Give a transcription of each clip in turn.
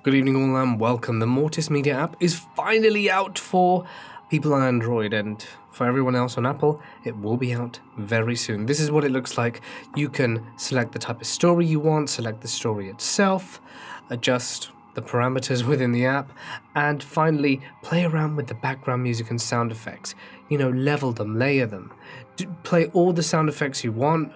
Good evening all and welcome. The Mortis Media app is finally out for people on Android, and for everyone else on Apple, it will be out very soon. This is what it looks like. You can select the type of story you want, select the story itself, adjust the parameters within the app, and finally play around with the background music and sound effects. Level them, layer them. Play all the sound effects you want.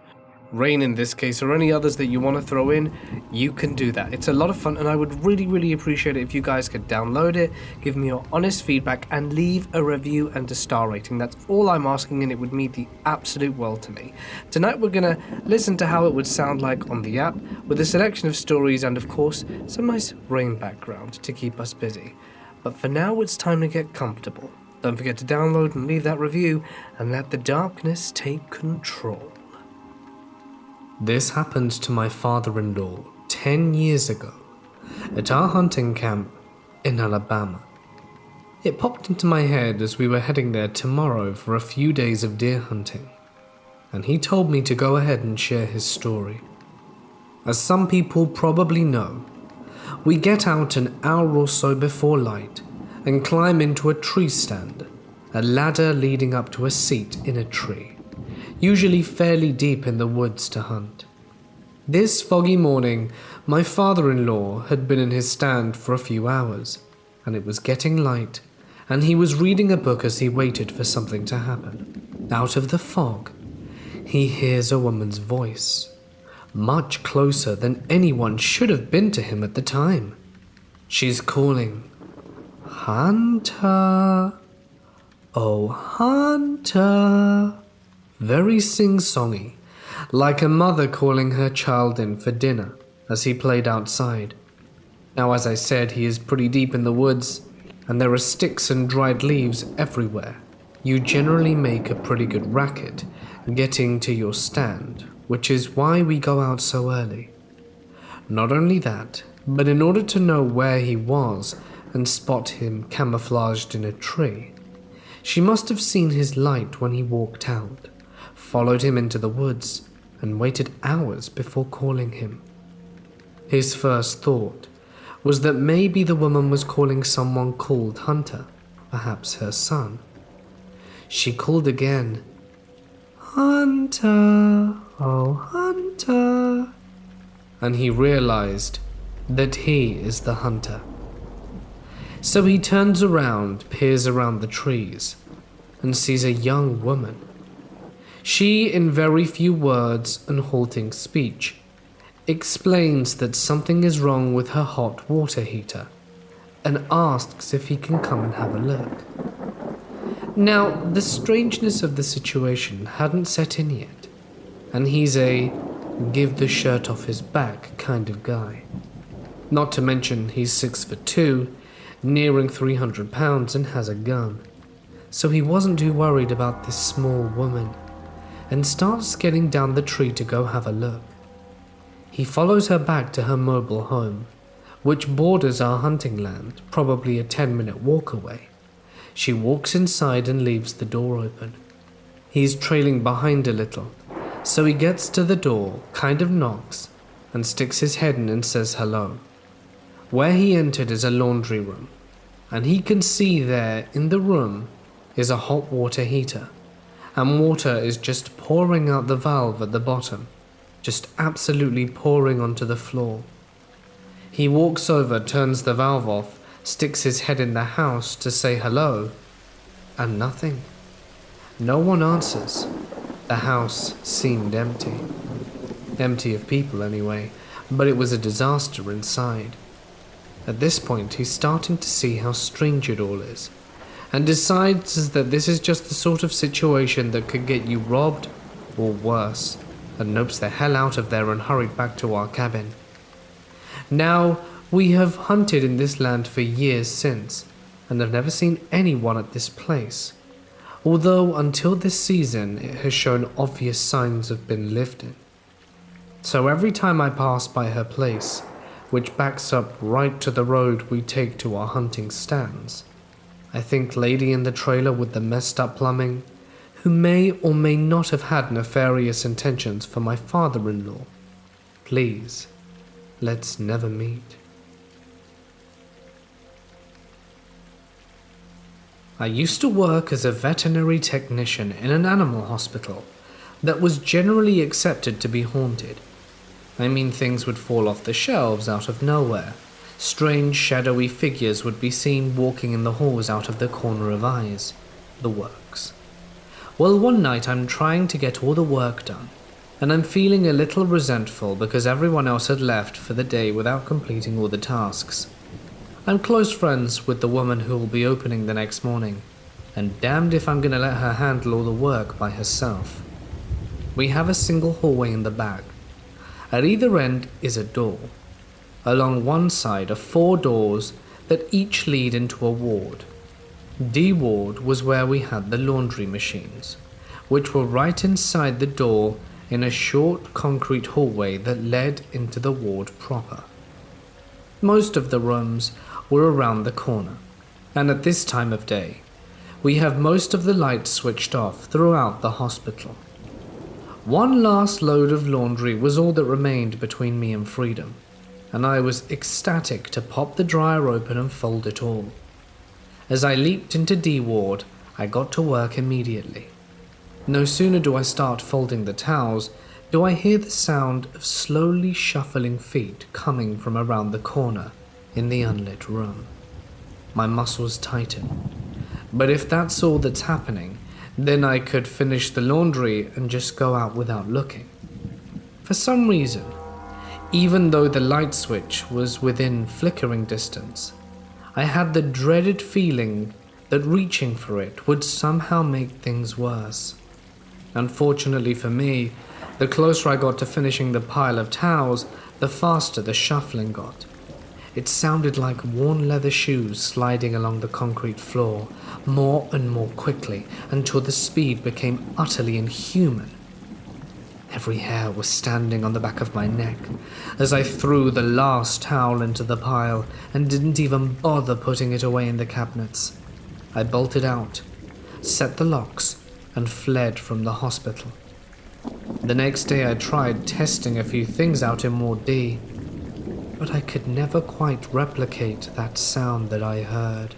Rain in this case, or any others that you want to throw in, you can do that. It's a lot of fun, and I would really appreciate it if you guys could download it, give me your honest feedback, and leave a review and a star rating. That's all I'm asking, and it would mean the absolute world to me. Tonight we're going to listen to how it would sound like on the app, with a selection of stories and, of course, some nice rain background to keep us busy. But for now, it's time to get comfortable. Don't forget to download and leave that review, and let the darkness take control. This happened to my father-in-law 10 years ago at our hunting camp in Alabama. It popped into my head as we were heading there tomorrow for a few days of deer hunting, and he told me to go ahead and share his story. As some people probably know, we get out an hour or so before light and climb into a tree stand, a ladder leading up to a seat in a tree, usually fairly deep in the woods to hunt. This foggy morning, my father-in-law had been in his stand for a few hours, and it was getting light, and he was reading a book as he waited for something to happen. Out of the fog, he hears a woman's voice, much closer than anyone should have been to him at the time. She's calling, "Hunter, oh Hunter," very sing-songy, like a mother calling her child in for dinner as he played outside. Now, as I said, he is pretty deep in the woods, and there are sticks and dried leaves everywhere. You generally make a pretty good racket getting to your stand, which is why we go out so early. Not only that, but in order to know where he was and spot him camouflaged in a tree, she must have seen his light when he walked out, followed him into the woods, and waited hours before calling him. His first thought was that maybe the woman was calling someone called Hunter, perhaps her son. She called again, "Hunter, oh Hunter," and he realized that he is the hunter. So he turns around, peers around the trees, and sees a young woman. She, in very few words and halting speech, explains that something is wrong with her hot water heater and asks if he can come and have a look. Now, the strangeness of the situation hadn't set in yet, and he's a give the shirt off his back kind of guy. Not to mention he's 6'2", nearing 300 pounds, and has a gun. So he wasn't too worried about this small woman, and starts getting down the tree to go have a look. He follows her back to her mobile home, which borders our hunting land, probably a 10-minute walk away. She walks inside and leaves the door open. He's trailing behind a little, so he gets to the door, kind of knocks, and sticks his head in and says hello. Where he entered is a laundry room, and he can see there in the room is a hot water heater, and water is just pouring out the valve at the bottom, just absolutely pouring onto the floor. He walks over, turns the valve off, sticks his head in the house to say hello, and nothing. No one answers. The house seemed empty. Empty of people anyway, but it was a disaster inside. At this point, he's starting to see how strange it all is, and decides that this is just the sort of situation that could get you robbed or worse, and nopes the hell out of there and hurried back to our cabin. Now, we have hunted in this land for years since, and have never seen anyone at this place, although until this season it has shown obvious signs of being lived in. So every time I pass by her place, which backs up right to the road we take to our hunting stands, I think lady in the trailer with the messed up plumbing, who may or may not have had nefarious intentions for my father-in-law. Please, let's never meet. I used to work as a veterinary technician in an animal hospital that was generally accepted to be haunted. I mean, things would fall off the shelves out of nowhere. Strange shadowy figures would be seen walking in the halls out of the corner of eyes. The works. Well, one night I'm trying to get all the work done, and I'm feeling a little resentful because everyone else had left for the day without completing all the tasks. I'm close friends with the woman who will be opening the next morning, and damned if I'm gonna let her handle all the work by herself. We have a single hallway in the back. At either end is a door. Along one side are 4 doors that each lead into a ward. D ward was where we had the laundry machines, which were right inside the door in a short concrete hallway that led into the ward proper. Most of the rooms were around the corner, and at this time of day, we have most of the lights switched off throughout the hospital. One last load of laundry was all that remained between me and freedom, and I was ecstatic to pop the dryer open and fold it all. As I leaped into D ward, I got to work immediately. No sooner do I start folding the towels, do I hear the sound of slowly shuffling feet coming from around the corner in the unlit room. My muscles tighten. But if that's all that's happening, then I could finish the laundry and just go out without looking. For some reason, even though the light switch was within flickering distance, I had the dreaded feeling that reaching for it would somehow make things worse. Unfortunately for me, the closer I got to finishing the pile of towels, the faster the shuffling got. It sounded like worn leather shoes sliding along the concrete floor, more and more quickly, until the speed became utterly inhuman. Every hair was standing on the back of my neck as I threw the last towel into the pile and didn't even bother putting it away in the cabinets. I bolted out, set the locks, and fled from the hospital. The next day I tried testing a few things out in Ward D, but I could never quite replicate that sound that I heard.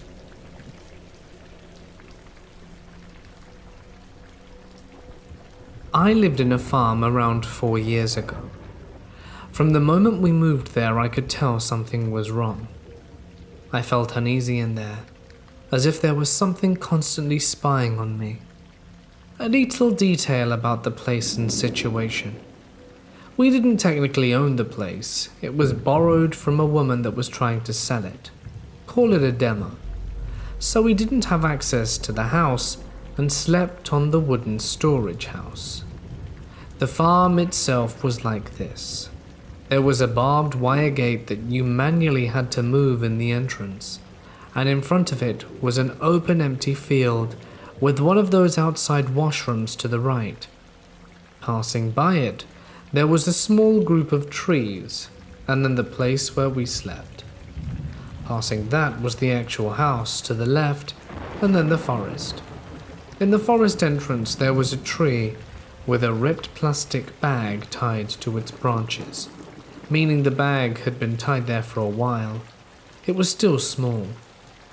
I lived in a farm around 4 years ago. From the moment we moved there, I could tell something was wrong. I felt uneasy in there, as if there was something constantly spying on me. A little detail about the place and situation. We didn't technically own the place. It was borrowed from a woman that was trying to sell it. Call it a demo. So we didn't have access to the house and slept on the wooden storage house. The farm itself was like this. There was a barbed wire gate that you manually had to move in the entrance, and in front of it was an open empty field with one of those outside washrooms to the right. Passing by it, there was a small group of trees, and then the place where we slept. Passing that was the actual house to the left, and then the forest. In the forest entrance there was a tree with a ripped plastic bag tied to its branches, meaning the bag had been tied there for a while. It was still small,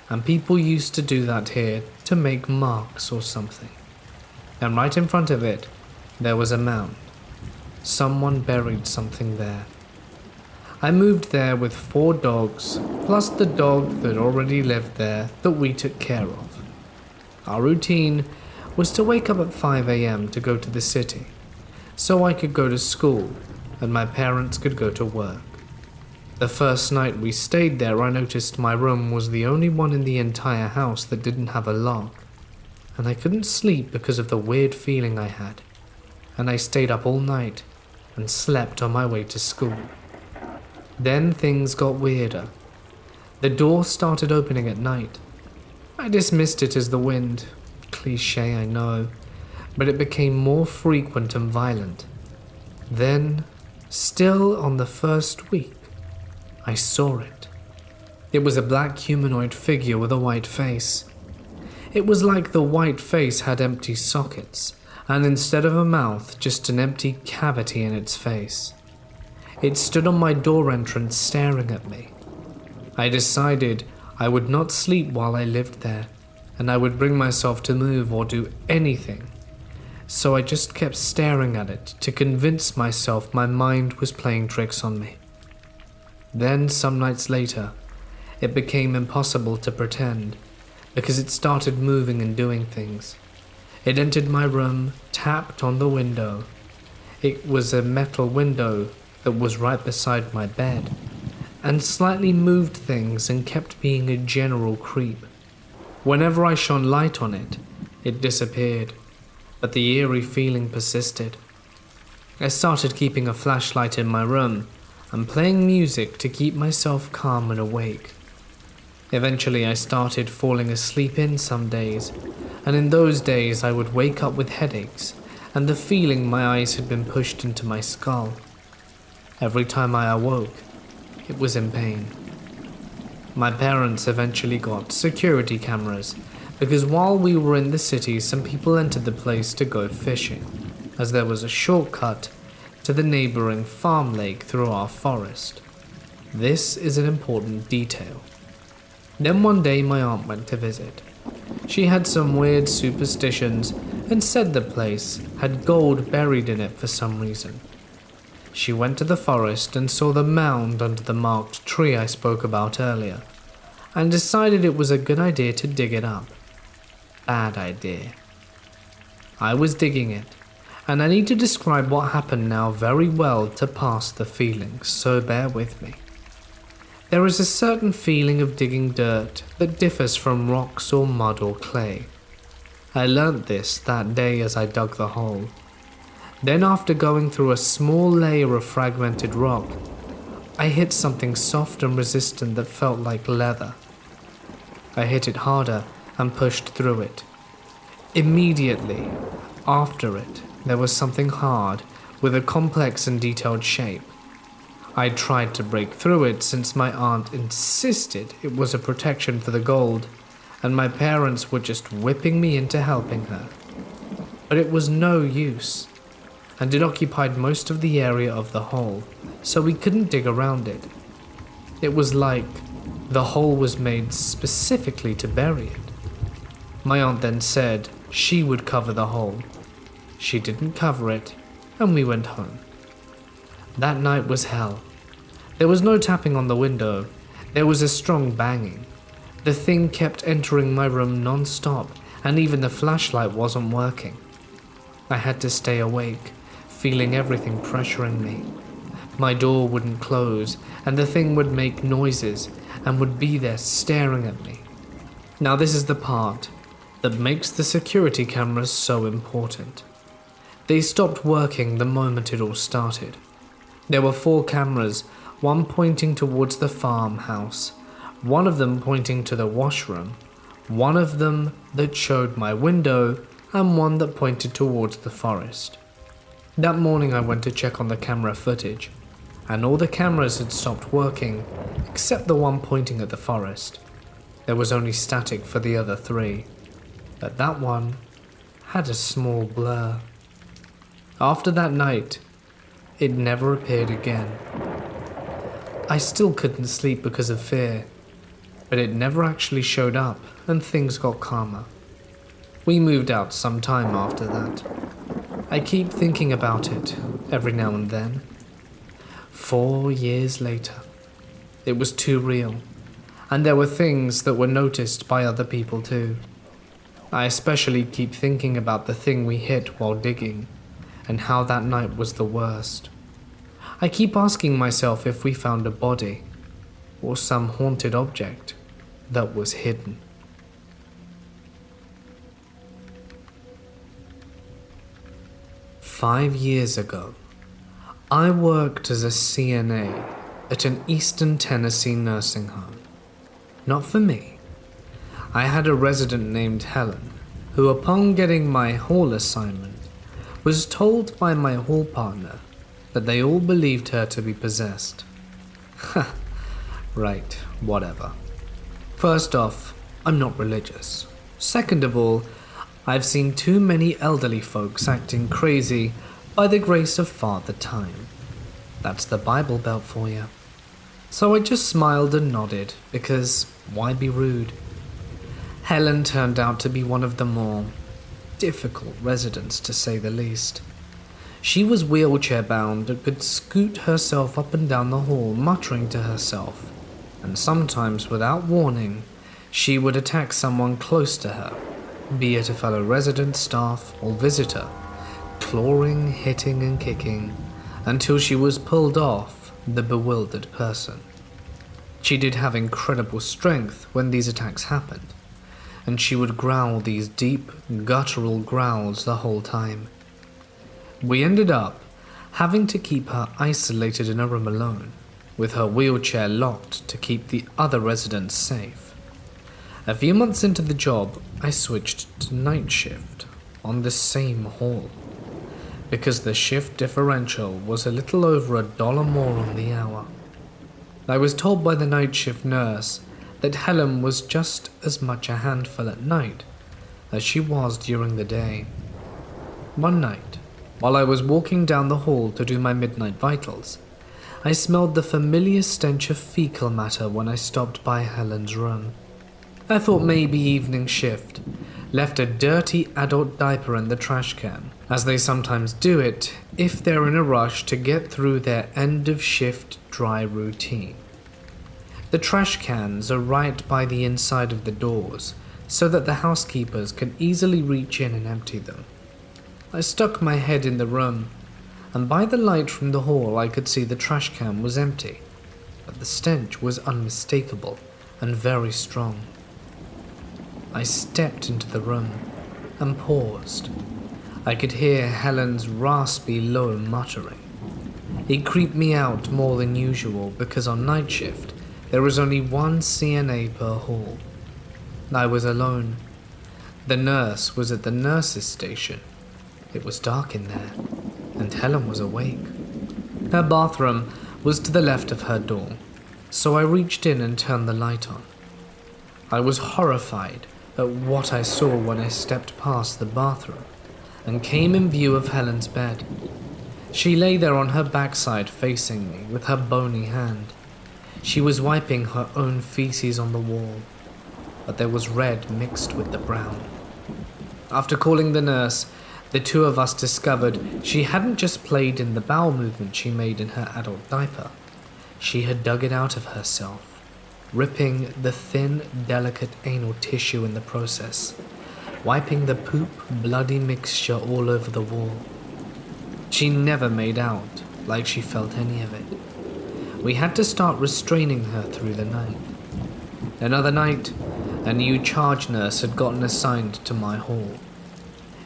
and people used to do that here to make marks or something. And right in front of it, there was a mound. Someone buried something there. I moved there with 4 dogs, plus the dog that already lived there that we took care of. Our routine was to wake up at 5 a.m. to go to the city, so I could go to school and my parents could go to work. The first night we stayed there, I noticed my room was the only one in the entire house that didn't have a lock, and I couldn't sleep because of the weird feeling I had, and I stayed up all night and slept on my way to school. Then things got weirder. The door started opening at night. I dismissed it as the wind. Cliché, I know, but it became more frequent and violent. Then, still on the first week, I saw it. It was a black humanoid figure with a white face. It was like the white face had empty sockets, and instead of a mouth, just an empty cavity in its face. It stood on my door entrance staring at me. I decided I would not sleep while I lived there, and I would bring myself to move or do anything. So I just kept staring at it to convince myself my mind was playing tricks on me. Then, some nights later, it became impossible to pretend because it started moving and doing things. It entered my room, tapped on the window. It was a metal window that was right beside my bed, and slightly moved things and kept being a general creep. Whenever I shone light on it, it disappeared, but the eerie feeling persisted. I started keeping a flashlight in my room and playing music to keep myself calm and awake. Eventually I started falling asleep in some days, and in those days I would wake up with headaches and the feeling my eyes had been pushed into my skull. Every time I awoke, it was in pain. My parents eventually got security cameras because while we were in the city, some people entered the place to go fishing, as there was a shortcut to the neighboring farm lake through our forest. This is an important detail. Then one day my aunt went to visit. She had some weird superstitions and said the place had gold buried in it for some reason. She went to the forest and saw the mound under the marked tree I spoke about earlier, and decided it was a good idea to dig it up. Bad idea. I was digging it, and I need to describe what happened now very well to pass the feeling, so bear with me. There is a certain feeling of digging dirt that differs from rocks or mud or clay. I learnt this that day as I dug the hole. Then after going through a small layer of fragmented rock, I hit something soft and resistant that felt like leather. I hit it harder and pushed through it. Immediately after it, there was something hard with a complex and detailed shape. I tried to break through it since my aunt insisted it was a protection for the gold, and my parents were just whipping me into helping her. But it was no use, and it occupied most of the area of the hole, so we couldn't dig around it. It was like the hole was made specifically to bury it. My aunt then said she would cover the hole. She didn't cover it, and we went home. That night was hell. There was no tapping on the window. There was a strong banging. The thing kept entering my room non-stop, and even the flashlight wasn't working. I had to stay awake, feeling everything pressuring me. My door wouldn't close, and the thing would make noises and would be there staring at me. Now this is the part that makes the security cameras so important. They stopped working the moment it all started. There were 4 cameras, one pointing towards the farmhouse, one of them pointing to the washroom, one of them that showed my window, and one that pointed towards the forest. That morning I went to check on the camera footage, and all the cameras had stopped working, except the one pointing at the forest. There was only static for the other 3, but that one had a small blur. After that night, it never appeared again. I still couldn't sleep because of fear, but it never actually showed up and things got calmer. We moved out some time after that. I keep thinking about it every now and then. 4 years later, it was too real, and there were things that were noticed by other people too. I especially keep thinking about the thing we hit while digging, and how that night was the worst. I keep asking myself if we found a body, or some haunted object that was hidden. "5 years ago, I worked as a CNA at an Eastern Tennessee nursing home. Not for me. I had a resident named Helen, who upon getting my hall assignment, was told by my hall partner that they all believed her to be possessed. Right, whatever. First off, I'm not religious. Second of all, I've seen too many elderly folks acting crazy by the grace of Father Time. That's the Bible Belt for you. So I just smiled and nodded, because why be rude? Helen turned out to be one of the more difficult residents, to say the least. She was wheelchair bound and could scoot herself up and down the hall, muttering to herself, and sometimes without warning, she would attack someone close to her, be it a fellow resident, staff, or visitor, clawing, hitting, and kicking, until she was pulled off the bewildered person. She did have incredible strength when these attacks happened, and she would growl these deep, guttural growls the whole time. We ended up having to keep her isolated in a room alone, with her wheelchair locked to keep the other residents safe. A few months into the job, I switched to night shift on the same hall, because the shift differential was a little over $1 more on the hour. I was told by the night shift nurse that Helen was just as much a handful at night as she was during the day. One night, while I was walking down the hall to do my midnight vitals, I smelled the familiar stench of fecal matter when I stopped by Helen's room. I thought maybe evening shift left a dirty adult diaper in the trash can, as they sometimes do it if they're in a rush to get through their end-of-shift dry routine. The trash cans are right by the inside of the doors, so that the housekeepers can easily reach in and empty them. I stuck my head in the room, and by the light from the hall I could see the trash can was empty, but the stench was unmistakable and very strong. I stepped into the room and paused. I could hear Helen's raspy, low muttering. It creeped me out more than usual because on night shift there was only one CNA per hall. I was alone. The nurse was at the nurse's station. It was dark in there, and Helen was awake. Her bathroom was to the left of her door, so I reached in and turned the light on. I was horrified at what I saw when I stepped past the bathroom and came in view of Helen's bed. She lay there on her backside facing me with her bony hand. She was wiping her own feces on the wall, but there was red mixed with the brown. After calling the nurse, the two of us discovered she hadn't just played in the bowel movement she made in her adult diaper. She had dug it out of herself, ripping the thin, delicate anal tissue in the process, wiping the poop, bloody mixture all over the wall. She never made out like she felt any of it. We had to start restraining her through the night. Another night, a new charge nurse had gotten assigned to my hall.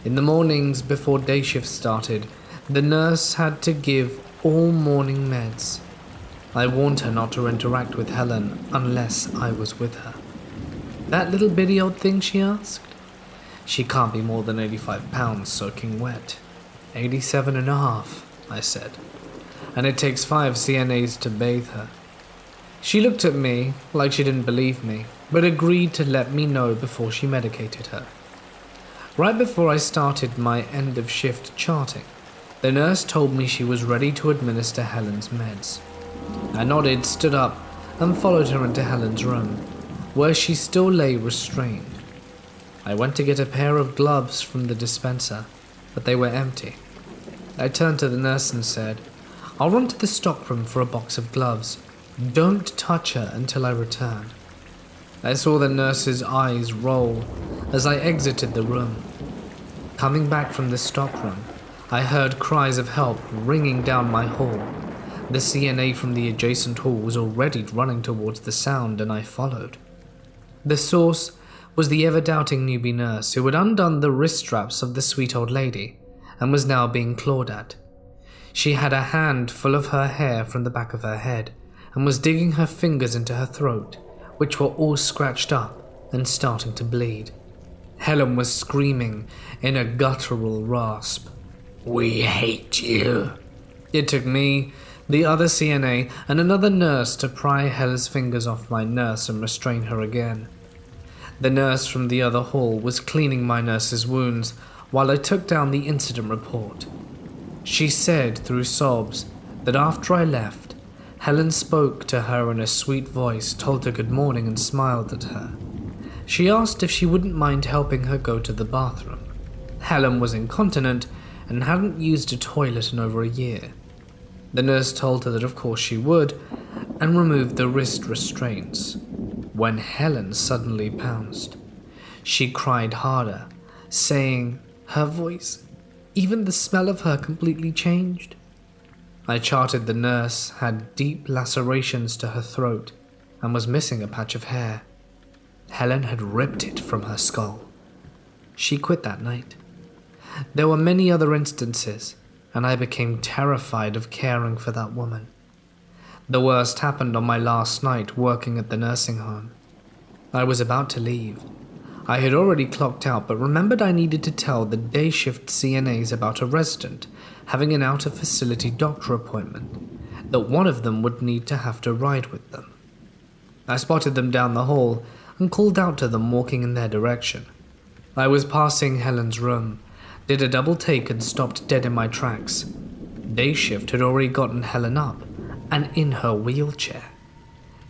In the mornings before day shift started, the nurse had to give all morning meds. I warned her not to interact with Helen unless I was with her. "That little bitty old thing?" she asked. "She can't be more than 85 pounds soaking wet." 87 and a half, I said, "and it takes 5 CNAs to bathe her." She looked at me like she didn't believe me, but agreed to let me know before she medicated her. Right before I started my end-of-shift charting, the nurse told me she was ready to administer Helen's meds. I nodded, stood up, and followed her into Helen's room, where she still lay restrained. I went to get a pair of gloves from the dispenser, but they were empty. I turned to the nurse and said, "I'll run to the stockroom for a box of gloves. Don't touch her until I return." I saw the nurse's eyes roll as I exited the room. Coming back from the stockroom, I heard cries of help ringing down my hall. The CNA from the adjacent hall was already running towards the sound, and I followed. The source was the ever-doubting newbie nurse who had undone the wrist straps of the sweet old lady and was now being clawed at. She had a hand full of her hair from the back of her head and was digging her fingers into her throat, which were all scratched up and starting to bleed. Helen was screaming in a guttural rasp, "We hate you." It took me, the other CNA, and another nurse to pry Helen's fingers off my nurse and restrain her again. The nurse from the other hall was cleaning my nurse's wounds while I took down the incident report. She said through sobs that after I left, Helen spoke to her in a sweet voice, told her good morning and smiled at her. She asked if she wouldn't mind helping her go to the bathroom. Helen was incontinent and hadn't used a toilet in over a year. The nurse told her that of course she would, and removed the wrist restraints, when Helen suddenly pounced. She cried harder, saying her voice, even the smell of her, completely changed. I charted the nurse had deep lacerations to her throat and was missing a patch of hair. Helen had ripped it from her skull. She quit that night. There were many other instances, and I became terrified of caring for that woman. The worst happened on my last night working at the nursing home. I was about to leave. I had already clocked out, but remembered I needed to tell the day shift CNAs about a resident having an out-of-facility doctor appointment, that one of them would need to have to ride with them. I spotted them down the hall and called out to them walking in their direction. I was passing Helen's room, did a double take and stopped dead in my tracks. Day shift had already gotten Helen up and in her wheelchair.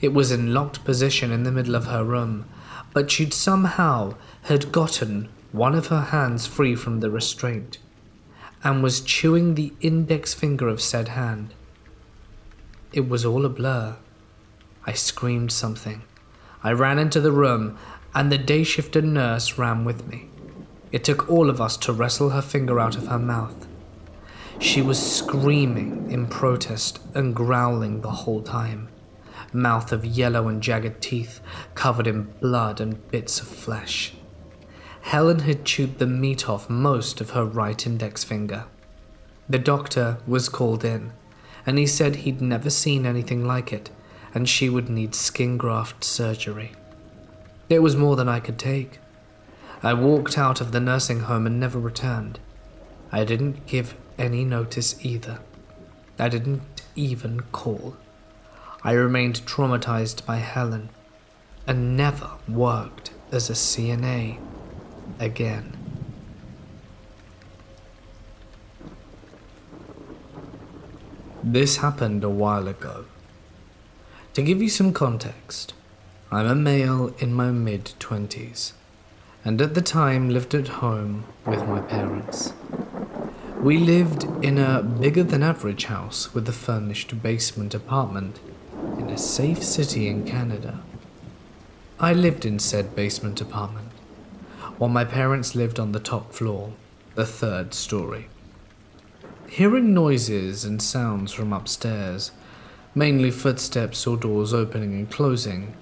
It was in locked position in the middle of her room, but she'd somehow had gotten one of her hands free from the restraint and was chewing the index finger of said hand. It was all a blur. I screamed something. I ran into the room and the day shifter nurse ran with me. It took all of us to wrestle her finger out of her mouth. She was screaming in protest and growling the whole time. Mouth of yellow and jagged teeth covered in blood and bits of flesh. Helen had chewed the meat off most of her right index finger. The doctor was called in, and he said he'd never seen anything like it, and she would need skin graft surgery. It was more than I could take. I walked out of the nursing home and never returned. I didn't give any notice either. I didn't even call. I remained traumatized by Helen and never worked as a CNA again. This happened a while ago. To give you some context, I'm a male in my mid-20s, and at the time lived at home with my parents. We lived in a bigger-than-average house with a furnished basement apartment in a safe city in Canada. I lived in said basement apartment, while my parents lived on the top floor, the third story. Hearing noises and sounds from upstairs, mainly footsteps or doors opening and closing,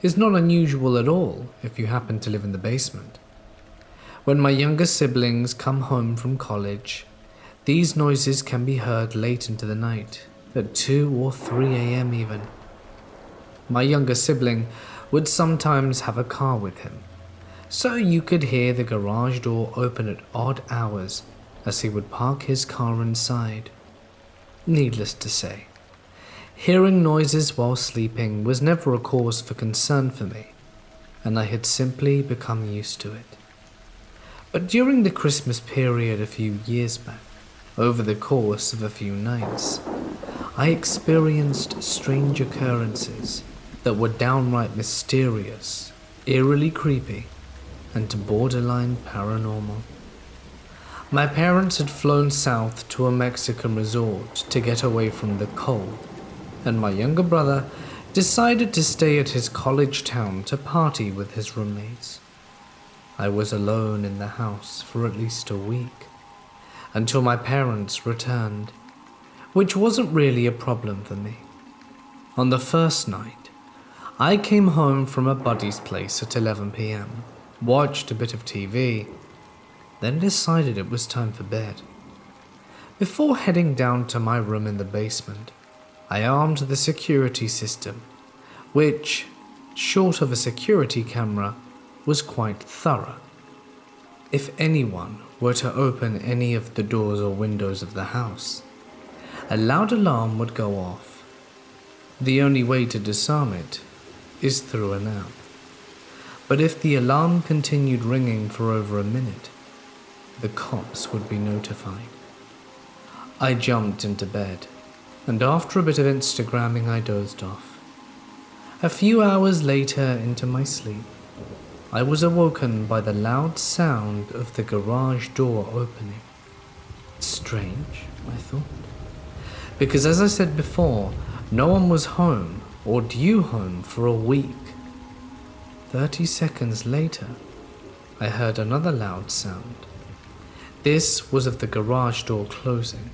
is not unusual at all if you happen to live in the basement. When my younger siblings come home from college, these noises can be heard late into the night, at 2 or 3 a.m. even. My younger sibling would sometimes have a car with him, so you could hear the garage door open at odd hours as he would park his car inside. Needless to say, hearing noises while sleeping was never a cause for concern for me, and I had simply become used to it. But during the Christmas period a few years back, over the course of a few nights, I experienced strange occurrences that were downright mysterious, eerily creepy, and borderline paranormal. My parents had flown south to a Mexican resort to get away from the cold, and my younger brother decided to stay at his college town to party with his roommates. I was alone in the house for at least a week, until my parents returned, which wasn't really a problem for me. On the first night, I came home from a buddy's place at 11 p.m., watched a bit of TV, then decided it was time for bed. Before heading down to my room in the basement, I armed the security system, which, short of a security camera, was quite thorough. If anyone were to open any of the doors or windows of the house, a loud alarm would go off. The only way to disarm it is through an app. But if the alarm continued ringing for over a minute, the cops would be notified. I jumped into bed, and after a bit of Instagramming, I dozed off. A few hours later into my sleep, I was awoken by the loud sound of the garage door opening. Strange, I thought. Because as I said before, no one was home or due home for a week. 30 seconds later, I heard another loud sound. This was of the garage door closing.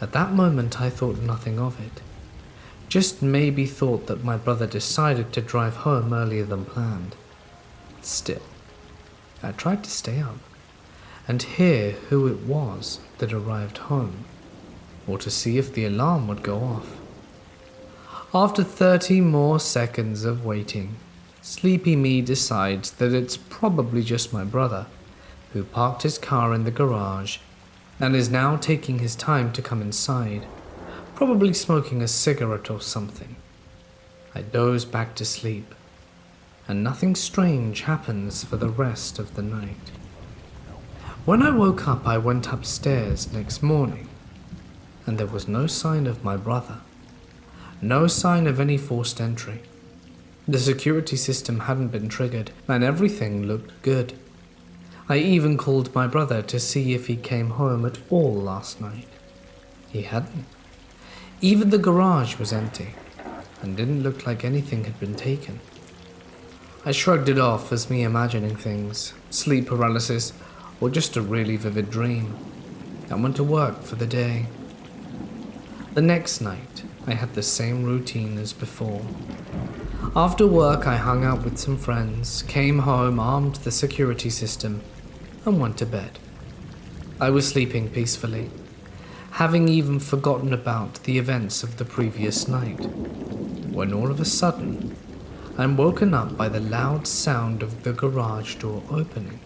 At that moment, I thought nothing of it. Just maybe thought that my brother decided to drive home earlier than planned. Still, I tried to stay up and hear who it was that arrived home, or to see if the alarm would go off. After 30 more seconds of waiting, sleepy me decides that it's probably just my brother, who parked his car in the garage and is now taking his time to come inside, probably smoking a cigarette or something. I doze back to sleep, and nothing strange happens for the rest of the night. When I woke up, I went upstairs next morning, and there was no sign of my brother. No sign of any forced entry. The security system hadn't been triggered, and everything looked good. I even called my brother to see if he came home at all last night. He hadn't. Even the garage was empty, and didn't look like anything had been taken. I shrugged it off as me imagining things, sleep paralysis, or just a really vivid dream, and went to work for the day. The next night, I had the same routine as before. After work, I hung out with some friends, came home, armed the security system, and went to bed. I was sleeping peacefully, having even forgotten about the events of the previous night, when all of a sudden, I'm woken up by the loud sound of the garage door opening.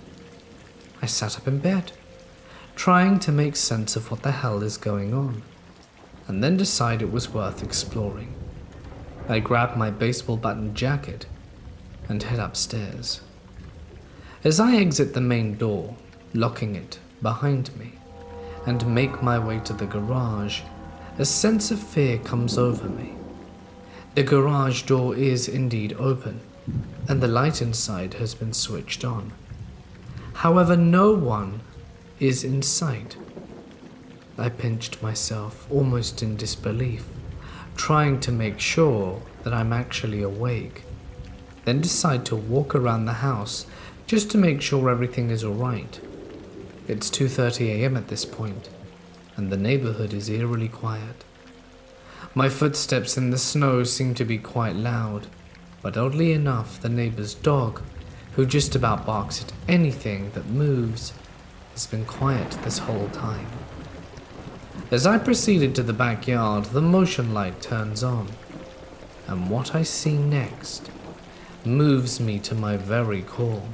I sat up in bed, trying to make sense of what the hell is going on, and then decide it was worth exploring. I grab my baseball bat and jacket and head upstairs. As I exit the main door, locking it behind me, and make my way to the garage, a sense of fear comes over me. The garage door is indeed open, and the light inside has been switched on. However, no one is in sight. I pinched myself, almost in disbelief, trying to make sure that I'm actually awake, then decide to walk around the house just to make sure everything is alright. It's 2:30 a.m. at this point, and the neighborhood is eerily quiet. My footsteps in the snow seem to be quite loud, but oddly enough, the neighbor's dog, who just about barks at anything that moves, has been quiet this whole time. As I proceeded to the backyard, the motion light turns on, and what I see next moves me to my very core.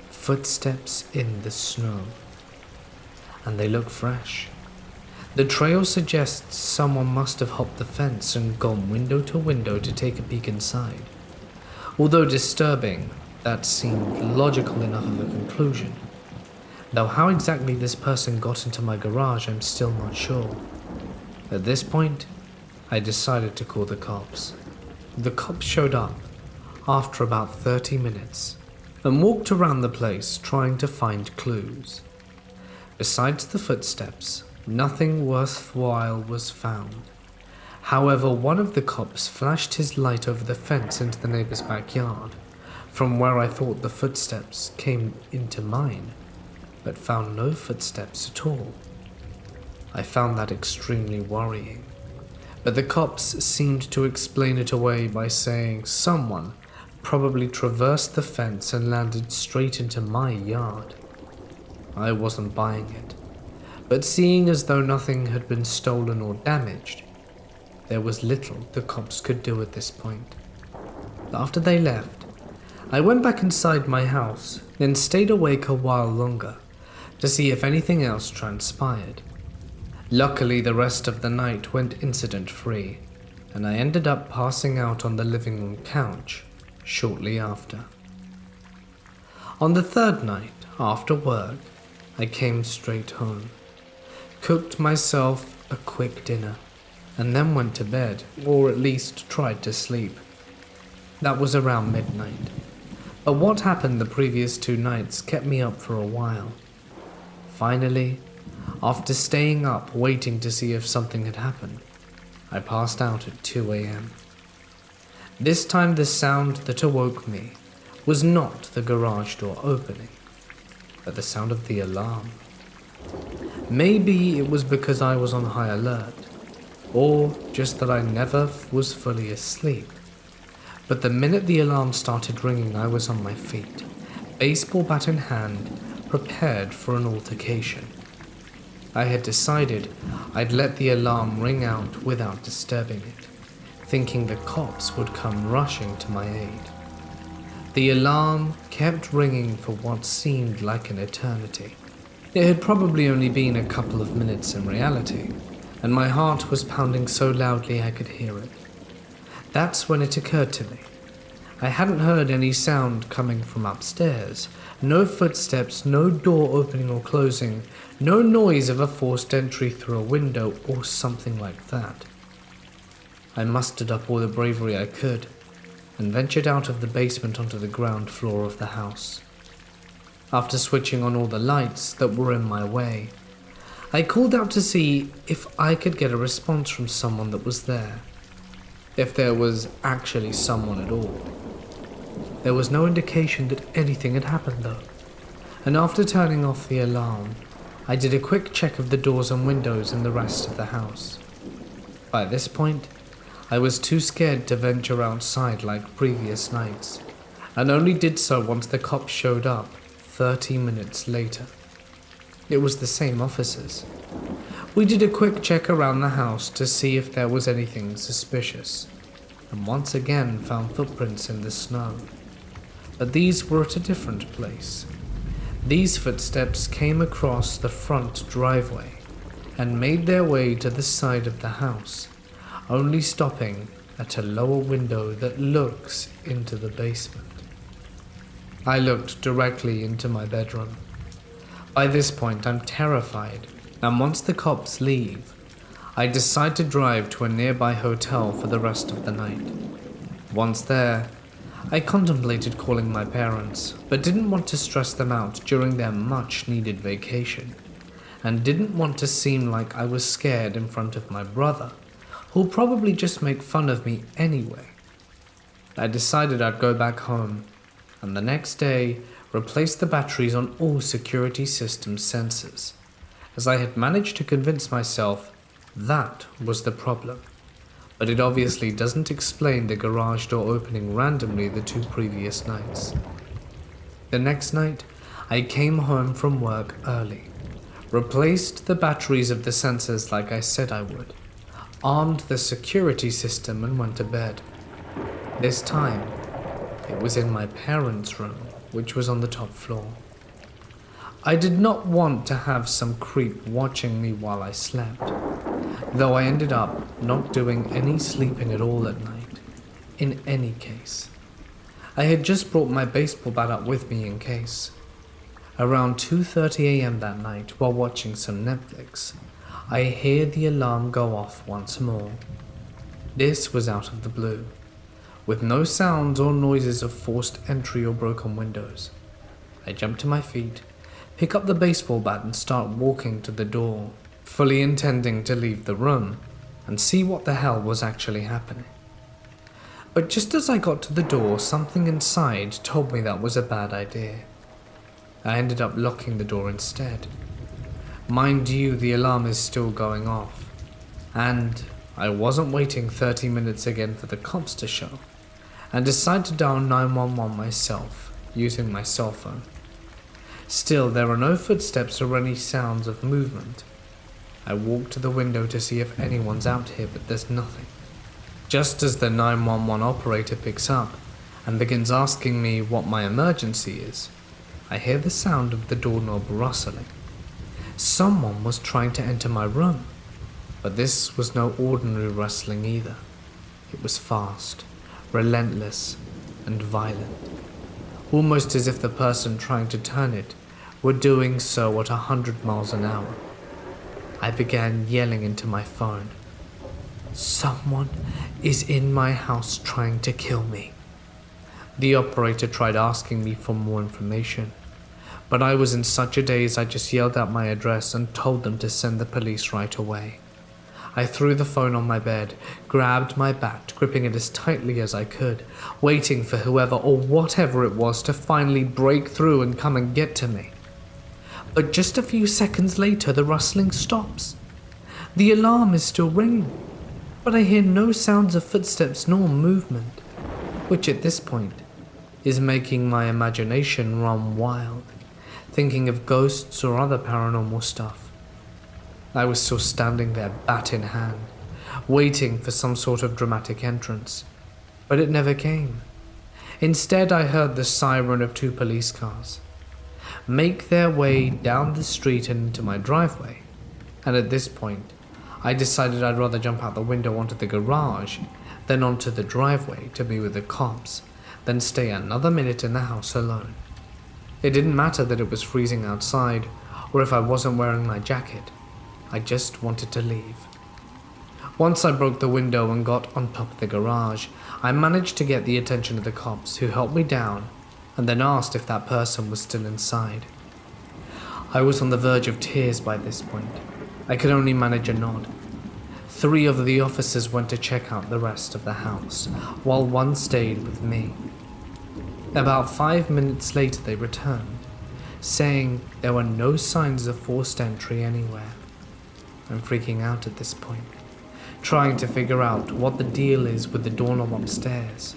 Footsteps in the snow, and they look fresh. The trail suggests someone must have hopped the fence and gone window to window to take a peek inside. Although disturbing, that seemed logical enough of a conclusion. Though how exactly this person got into my garage, I'm still not sure. At this point, I decided to call the cops. The cops showed up after about 30 minutes and walked around the place trying to find clues. Besides the footsteps, nothing worthwhile was found. However, one of the cops flashed his light over the fence into the neighbor's backyard, from where I thought the footsteps came into mine, but found no footsteps at all. I found that extremely worrying, but the cops seemed to explain it away by saying someone probably traversed the fence and landed straight into my yard. I wasn't buying it, but seeing as though nothing had been stolen or damaged, there was little the cops could do at this point. After they left, I went back inside my house, then stayed awake a while longer to see if anything else transpired. Luckily, the rest of the night went incident-free, and I ended up passing out on the living room couch shortly after. On the third night, after work, I came straight home, cooked myself a quick dinner, and then went to bed, or at least tried to sleep. That was around midnight. But what happened the previous 2 nights kept me up for a while. Finally, after staying up waiting to see if something had happened, I passed out at 2 a.m. This time the sound that awoke me was not the garage door opening, but the sound of the alarm. Maybe it was because I was on high alert, or just that I never was fully asleep. But the minute the alarm started ringing, I was on my feet, baseball bat in hand, prepared for an altercation. I had decided I'd let the alarm ring out without disturbing it, thinking the cops would come rushing to my aid. The alarm kept ringing for what seemed like an eternity. It had probably only been a couple of minutes in reality, and my heart was pounding so loudly I could hear it. That's when it occurred to me. I hadn't heard any sound coming from upstairs. No footsteps, no door opening or closing, no noise of a forced entry through a window or something like that. I mustered up all the bravery I could and ventured out of the basement onto the ground floor of the house. After switching on all the lights that were in my way, I called out to see if I could get a response from someone that was there. If there was actually someone at all. There was no indication that anything had happened though, and after turning off the alarm, I did a quick check of the doors and windows in the rest of the house. By this point, I was too scared to venture outside like previous nights, and only did so once the cops showed up 30 minutes later. It was the same officers. We did a quick check around the house to see if there was anything suspicious, and once again found footprints in the snow. But these were at a different place. These footsteps came across the front driveway and made their way to the side of the house, only stopping at a lower window that looks into the basement. I looked directly into my bedroom. By this point, I'm terrified, and once the cops leave, I decide to drive to a nearby hotel for the rest of the night. Once there, I contemplated calling my parents, but didn't want to stress them out during their much-needed vacation, and didn't want to seem like I was scared in front of my brother, who'll probably just make fun of me anyway. I decided I'd go back home, and the next day replace the batteries on all security system sensors, as I had managed to convince myself that was the problem. But it obviously doesn't explain the garage door opening randomly the 2 previous nights. The next night, I came home from work early, replaced the batteries of the sensors like I said I would, armed the security system and went to bed. This time, it was in my parents' room, which was on the top floor. I did not want to have some creep watching me while I slept, though I ended up not doing any sleeping at all at night, in any case. I had just brought my baseball bat up with me in case. Around 2:30 a.m. that night, while watching some Netflix, I hear the alarm go off once more. This was out of the blue, with no sounds or noises of forced entry or broken windows. I jump to my feet, pick up the baseball bat and start walking to the door, fully intending to leave the room and see what the hell was actually happening. But just as I got to the door, something inside told me that was a bad idea. I ended up locking the door instead. Mind you, the alarm is still going off, and I wasn't waiting 30 minutes again for the cops to show, and decided to dial 911 myself, using my cell phone. Still, there are no footsteps or any sounds of movement. I walk to the window to see if anyone's out here, but there's nothing. Just as the 911 operator picks up and begins asking me what my emergency is, I hear the sound of the doorknob rustling. Someone was trying to enter my room, but this was no ordinary rustling either. It was fast, relentless, and violent, almost as if the person trying to turn it were doing so at 100 miles an hour. I began yelling into my phone, "Someone is in my house trying to kill me." The operator tried asking me for more information, but I was in such a daze I just yelled out my address and told them to send the police right away. I threw the phone on my bed, grabbed my bat, gripping it as tightly as I could, waiting for whoever or whatever it was to finally break through and come and get to me. But just a few seconds later, the rustling stops. The alarm is still ringing, but I hear no sounds of footsteps nor movement, which at this point is making my imagination run wild, thinking of ghosts or other paranormal stuff. I was still standing there, bat in hand, waiting for some sort of dramatic entrance, but it never came. Instead, I heard the siren of 2 police cars make their way down the street and into my driveway, and at this point, I decided I'd rather jump out the window onto the garage than onto the driveway to be with the cops than stay another minute in the house alone. It didn't matter that it was freezing outside or if I wasn't wearing my jacket. I just wanted to leave. Once I broke the window and got on top of the garage, I managed to get the attention of the cops, who helped me down and then asked if that person was still inside. I was on the verge of tears by this point. I could only manage a nod. 3 of the officers went to check out the rest of the house, while 1 stayed with me. About 5 minutes later they returned, saying there were no signs of forced entry anywhere. I'm freaking out at this point, trying to figure out what the deal is with the doorknob upstairs.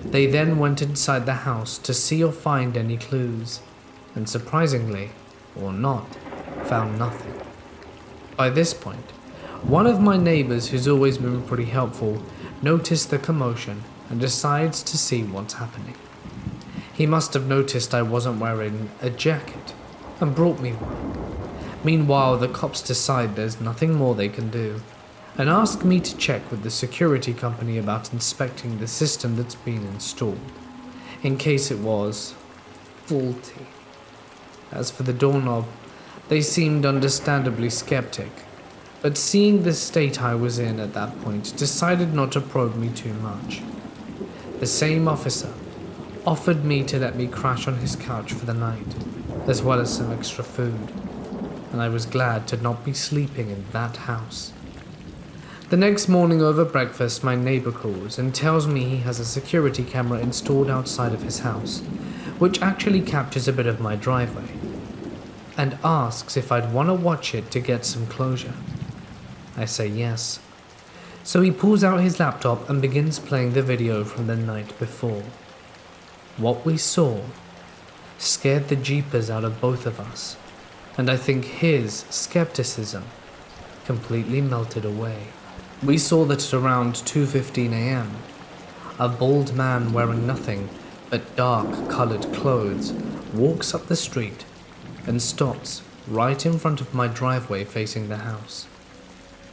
They then went inside the house to see or find any clues, and surprisingly, or not, found nothing. By this point, one of my neighbors, who's always been pretty helpful, noticed the commotion and decides to see what's happening. He must have noticed I wasn't wearing a jacket and brought me one. Meanwhile, the cops decide there's nothing more they can do and ask me to check with the security company about inspecting the system that's been installed, in case it was faulty. As for the doorknob, they seemed understandably skeptic, but seeing the state I was in at that point, decided not to probe me too much. The same officer offered me to let me crash on his couch for the night, as well as some extra food, and I was glad to not be sleeping in that house. The next morning over breakfast, my neighbor calls and tells me he has a security camera installed outside of his house, which actually captures a bit of my driveway, and asks if I'd want to watch it to get some closure. I say yes. So he pulls out his laptop and begins playing the video from the night before. What we saw scared the jeepers out of both of us, and I think his skepticism completely melted away. We saw that at around 2:15 a.m., a bald man wearing nothing but dark-colored clothes walks up the street and stops right in front of my driveway facing the house.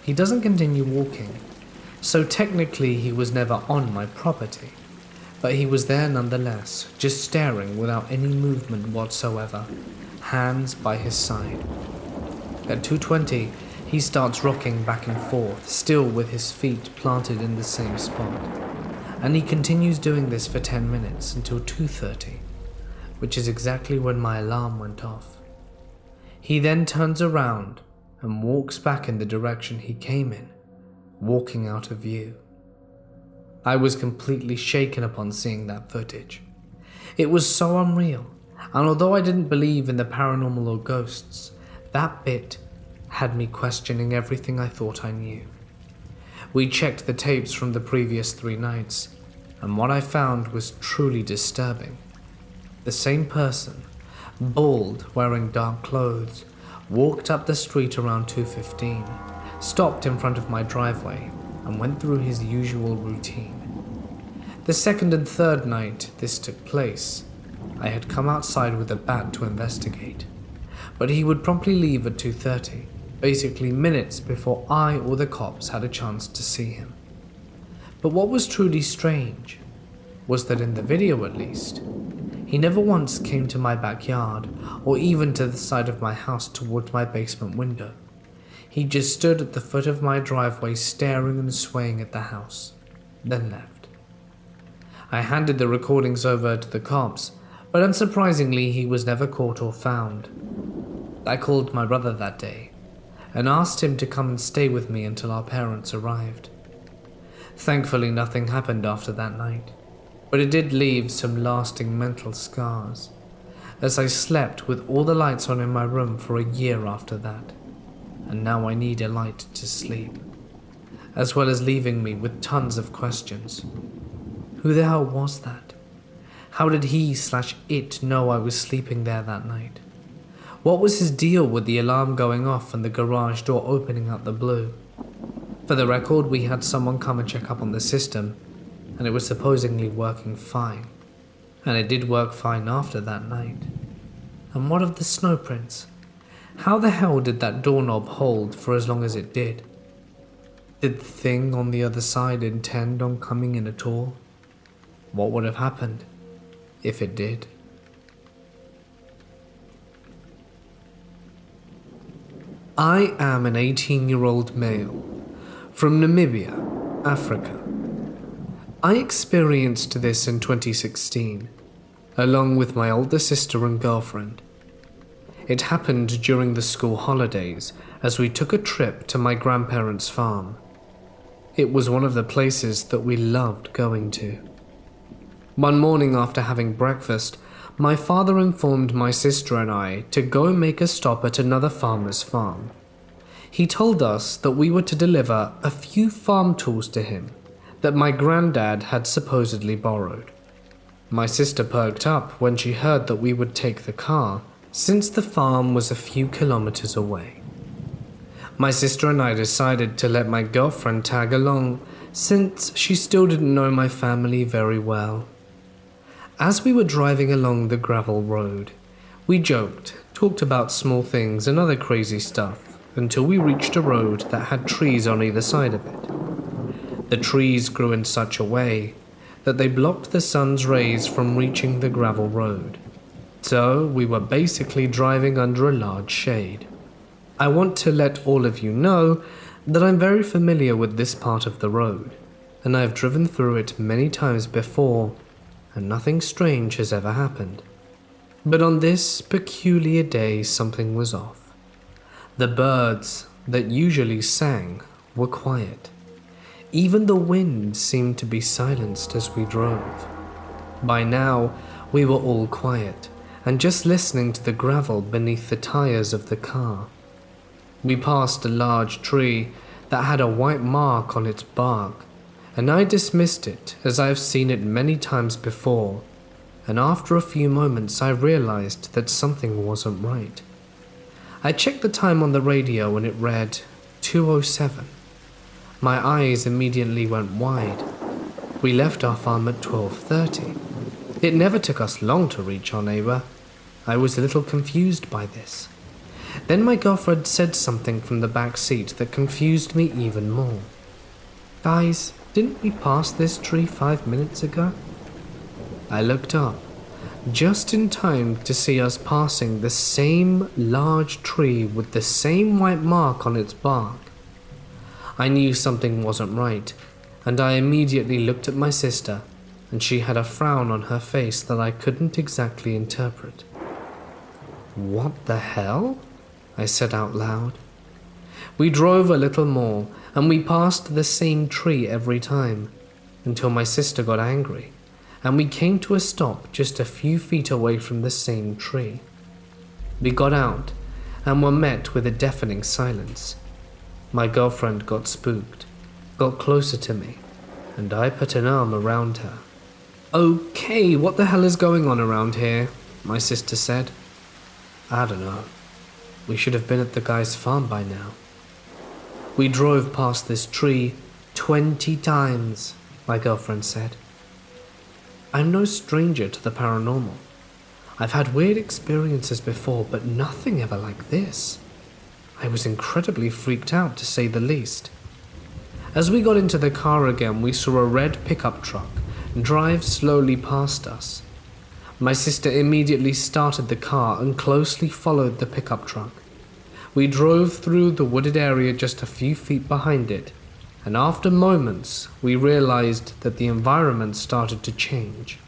He doesn't continue walking, so technically he was never on my property, but he was there nonetheless, just staring without any movement whatsoever, hands by his side. At 2:20, he starts rocking back and forth, still with his feet planted in the same spot, and he continues doing this for 10 minutes until 2:30, which is exactly when my alarm went off. He then turns around and walks back in the direction he came in, walking out of view. I was completely shaken upon seeing that footage. It was so unreal, and although I didn't believe in the paranormal or ghosts, that bit had me questioning everything I thought I knew. We checked the tapes from the previous 3 nights, and what I found was truly disturbing. The same person, bald, wearing dark clothes, walked up the street around 2:15, stopped in front of my driveway, and went through his usual routine. The second and third night this took place, I had come outside with a bat to investigate, but he would promptly leave at 2:30, basically minutes before I or the cops had a chance to see him. But what was truly strange was that in the video at least, he never once came to my backyard or even to the side of my house towards my basement window. He just stood at the foot of my driveway staring and swaying at the house, then left. I handed the recordings over to the cops, but unsurprisingly he was never caught or found. I called my brother that day and asked him to come and stay with me until our parents arrived. Thankfully nothing happened after that night, but it did leave some lasting mental scars, as I slept with all the lights on in my room for a year after that, and now I need a light to sleep, as well as leaving me with tons of questions. Who the hell was that? How did he/it know I was sleeping there that night? What was his deal with the alarm going off and the garage door opening out the blue? For the record, we had someone come and check up on the system, and it was supposedly working fine. And it did work fine after that night. And what of the snow prints? How the hell did that doorknob hold for as long as it did? Did the thing on the other side intend on coming in at all? What would have happened if it did? I am an 18-year-old male from Namibia, Africa. I experienced this in 2016, along with my older sister and girlfriend. It happened during the school holidays as we took a trip to my grandparents' farm. It was one of the places that we loved going to. One morning after having breakfast, my father informed my sister and I to go make a stop at another farmer's farm. He told us that we were to deliver a few farm tools to him that my granddad had supposedly borrowed. My sister perked up when she heard that we would take the car, since the farm was a few kilometers away. My sister and I decided to let my girlfriend tag along, since she still didn't know my family very well. As we were driving along the gravel road, we joked, talked about small things and other crazy stuff, until we reached a road that had trees on either side of it. The trees grew in such a way that they blocked the sun's rays from reaching the gravel road, so we were basically driving under a large shade. I want to let all of you know that I'm very familiar with this part of the road, and I've driven through it many times before, and nothing strange has ever happened. But on this peculiar day, something was off. The birds that usually sang were quiet. Even the wind seemed to be silenced as we drove. By now, we were all quiet and just listening to the gravel beneath the tires of the car. We passed a large tree that had a white mark on its bark, and I dismissed it as I have seen it many times before, and after a few moments I realized that something wasn't right. I checked the time on the radio and it read 2:07. My eyes immediately went wide. We left our farm at 12:30. It never took us long to reach our neighbor. I was a little confused by this. Then my girlfriend said something from the back seat that confused me even more. "Guys, didn't we pass this tree 5 minutes ago?" I looked up, just in time to see us passing the same large tree with the same white mark on its bark. I knew something wasn't right, and I immediately looked at my sister, and she had a frown on her face that I couldn't exactly interpret. "What the hell?" I said out loud. We drove a little more, and we passed the same tree every time, until my sister got angry, and we came to a stop just a few feet away from the same tree. We got out, and were met with a deafening silence. My girlfriend got spooked, got closer to me, and I put an arm around her. "Okay, what the hell is going on around here?" my sister said. "I don't know. We should have been at the guy's farm by now." "We drove past this tree 20 times, my girlfriend said. I'm no stranger to the paranormal. I've had weird experiences before, but nothing ever like this. I was incredibly freaked out, to say the least. As we got into the car again, we saw a red pickup truck drive slowly past us. My sister immediately started the car and closely followed the pickup truck. We drove through the wooded area just a few feet behind it, and after moments, we realized that the environment started to change.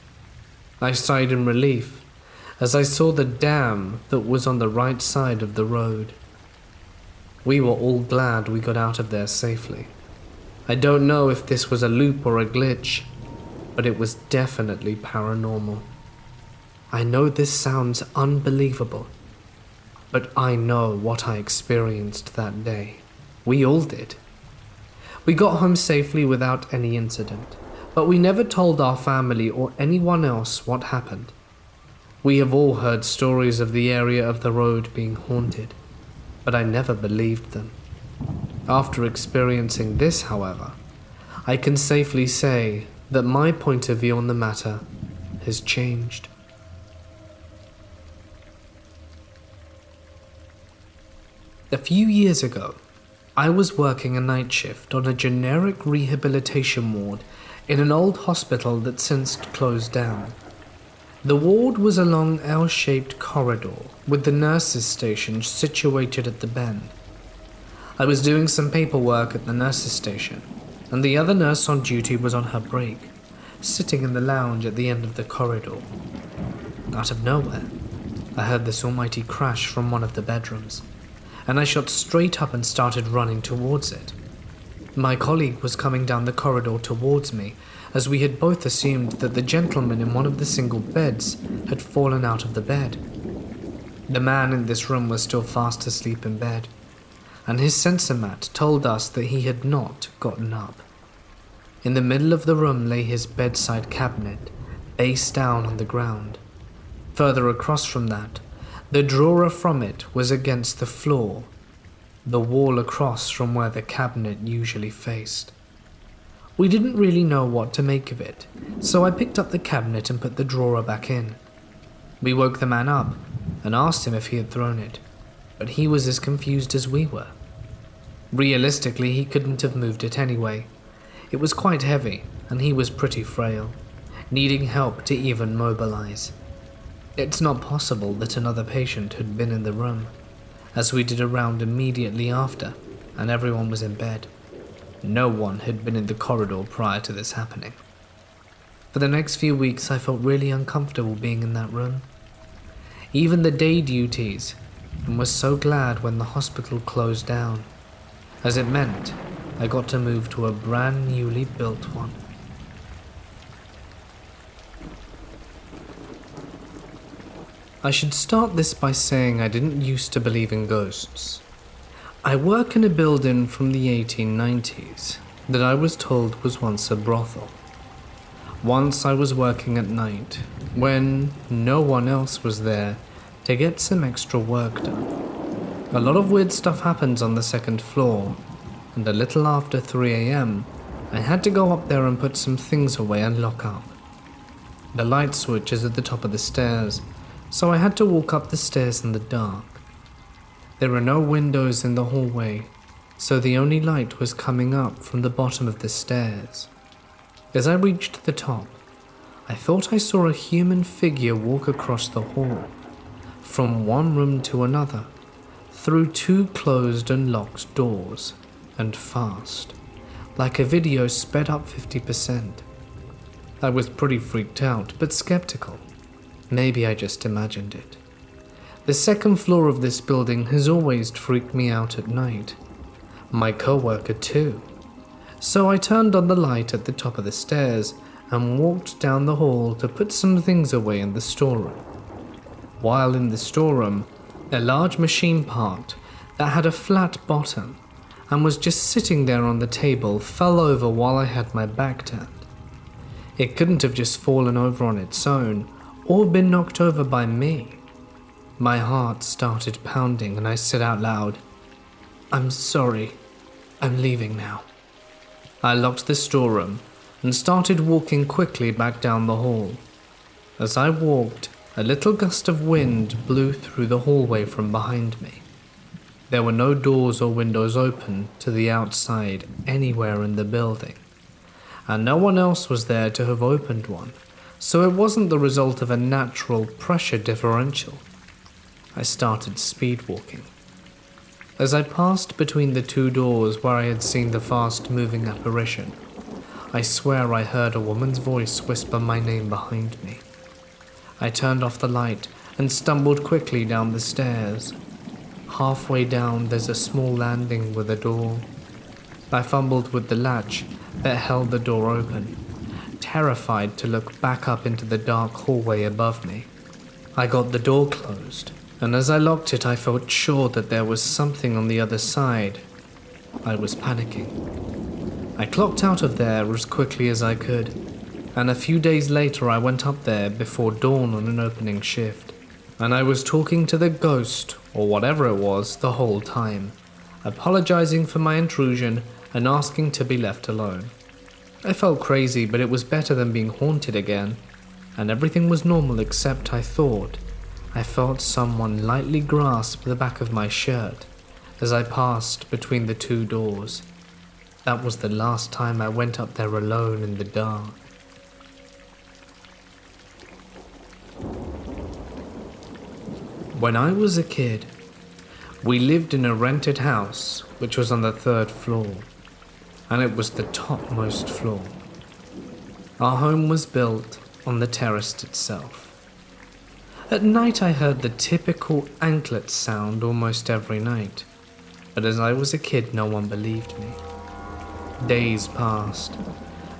I sighed in relief as I saw the dam that was on the right side of the road. We were all glad we got out of there safely. I don't know if this was a loop or a glitch, but it was definitely paranormal. I know this sounds unbelievable, but I know what I experienced that day. We all did. We got home safely without any incident, but we never told our family or anyone else what happened. We have all heard stories of the area of the road being haunted, but I never believed them. After experiencing this, however, I can safely say that my point of view on the matter has changed. A few years ago, I was working a night shift on a generic rehabilitation ward in an old hospital that since closed down. The ward was a long L-shaped corridor with the nurses' station situated at the bend. I was doing some paperwork at the nurses' station, and the other nurse on duty was on her break, sitting in the lounge at the end of the corridor. Out of nowhere, I heard this almighty crash from one of the bedrooms, and I shot straight up and started running towards it. My colleague was coming down the corridor towards me, as we had both assumed that the gentleman in one of the single beds had fallen out of the bed. The man in this room was still fast asleep in bed, and his sensor mat told us that he had not gotten up. In the middle of the room lay his bedside cabinet, face down on the ground. Further across from that, the drawer from it was against the floor, the wall across from where the cabinet usually faced. We didn't really know what to make of it, so I picked up the cabinet and put the drawer back in. We woke the man up and asked him if he had thrown it, but he was as confused as we were. Realistically, he couldn't have moved it anyway. It was quite heavy, and he was pretty frail, needing help to even mobilize. It's not possible that another patient had been in the room, as we did a round immediately after, and everyone was in bed. No one had been in the corridor prior to this happening. For the next few weeks, I felt really uncomfortable being in that room, even the day duties, and was so glad when the hospital closed down, as it meant I got to move to a brand newly built one. I should start this by saying I didn't used to believe in ghosts. I work in a building from the 1890s that I was told was once a brothel. Once I was working at night, when no one else was there, to get some extra work done. A lot of weird stuff happens on the second floor, and a little after 3 a.m, I had to go up there and put some things away and lock up. The light switch is at the top of the stairs, so I had to walk up the stairs in the dark. There are no windows in the hallway, so the only light was coming up from the bottom of the stairs. As I reached the top, I thought I saw a human figure walk across the hall, from one room to another, through 2 closed and locked doors, and fast, like a video sped up 50%. I was pretty freaked out, but skeptical. Maybe I just imagined it. The second floor of this building has always freaked me out at night. My coworker too. So I turned on the light at the top of the stairs and walked down the hall to put some things away in the storeroom. While in the storeroom, a large machine part that had a flat bottom and was just sitting there on the table fell over while I had my back turned. It couldn't have just fallen over on its own or been knocked over by me. My heart started pounding and I said out loud, "I'm sorry, I'm leaving now." I locked the storeroom and started walking quickly back down the hall. As I walked, a little gust of wind blew through the hallway from behind me. There were no doors or windows open to the outside anywhere in the building, and no one else was there to have opened one, so it wasn't the result of a natural pressure differential. I started speed walking. As I passed between the two doors where I had seen the fast-moving apparition, I swear I heard a woman's voice whisper my name behind me. I turned off the light and stumbled quickly down the stairs. Halfway down, there's a small landing with a door. I fumbled with the latch that held the door open, terrified to look back up into the dark hallway above me. I got the door closed, and as I locked it, I felt sure that there was something on the other side. I was panicking. I clocked out of there as quickly as I could, and a few days later I went up there before dawn on an opening shift, and I was talking to the ghost, or whatever it was, the whole time, apologizing for my intrusion and asking to be left alone. I felt crazy, but it was better than being haunted again, and everything was normal except I felt someone lightly grasp the back of my shirt as I passed between the two doors. That was the last time I went up there alone in the dark. When I was a kid, we lived in a rented house which was on the 3rd floor, and it was the topmost floor. Our home was built on the terrace itself. At night I heard the typical anklet sound almost every night, but as I was a kid no one believed me. Days passed,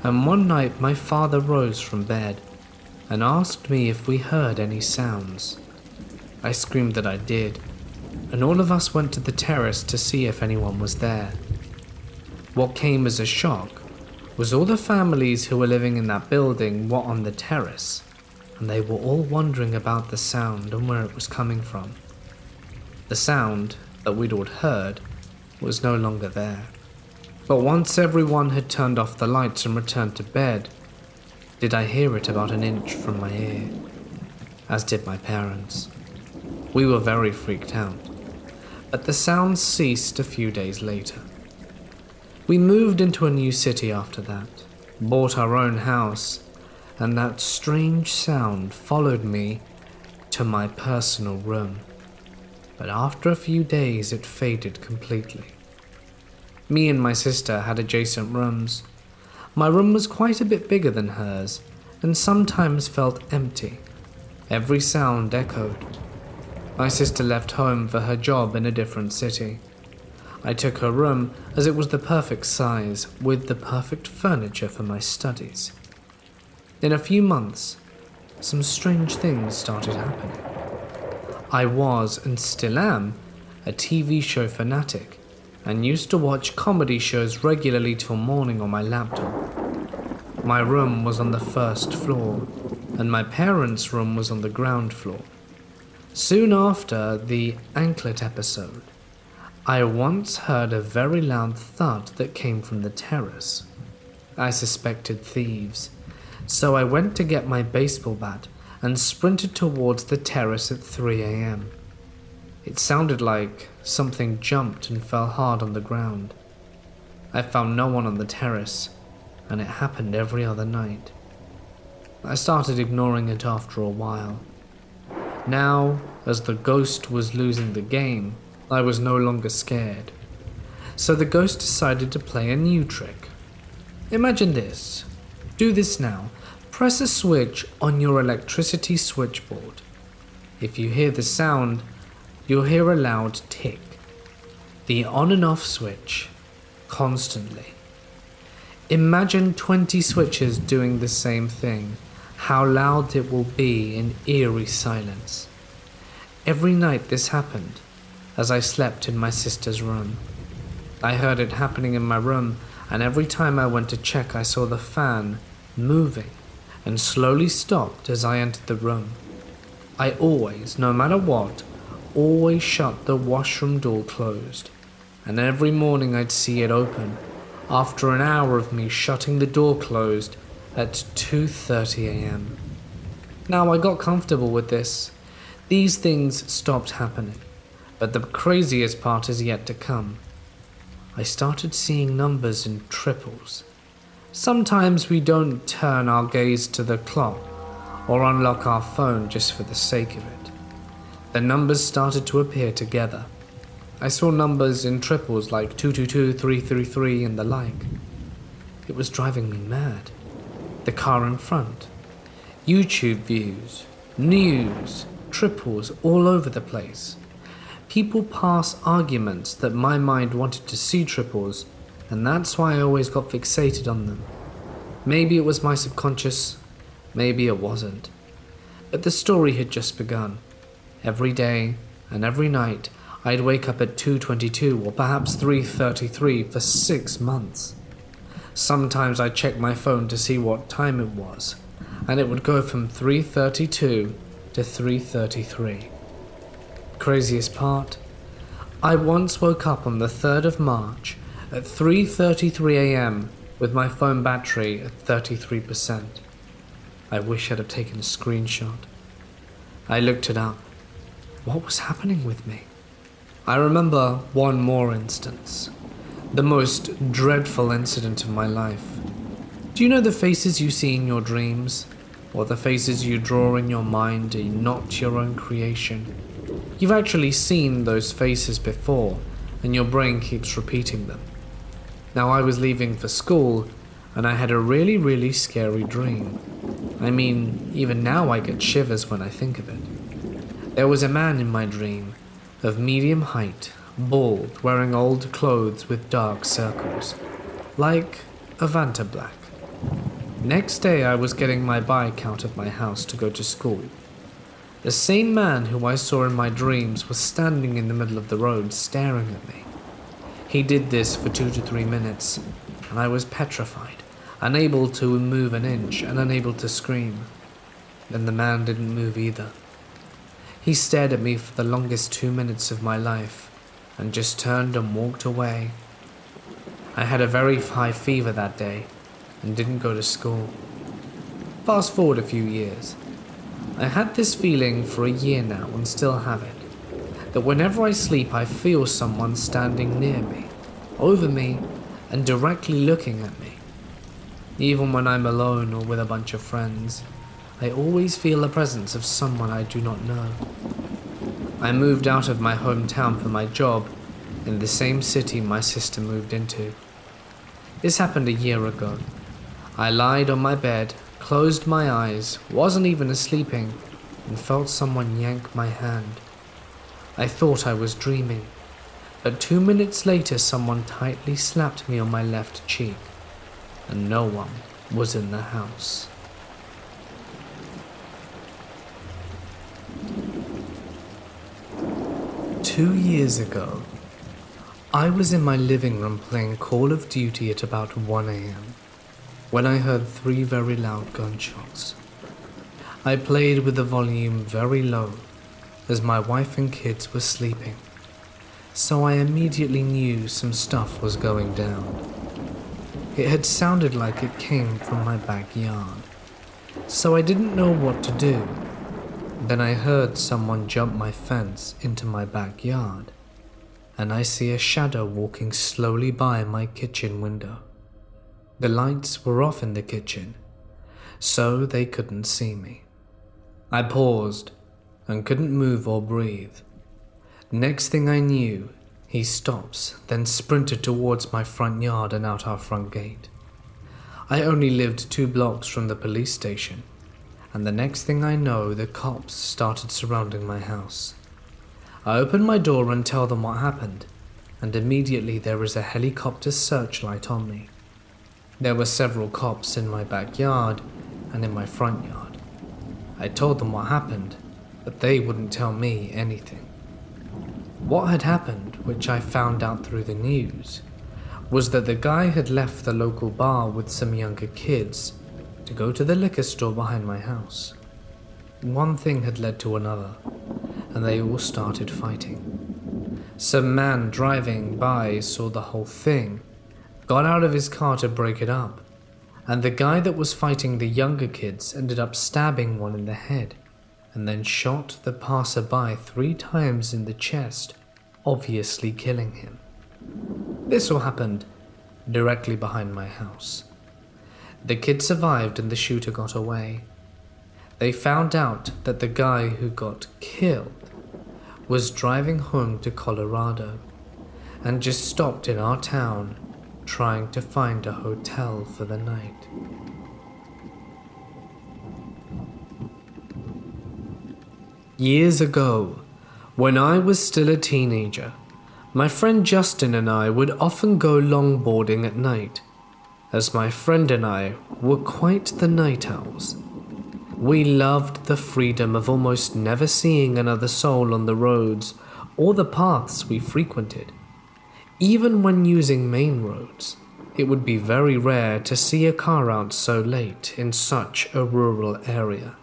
and one night my father rose from bed and asked me if we heard any sounds. I screamed that I did, and all of us went to the terrace to see if anyone was there. What came as a shock was all the families who were living in that building were on the terrace, and they were all wondering about the sound and where it was coming from. The sound that we'd all heard was no longer there. But once everyone had turned off the lights and returned to bed, did I hear it about an inch from my ear, as did my parents. We were very freaked out, but the sound ceased a few days later. We moved into a new city after that, bought our own house, and that strange sound followed me to my personal room. But after a few days it faded completely. Me and my sister had adjacent rooms. My room was quite a bit bigger than hers, and sometimes felt empty. Every sound echoed. My sister left home for her job in a different city. I took her room as it was the perfect size, with the perfect furniture for my studies. In a few months, some strange things started happening. I was, and still am, a TV show fanatic, and used to watch comedy shows regularly till morning on my laptop. My room was on the 1st floor, and my parents' room was on the ground floor. Soon after the anklet episode, I once heard a very loud thud that came from the terrace. I suspected thieves, so I went to get my baseball bat and sprinted towards the terrace at 3 a.m. It sounded like something jumped and fell hard on the ground. I found no one on the terrace, and it happened every other night. I started ignoring it after a while. Now, as the ghost was losing the game, I was no longer scared. So the ghost decided to play a new trick. Imagine this. Do this now. Press a switch on your electricity switchboard. If you hear the sound, you'll hear a loud tick. The on and off switch, constantly. Imagine 20 switches doing the same thing. How loud it will be in eerie silence. Every night this happened, as I slept in my sister's room. I heard it happening in my room, and every time I went to check I saw the fan moving and slowly stopped as I entered the room. I always, no matter what, always shut the washroom door closed, and every morning I'd see it open, after an hour of me shutting the door closed at 2:30 a.m. Now I got comfortable with this. These things stopped happening, but the craziest part is yet to come. I started seeing numbers in triples. Sometimes we don't turn our gaze to the clock or unlock our phone just for the sake of it. The numbers started to appear together. I saw numbers in triples like 222, 333 and the like. It was driving me mad. The car in front, YouTube views, news, triples all over the place. People pass arguments that my mind wanted to see triples, and that's why I always got fixated on them. Maybe it was my subconscious, maybe it wasn't. But the story had just begun. Every day and every night, I'd wake up at 2:22 or perhaps 3:33 for 6 months. Sometimes I'd check my phone to see what time it was, and it would go from 3:32 to 3:33. Craziest part? I once woke up on the 3rd of March at 3:33 a.m. with my phone battery at 33%. I wish I'd have taken a screenshot. I looked it up. What was happening with me? I remember one more instance. The most dreadful incident of my life. Do you know the faces you see in your dreams? Or the faces you draw in your mind are not your own creation? You've actually seen those faces before, and your brain keeps repeating them. Now I was leaving for school, and I had a really scary dream. I mean, even now I get shivers when I think of it. There was a man in my dream, of medium height, bald, wearing old clothes with dark circles, like a Vanta Black. Next day I was getting my bike out of my house to go to school. The same man who I saw in my dreams was standing in the middle of the road staring at me. He did this for 2 to 3 minutes, and I was petrified, unable to move an inch and unable to scream. Then the man didn't move either. He stared at me for the longest 2 minutes of my life and just turned and walked away. I had a very high fever that day and didn't go to school. Fast forward a few years. I had this feeling for a year now and still have it, that whenever I sleep I feel someone standing near me, over me, and directly looking at me. Even when I'm alone or with a bunch of friends, I always feel the presence of someone I do not know. I moved out of my hometown for my job in the same city my sister moved into. This happened a year ago. I lied on my bed, closed my eyes, wasn't even sleeping, and felt someone yank my hand. I thought I was dreaming, but 2 minutes later someone tightly slapped me on my left cheek, and no one was in the house. Two years ago, I was in my living room playing Call of Duty at about 1 a.m. when I heard 3 very loud gunshots. I played with the volume very low as my wife and kids were sleeping, so I immediately knew some stuff was going down. It had sounded like it came from my backyard, so I didn't know what to do. Then I heard someone jump my fence into my backyard, and I see a shadow walking slowly by my kitchen window. The lights were off in the kitchen, so they couldn't see me. I paused and couldn't move or breathe. Next thing I knew, he stops, then sprinted towards my front yard and out our front gate. I only lived 2 blocks from the police station, and the next thing I know, the cops started surrounding my house. I opened my door and tell them what happened, and immediately there was a helicopter searchlight on me. There were several cops in my backyard and in my front yard. I told them what happened, but they wouldn't tell me anything. What had happened, which I found out through the news, was that the guy had left the local bar with some younger kids to go to the liquor store behind my house. One thing had led to another, and they all started fighting. Some man driving by saw the whole thing, got out of his car to break it up, and the guy that was fighting the younger kids ended up stabbing one in the head, and then shot the passerby 3 times in the chest, obviously killing him. This all happened directly behind my house. The kid survived and the shooter got away. They found out that the guy who got killed was driving home to Colorado and just stopped in our town trying to find a hotel for the night. Years ago, when I was still a teenager, my friend Justin and I would often go longboarding at night, as my friend and I were quite the night owls. We loved the freedom of almost never seeing another soul on the roads or the paths we frequented. Even when using main roads, it would be very rare to see a car out so late in such a rural area,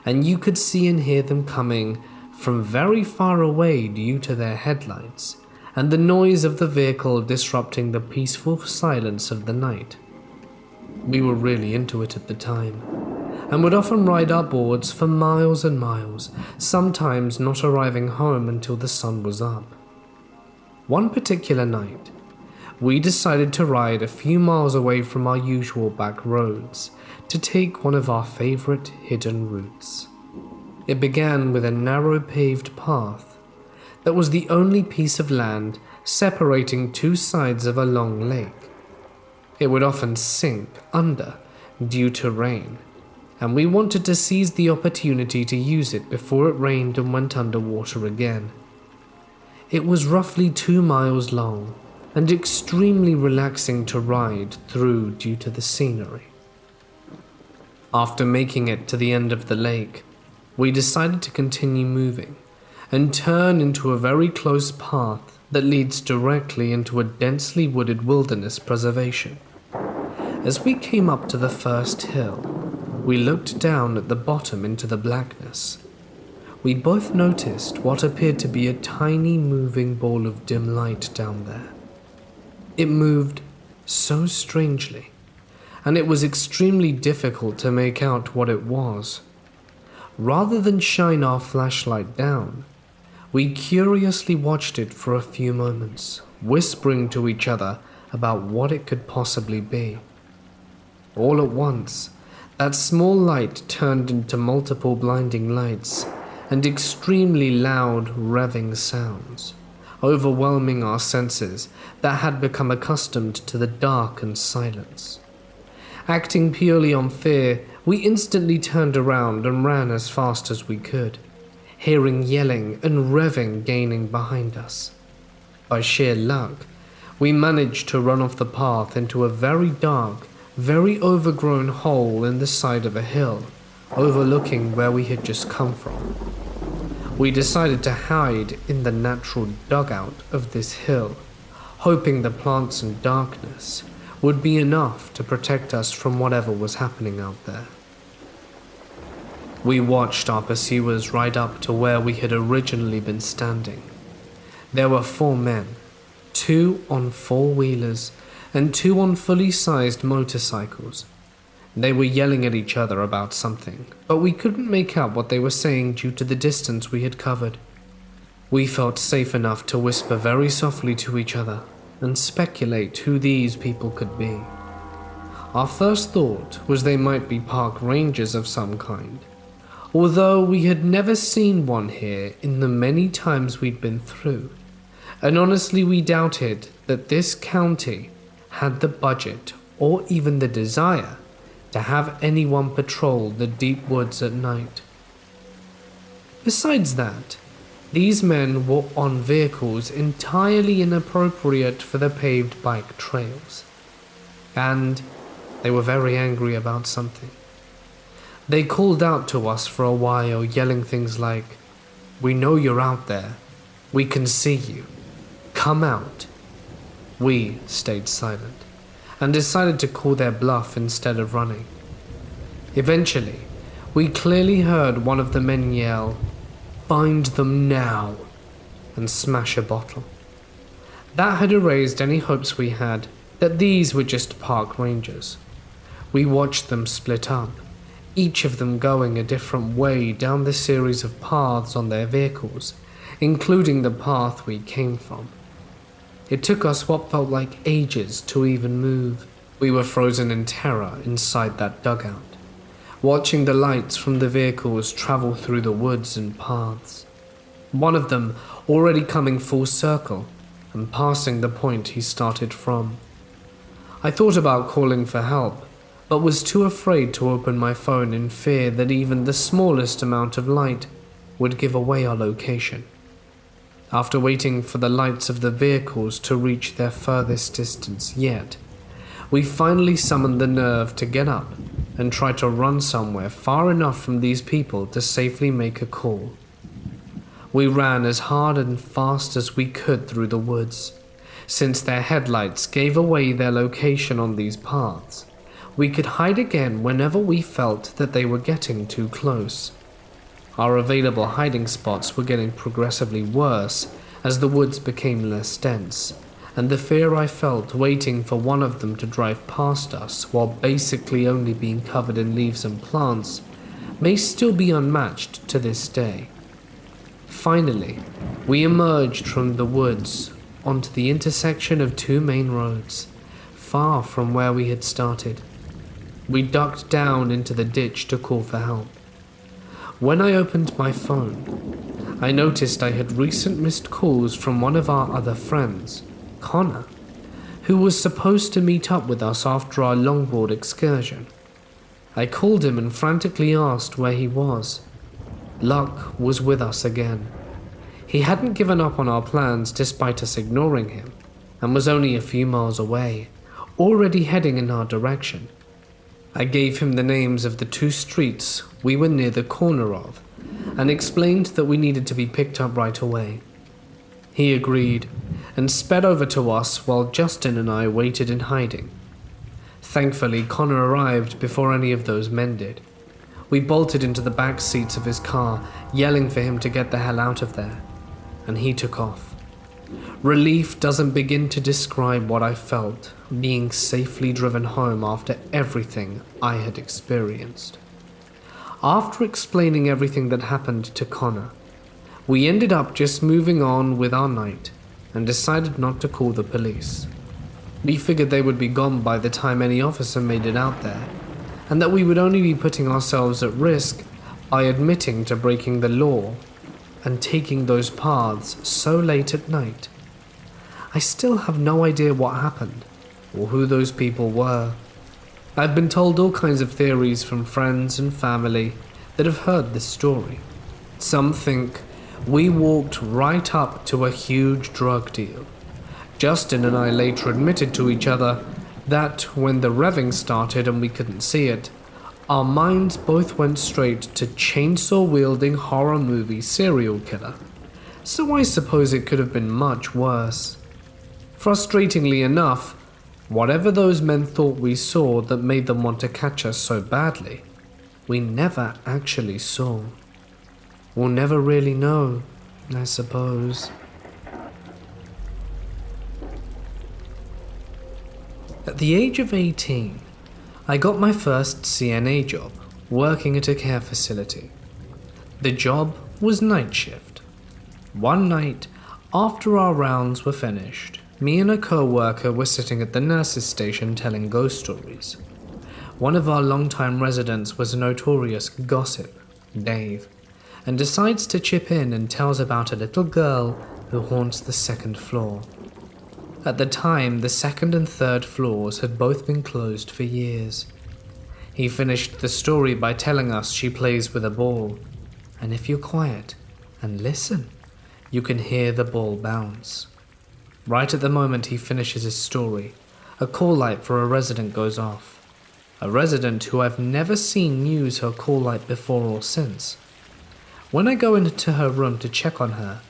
and you could see and hear them coming from very far away due to their headlights and the noise of the vehicle disrupting the peaceful silence of the night. We were really into it at the time, and would often ride our boards for miles and miles, sometimes not arriving home until the sun was up. One particular night, we decided to ride a few miles away from our usual back roads to take one of our favorite hidden routes. It began with a narrow paved path that was the only piece of land separating two sides of a long lake. It would often sink under due to rain, and we wanted to seize the opportunity to use it before it rained and went underwater again. It was roughly 2 miles long and extremely relaxing to ride through due to the scenery. After making it to the end of the lake, we decided to continue moving and turn into a very close path that leads directly into a densely wooded wilderness preservation. As we came up to the first hill, we looked down at the bottom into the blackness. We both noticed what appeared to be a tiny moving ball of dim light down there. It moved so strangely, and it was extremely difficult to make out what it was. Rather than shine our flashlight down, we curiously watched it for a few moments, whispering to each other about what it could possibly be. All at once, that small light turned into multiple blinding lights and extremely loud revving sounds, overwhelming our senses that had become accustomed to the dark and silence. Acting purely on fear, we instantly turned around and ran as fast as we could, hearing yelling and revving gaining behind us. By sheer luck, we managed to run off the path into a very dark, very overgrown hole in the side of a hill, overlooking where we had just come from. We decided to hide in the natural dugout of this hill, hoping the plants and darkness would be enough to protect us from whatever was happening out there. We watched our pursuers ride up to where we had originally been standing. There were 4 men, 2 on 4-wheelers and 2 on fully sized motorcycles. They were yelling at each other about something, but we couldn't make out what they were saying due to the distance we had covered. We felt safe enough to whisper very softly to each other and speculate who these people could be. Our first thought was they might be park rangers of some kind, although we had never seen one here in the many times we'd been through, and honestly we doubted that this county had the budget or even the desire to have anyone patrol the deep woods at night. Besides that, these men were on vehicles entirely inappropriate for the paved bike trails, and they were very angry about something. They called out to us for a while, yelling things like, "We know you're out there. We can see you. Come out." We stayed silent and decided to call their bluff instead of running. Eventually, we clearly heard one of the men yell, "Find them now," and smash a bottle. That had erased any hopes we had that these were just park rangers. We watched them split up, each of them going a different way down the series of paths on their vehicles, including the path we came from. It took us what felt like ages to even move. We were frozen in terror inside that dugout, watching the lights from the vehicles travel through the woods and paths. One of them already coming full circle, and passing the point he started from. I thought about calling for help, but was too afraid to open my phone in fear that even the smallest amount of light would give away our location. After waiting for the lights of the vehicles to reach their furthest distance yet, we finally summoned the nerve to get up and try to run somewhere far enough from these people to safely make a call. We ran as hard and fast as we could through the woods. Since their headlights gave away their location on these paths, we could hide again whenever we felt that they were getting too close. Our available hiding spots were getting progressively worse as the woods became less dense, and the fear I felt waiting for one of them to drive past us while basically only being covered in leaves and plants may still be unmatched to this day. Finally, we emerged from the woods onto the intersection of two main roads, far from where we had started. We ducked down into the ditch to call for help. When I opened my phone, I noticed I had recent missed calls from one of our other friends, Connor, who was supposed to meet up with us after our longboard excursion. I called him and frantically asked where he was. Luck was with us again. He hadn't given up on our plans despite us ignoring him, and was only a few miles away, already heading in our direction. I gave him the names of the two streets we were near the corner of, and explained that we needed to be picked up right away. He agreed, and sped over to us while Justin and I waited in hiding. Thankfully, Connor arrived before any of those men did. We bolted into the back seats of his car, yelling for him to get the hell out of there, and he took off. Relief doesn't begin to describe what I felt being safely driven home after everything I had experienced. After explaining everything that happened to Connor, we ended up just moving on with our night and decided not to call the police. We figured they would be gone by the time any officer made it out there, and that we would only be putting ourselves at risk by admitting to breaking the law and taking those paths so late at night. I still have no idea what happened or who those people were. I've been told all kinds of theories from friends and family that have heard this story. Some think we walked right up to a huge drug deal. Justin and I later admitted to each other that when the revving started and we couldn't see it, our minds both went straight to chainsaw-wielding horror movie serial killer. So I suppose it could have been much worse. Frustratingly enough, whatever those men thought we saw that made them want to catch us so badly, we never actually saw. We'll never really know, I suppose. At the age of 18, I got my first CNA job, working at a care facility. The job was night shift. One night, after our rounds were finished, me and a co-worker were sitting at the nurse's station telling ghost stories. One of our longtime residents was a notorious gossip, Dave, and decides to chip in and tells about a little girl who haunts the second floor. At the time, the second and third floors had both been closed for years. He finished the story by telling us she plays with a ball, and if you're quiet and listen, you can hear the ball bounce. Right at the moment he finishes his story, a call light for a resident goes off. A resident who I've never seen use her call light before or since. When I go into her room to check on her,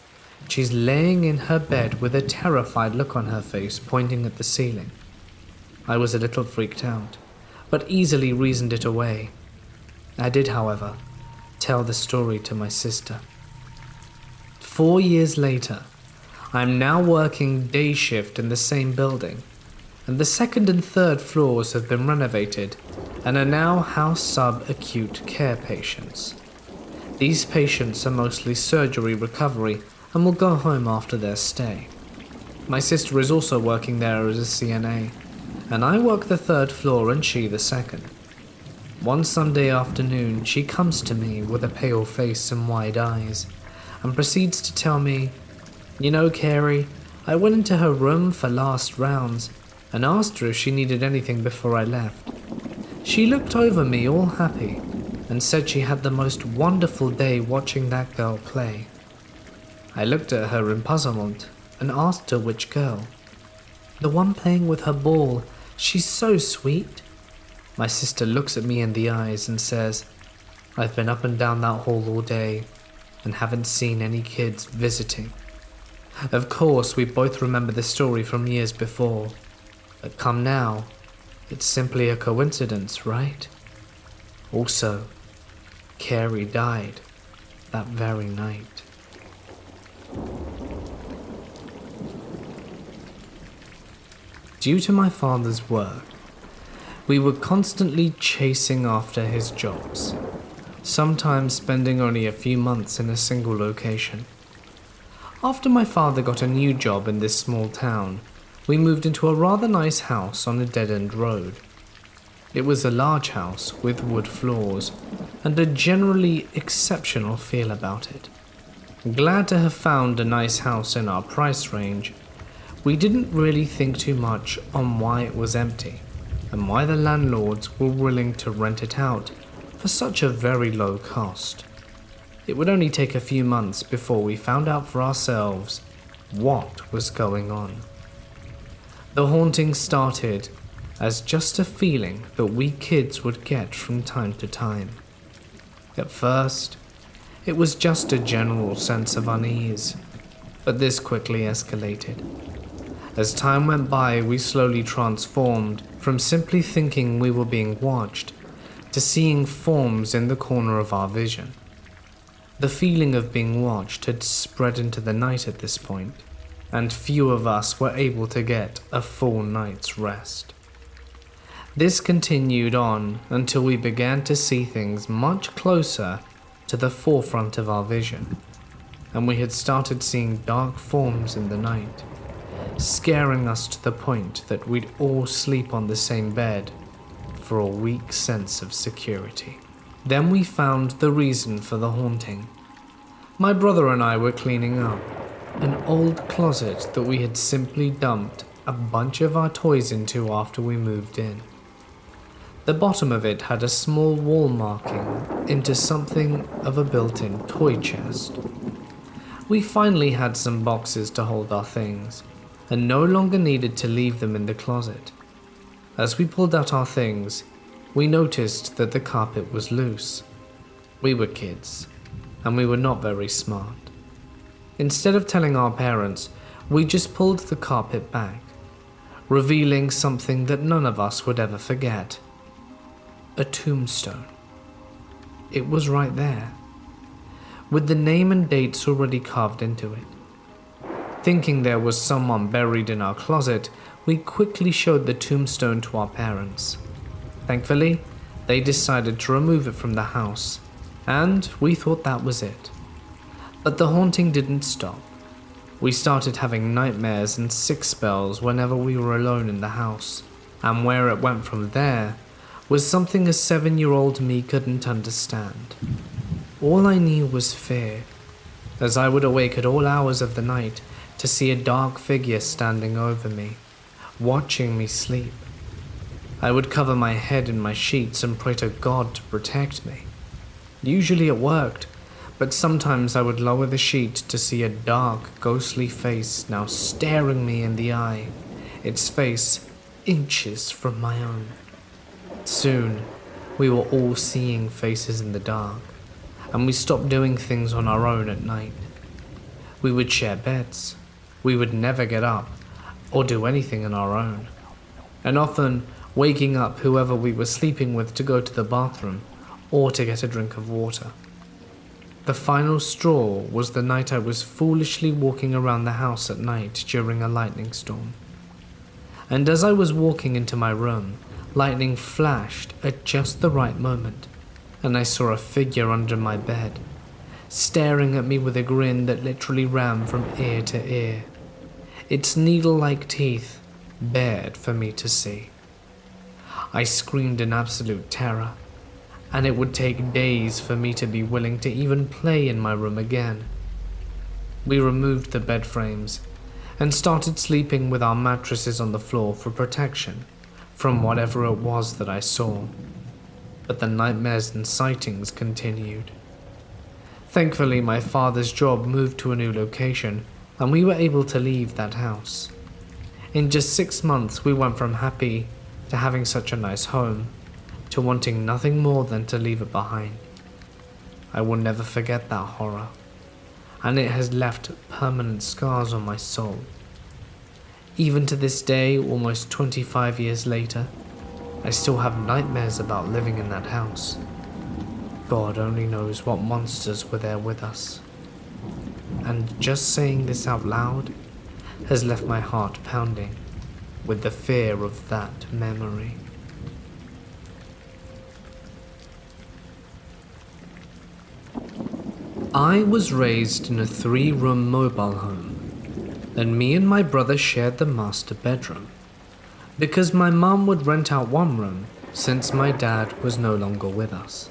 she's laying in her bed with a terrified look on her face pointing at the ceiling. I was a little freaked out, but easily reasoned it away. I did, however, tell the story to my sister. 4 years later, I'm now working day shift in the same building, and the second and third floors have been renovated and are now house sub-acute care patients. These patients are mostly surgery recovery and will go home after their stay. My sister is also working there as a CNA, and I work the third floor and she the second. One Sunday afternoon, she comes to me with a pale face and wide eyes, and proceeds to tell me, "You know, Carrie, I went into her room for last rounds and asked her if she needed anything before I left. She looked over me all happy and said she had the most wonderful day watching that girl play. I looked at her in puzzlement and asked her which girl. The one playing with her ball, she's so sweet. My sister looks at me in the eyes and says, I've been up and down that hall all day and haven't seen any kids visiting. Of course, we both remember the story from years before, but come now, it's simply a coincidence, right? Also, Carrie died that very night. Due to my father's work, we were constantly chasing after his jobs, sometimes spending only a few months in a single location. After my father got a new job in this small town, we moved into a rather nice house on a dead-end road. It was a large house with wood floors and a generally exceptional feel about it. Glad to have found a nice house in our price range, we didn't really think too much on why it was empty and why the landlords were willing to rent it out for such a very low cost. It would only take a few months before we found out for ourselves what was going on. The haunting started as just a feeling that we kids would get from time to time. At first, it was just a general sense of unease, but this quickly escalated. As time went by, we slowly transformed from simply thinking we were being watched to seeing forms in the corner of our vision. The feeling of being watched had spread into the night at this point, and few of us were able to get a full night's rest. This continued on until we began to see things much closer to the forefront of our vision, and we had started seeing dark forms in the night, scaring us to the point that we'd all sleep on the same bed for a weak sense of security. Then we found the reason for the haunting. My brother and I were cleaning up an old closet that we had simply dumped a bunch of our toys into after we moved in. The bottom of it had a small wall marking into something of a built-in toy chest. We finally had some boxes to hold our things and no longer needed to leave them in the closet. As we pulled out our things, we noticed that the carpet was loose. We were kids, and we were not very smart. Instead of telling our parents, we just pulled the carpet back, revealing something that none of us would ever forget. A tombstone. It was right there, with the name and dates already carved into it. Thinking there was someone buried in our closet, we quickly showed the tombstone to our parents. Thankfully, they decided to remove it from the house, and we thought that was it. But the haunting didn't stop. We started having nightmares and sick spells whenever we were alone in the house, and where it went from there was something a 7-year-old me couldn't understand. All I knew was fear, as I would awake at all hours of the night to see a dark figure standing over me, watching me sleep. I would cover my head in my sheets and pray to God to protect me. Usually it worked, but sometimes I would lower the sheet to see a dark, ghostly face now staring me in the eye, its face inches from my own. Soon, we were all seeing faces in the dark, and we stopped doing things on our own at night. We would share beds. We would never get up or do anything on our own, and often waking up whoever we were sleeping with to go to the bathroom or to get a drink of water. The final straw was the night I was foolishly walking around the house at night during a lightning storm. And as I was walking into my room, lightning flashed at just the right moment, and I saw a figure under my bed, staring at me with a grin that literally ran from ear to ear. Its needle-like teeth bared for me to see. I screamed in absolute terror, and it would take days for me to be willing to even play in my room again. We removed the bed frames, and started sleeping with our mattresses on the floor for protection from whatever it was that I saw. But the nightmares and sightings continued. Thankfully, my father's job moved to a new location and we were able to leave that house. In just 6 months, we went from happy to having such a nice home to wanting nothing more than to leave it behind. I will never forget that horror, and it has left permanent scars on my soul. Even to this day, almost 25 years later, I still have nightmares about living in that house. God only knows what monsters were there with us. And just saying this out loud has left my heart pounding with the fear of that memory. I was raised in a 3-room mobile home, and me and my brother shared the master bedroom, because my mum would rent out one room since my dad was no longer with us.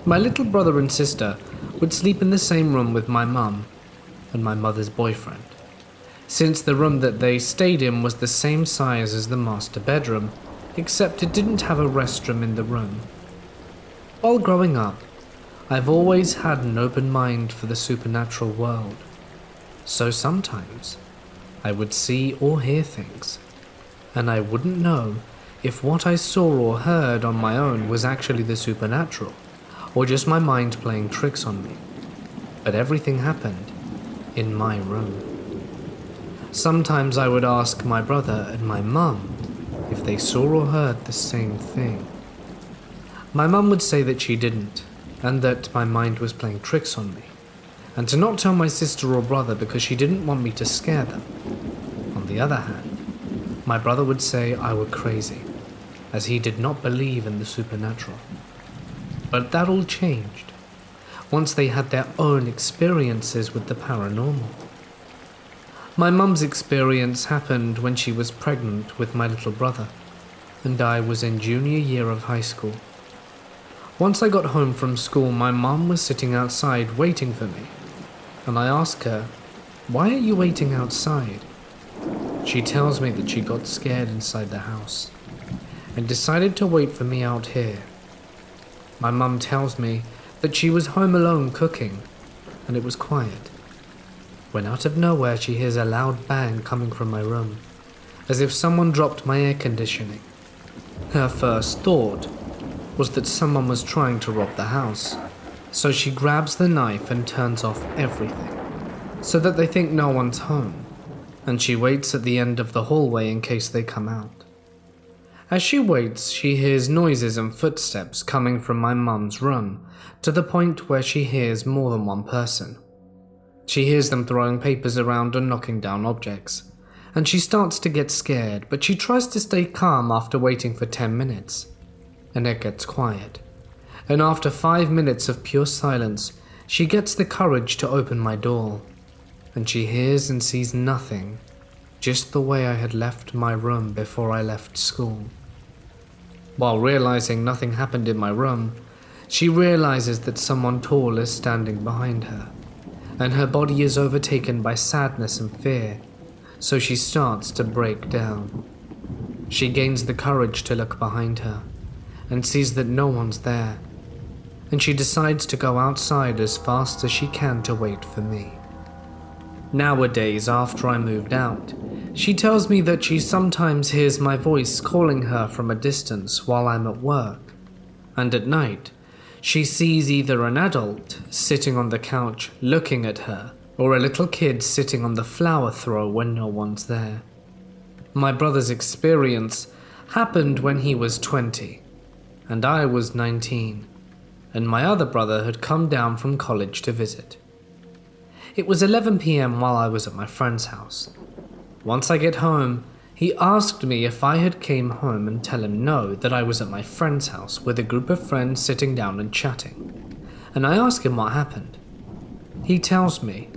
My little brother and sister would sleep in the same room with my mum and my mother's boyfriend, since the room that they stayed in was the same size as the master bedroom, except it didn't have a restroom in the room. While growing up, I've always had an open mind for the supernatural world, so sometimes I would see or hear things, and I wouldn't know if what I saw or heard on my own was actually the supernatural, or just my mind playing tricks on me. But everything happened in my room. Sometimes I would ask my brother and my mum if they saw or heard the same thing. My mum would say that she didn't, and that my mind was playing tricks on me, and to not tell my sister or brother because she didn't want me to scare them. On the other hand, my brother would say I were crazy, as he did not believe in the supernatural. But that all changed once they had their own experiences with the paranormal. My mum's experience happened when she was pregnant with my little brother, and I was in junior year of high school. Once I got home from school, my mum was sitting outside waiting for me, and I asked her, "Why are you waiting outside?" She tells me that she got scared inside the house and decided to wait for me out here. My mum tells me that she was home alone cooking, and it was quiet, when out of nowhere she hears a loud bang coming from my room, as if someone dropped my air conditioning. Her first thought was that someone was trying to rob the house, so she grabs the knife and turns off everything, so that they think no one's home, and she waits at the end of the hallway in case they come out. As she waits, she hears noises and footsteps coming from my mum's room, to the point where she hears more than one person. She hears them throwing papers around and knocking down objects, and she starts to get scared, but she tries to stay calm after waiting for 10 minutes. And it gets quiet, and after 5 minutes of pure silence, she gets the courage to open my door, and she hears and sees nothing, just the way I had left my room before I left school. While realizing nothing happened in my room, she realizes that someone tall is standing behind her, and her body is overtaken by sadness and fear, so she starts to break down. She gains the courage to look behind her, and sees that no one's there, and she decides to go outside as fast as she can to wait for me. Nowadays, after I moved out, she tells me that she sometimes hears my voice calling her from a distance while I'm at work, and at night, she sees either an adult sitting on the couch looking at her, or a little kid sitting on the flower throw when no one's there. My brother's experience happened when he was 20, and I was 19, and my other brother had come down from college to visit. It was 11 p.m. while I was at my friend's house. Once I get home, he asked me if I had came home and tell him no, that I was at my friend's house with a group of friends sitting down and chatting, and I ask him what happened. He tells me,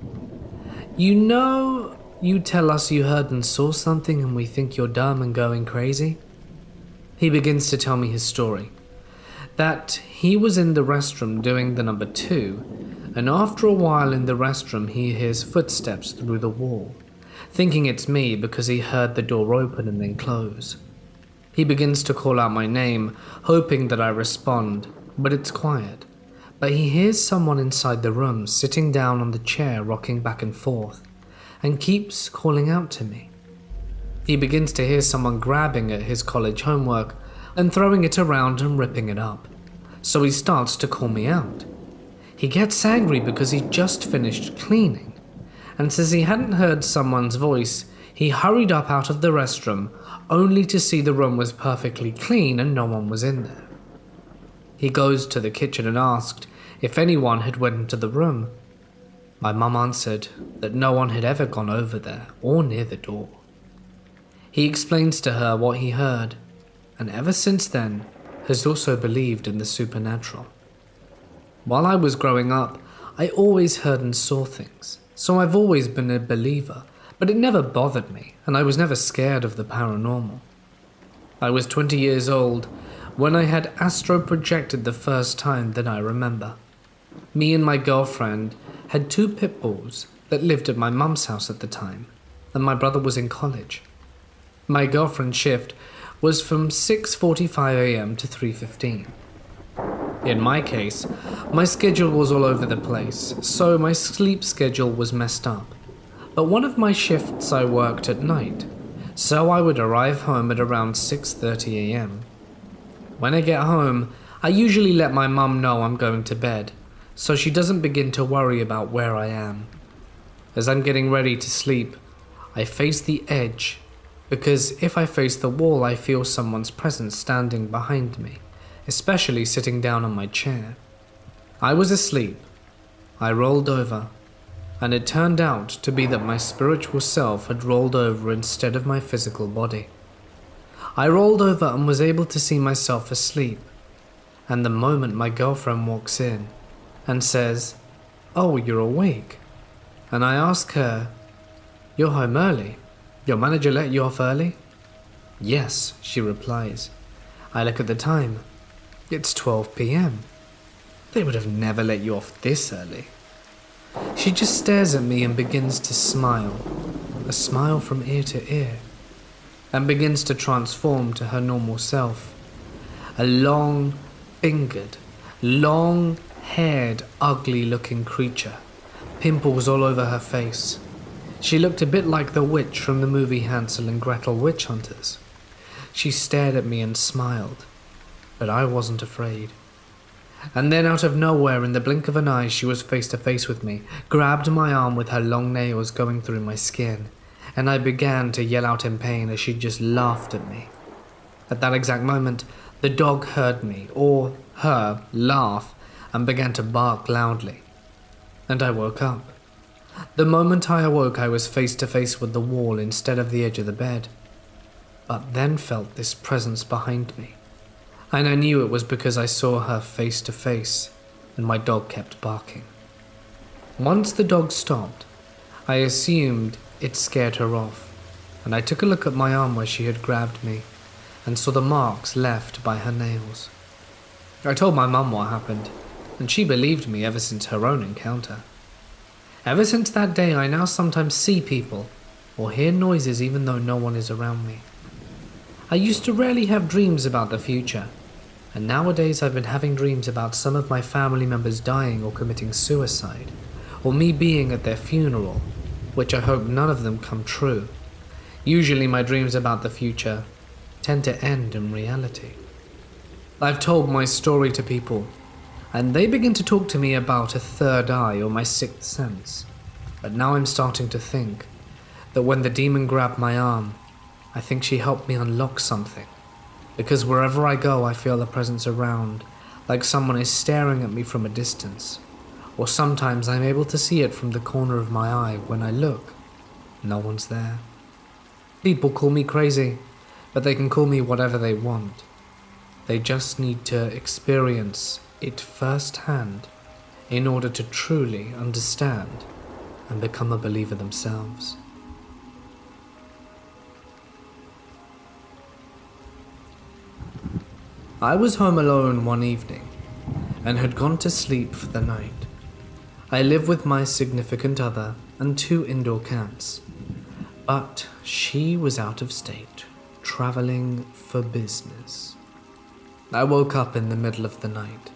"You know, you tell us you heard and saw something and we think you're dumb and going crazy?" He begins to tell me his story, that he was in the restroom doing the number 2, and after a while in the restroom he hears footsteps through the wall, thinking it's me because he heard the door open and then close. He begins to call out my name, hoping that I respond, but it's quiet. But he hears someone inside the room sitting down on the chair rocking back and forth, and keeps calling out to me. He begins to hear someone grabbing at his college homework and throwing it around and ripping it up, so he starts to call me out. He gets angry because he just finished cleaning, and says he hadn't heard someone's voice. He hurried up out of the restroom, only to see the room was perfectly clean and no one was in there. He goes to the kitchen and asked if anyone had went into the room. My mum answered that no one had ever gone over there or near the door. He explains to her what he heard, and ever since then has also believed in the supernatural. While I was growing up, I always heard and saw things, so I've always been a believer, but it never bothered me, and I was never scared of the paranormal. I was 20 years old when I had astral projected the first time that I remember. Me and my girlfriend had 2 pit bulls that lived at my mum's house at the time, and my brother was in college. My girlfriend's shift was from 6:45 a.m. to 3:15. In my case, my schedule was all over the place, so my sleep schedule was messed up. But one of my shifts I worked at night, so I would arrive home at around 6:30 a.m. When I get home, I usually let my mum know I'm going to bed, so she doesn't begin to worry about where I am. As I'm getting ready to sleep, I face the edge, because if I face the wall, I feel someone's presence standing behind me, especially sitting down on my chair. I was asleep. I rolled over, and it turned out to be that my spiritual self had rolled over instead of my physical body. I rolled over and was able to see myself asleep, and the moment my girlfriend walks in and says, "Oh, you're awake," and I ask her, "You're home early? Your manager let you off early?" "Yes," she replies. I look at the time. It's 12 p.m. They would have never let you off this early. She just stares at me and begins to smile, a smile from ear to ear, and begins to transform to her normal self. A long-fingered, long-haired, ugly-looking creature, pimples all over her face. She looked a bit like the witch from the movie Hansel and Gretel Witch Hunters. She stared at me and smiled, but I wasn't afraid. And then out of nowhere, in the blink of an eye, she was face to face with me, grabbed my arm with her long nails going through my skin, and I began to yell out in pain as she just laughed at me. At that exact moment, the dog heard me, or her, laugh and began to bark loudly, and I woke up. The moment I awoke, I was face to face with the wall instead of the edge of the bed, but then felt this presence behind me, and I knew it was because I saw her face to face, and my dog kept barking. Once the dog stopped, I assumed it scared her off, and I took a look at my arm where she had grabbed me, and saw the marks left by her nails. I told my mum what happened, and she believed me ever since her own encounter. Ever since that day, I now sometimes see people or hear noises even though no one is around me. I used to rarely have dreams about the future, and nowadays I've been having dreams about some of my family members dying or committing suicide, or me being at their funeral, which I hope none of them come true. Usually my dreams about the future tend to end in reality. I've told my story to people, and they begin to talk to me about a third eye or my sixth sense. But now I'm starting to think that when the demon grabbed my arm, I think she helped me unlock something. Because wherever I go, I feel a presence around, like someone is staring at me from a distance. Or sometimes I'm able to see it from the corner of my eye. When I look, no one's there. People call me crazy, but they can call me whatever they want. They just need to experience it firsthand in order to truly understand and become a believer themselves. I was home alone one evening and had gone to sleep for the night. I live with my significant other and 2 indoor cats. But she was out of state, traveling for business. I woke up in the middle of the night.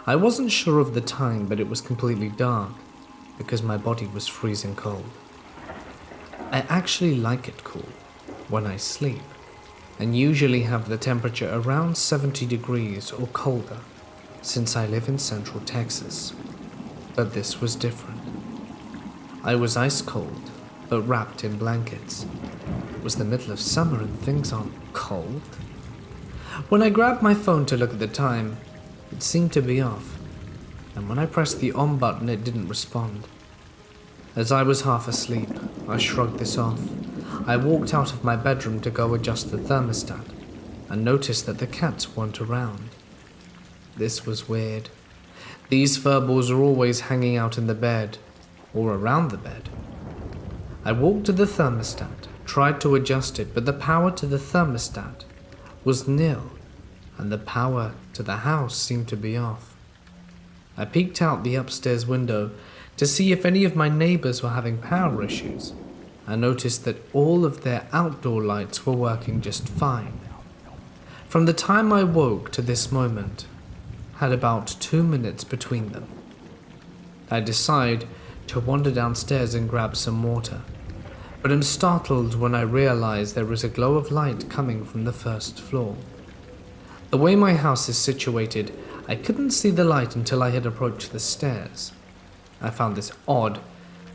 I wasn't sure of the time, but it was completely dark because my body was freezing cold. I actually like it cool when I sleep, and usually have the temperature around 70 degrees or colder since I live in central Texas. But this was different. I was ice cold, but wrapped in blankets. It was the middle of summer and things aren't cold. When I grabbed my phone to look at the time, it seemed to be off, and when I pressed the on button it didn't respond. As I was half asleep, I shrugged this off. I walked out of my bedroom to go adjust the thermostat, and noticed that the cats weren't around. This was weird. These furballs are always hanging out in the bed, or around the bed. I walked to the thermostat, tried to adjust it, but the power to the thermostat was nil, and the power to the house seemed to be off. I peeked out the upstairs window to see if any of my neighbors were having power issues. I noticed that all of their outdoor lights were working just fine. From the time I woke to this moment, had about 2 minutes between them. I decide to wander downstairs and grab some water, but am startled when I realize there is a glow of light coming from the first floor. The way my house is situated, I couldn't see the light until I had approached the stairs. I found this odd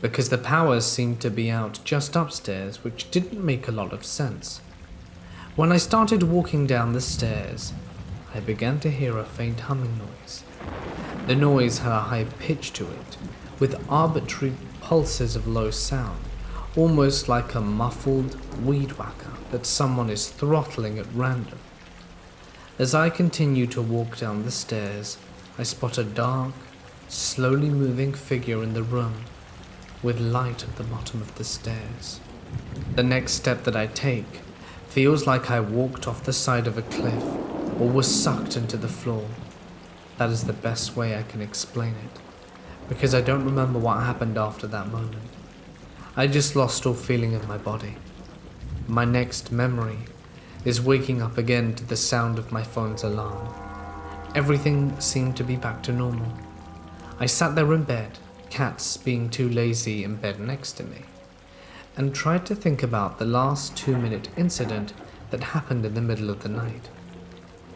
because the power seemed to be out just upstairs, which didn't make a lot of sense. When I started walking down the stairs, I began to hear a faint humming noise. The noise had a high pitch to it, with arbitrary pulses of low sound, almost like a muffled weed whacker that someone is throttling at random. As I continued to walk down the stairs, I spot a dark, slowly moving figure in the room, with light at the bottom of the stairs. The next step that I take feels like I walked off the side of a cliff or was sucked into the floor. That is the best way I can explain it, because I don't remember what happened after that moment. I just lost all feeling of my body. My next memory is waking up again to the sound of my phone's alarm. Everything seemed to be back to normal. I sat there in bed, cats being too lazy in bed next to me, and tried to think about the last 2-minute incident that happened in the middle of the night.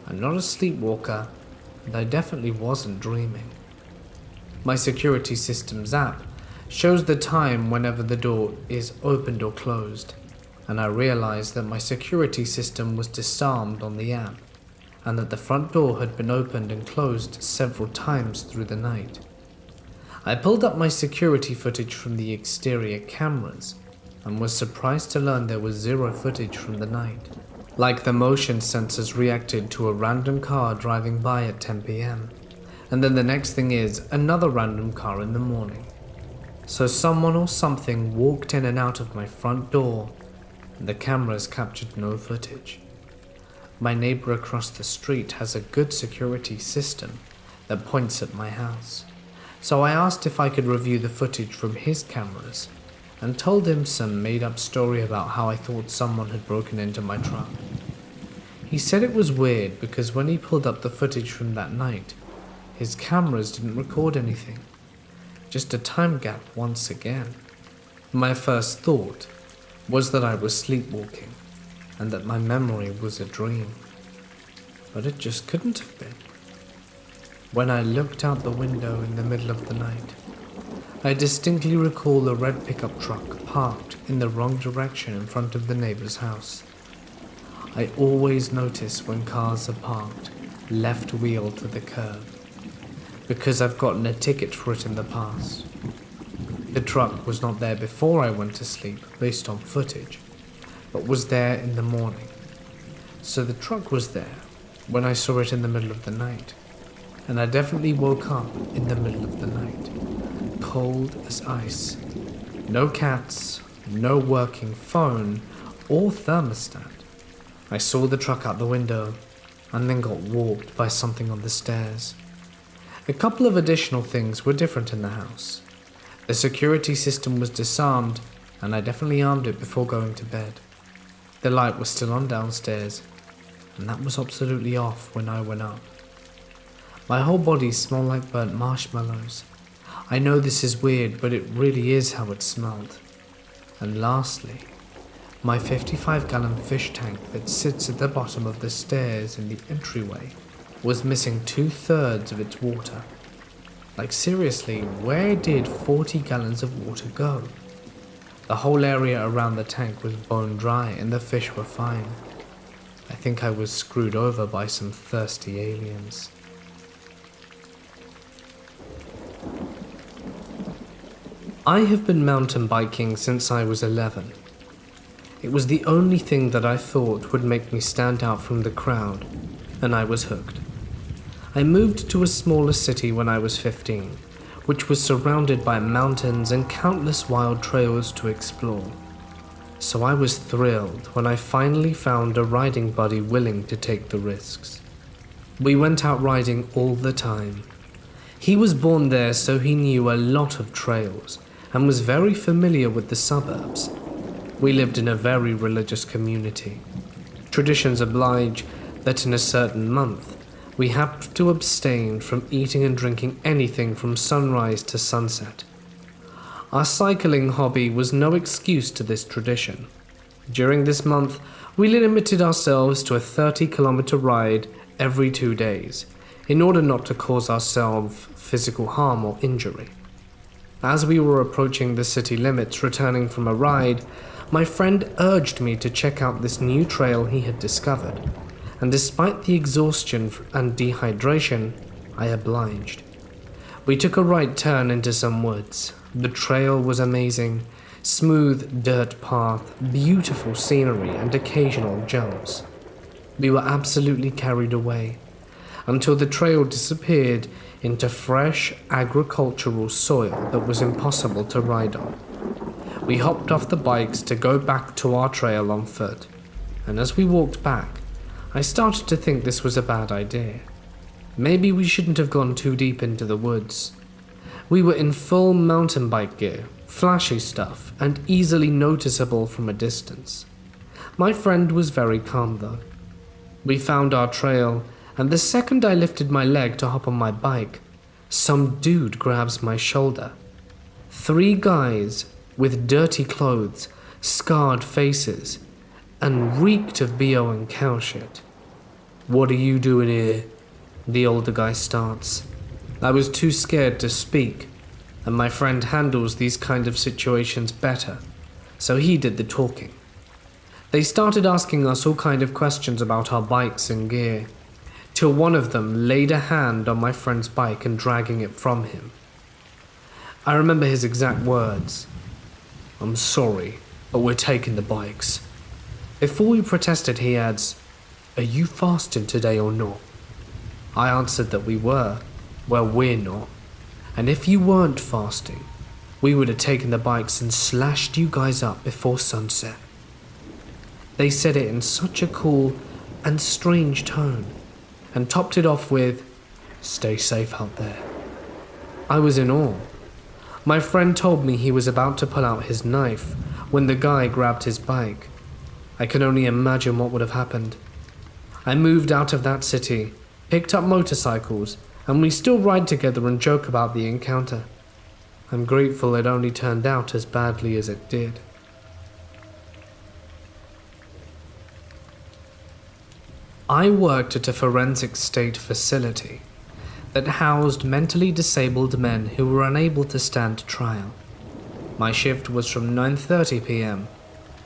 I'm not a sleepwalker, and I definitely wasn't dreaming. My security system's app shows the time whenever the door is opened or closed, and I realized that my security system was disarmed on the app, and that the front door had been opened and closed several times through the night. I pulled up my security footage from the exterior cameras and was surprised to learn there was zero footage from the night. Like the motion sensors reacted to a random car driving by at 10 p.m. And then the next thing is another random car in the morning. So someone or something walked in and out of my front door, and the cameras captured no footage. My neighbor across the street has a good security system that points at my house. So I asked if I could review the footage from his cameras and told him some made-up story about how I thought someone had broken into my truck. He said it was weird because when he pulled up the footage from that night, his cameras didn't record anything, just a time gap once again. My first thought was that I was sleepwalking and that my memory was a dream, but it just couldn't have been. When I looked out the window in the middle of the night, I distinctly recall a red pickup truck parked in the wrong direction in front of the neighbor's house. I always notice when cars are parked left wheel to the curb, because I've gotten a ticket for it in the past. The truck was not there before I went to sleep based on footage, but was there in the morning. So the truck was there when I saw it in the middle of the night, and I definitely woke up in the middle of the night, cold as ice. No cats, no working phone or thermostat. I saw the truck out the window and then got walked by something on the stairs. A couple of additional things were different in the house. The security system was disarmed and I definitely armed it before going to bed. The light was still on downstairs, and that was absolutely off when I went up. My whole body smelled like burnt marshmallows. I know this is weird, but it really is how it smelled. And lastly, my 55-gallon fish tank that sits at the bottom of the stairs in the entryway was missing 2/3 of its water. Like seriously, where did 40 gallons of water go? The whole area around the tank was bone dry and the fish were fine. I think I was screwed over by some thirsty aliens. I have been mountain biking since I was 11. It was the only thing that I thought would make me stand out from the crowd, and I was hooked. I moved to a smaller city when I was 15, which was surrounded by mountains and countless wild trails to explore. So I was thrilled when I finally found a riding buddy willing to take the risks. We went out riding all the time. He was born there, so he knew a lot of trails and was very familiar with the suburbs. We lived in a very religious community. Traditions oblige that in a certain month, we have to abstain from eating and drinking anything from sunrise to sunset. Our cycling hobby was no excuse to this tradition. During this month, we limited ourselves to a 30-kilometer ride every 2 days, in order not to cause ourselves physical harm or injury. As we were approaching the city limits returning from a ride, my friend urged me to check out this new trail he had discovered, and despite the exhaustion and dehydration, I obliged. We took a right turn into some woods. The trail was amazing, smooth dirt path, beautiful scenery, and occasional jumps. We were absolutely carried away, until the trail disappeared into fresh agricultural soil that was impossible to ride on. We hopped off the bikes to go back to our trail on foot, and as we walked back, I started to think this was a bad idea. Maybe we shouldn't have gone too deep into the woods. We were in full mountain bike gear, flashy stuff, and easily noticeable from a distance. My friend was very calm though. We found our trail, and the second I lifted my leg to hop on my bike, some dude grabs my shoulder. 3 guys with dirty clothes, scarred faces, and reeked of BO and cow shit. "What are you doing here?" the older guy starts. I was too scared to speak, and my friend handles these kind of situations better, so he did the talking. They started asking us all kind of questions about our bikes and gear, till one of them laid a hand on my friend's bike and dragging it from him. I remember his exact words. "I'm sorry, but we're taking the bikes." Before we protested, he adds, "Are you fasting today or not?" I answered that we were. "Well, we're not. And if you weren't fasting, we would have taken the bikes and slashed you guys up before sunset." They said it in such a cool and strange tone, and topped it off with, "Stay safe out there." I was in awe. My friend told me he was about to pull out his knife when the guy grabbed his bike. I can only imagine what would have happened. I moved out of that city, picked up motorcycles, and we still ride together and joke about the encounter. I'm grateful it only turned out as badly as it did. I worked at a forensic state facility that housed mentally disabled men who were unable to stand trial. My shift was from 9:30 p.m.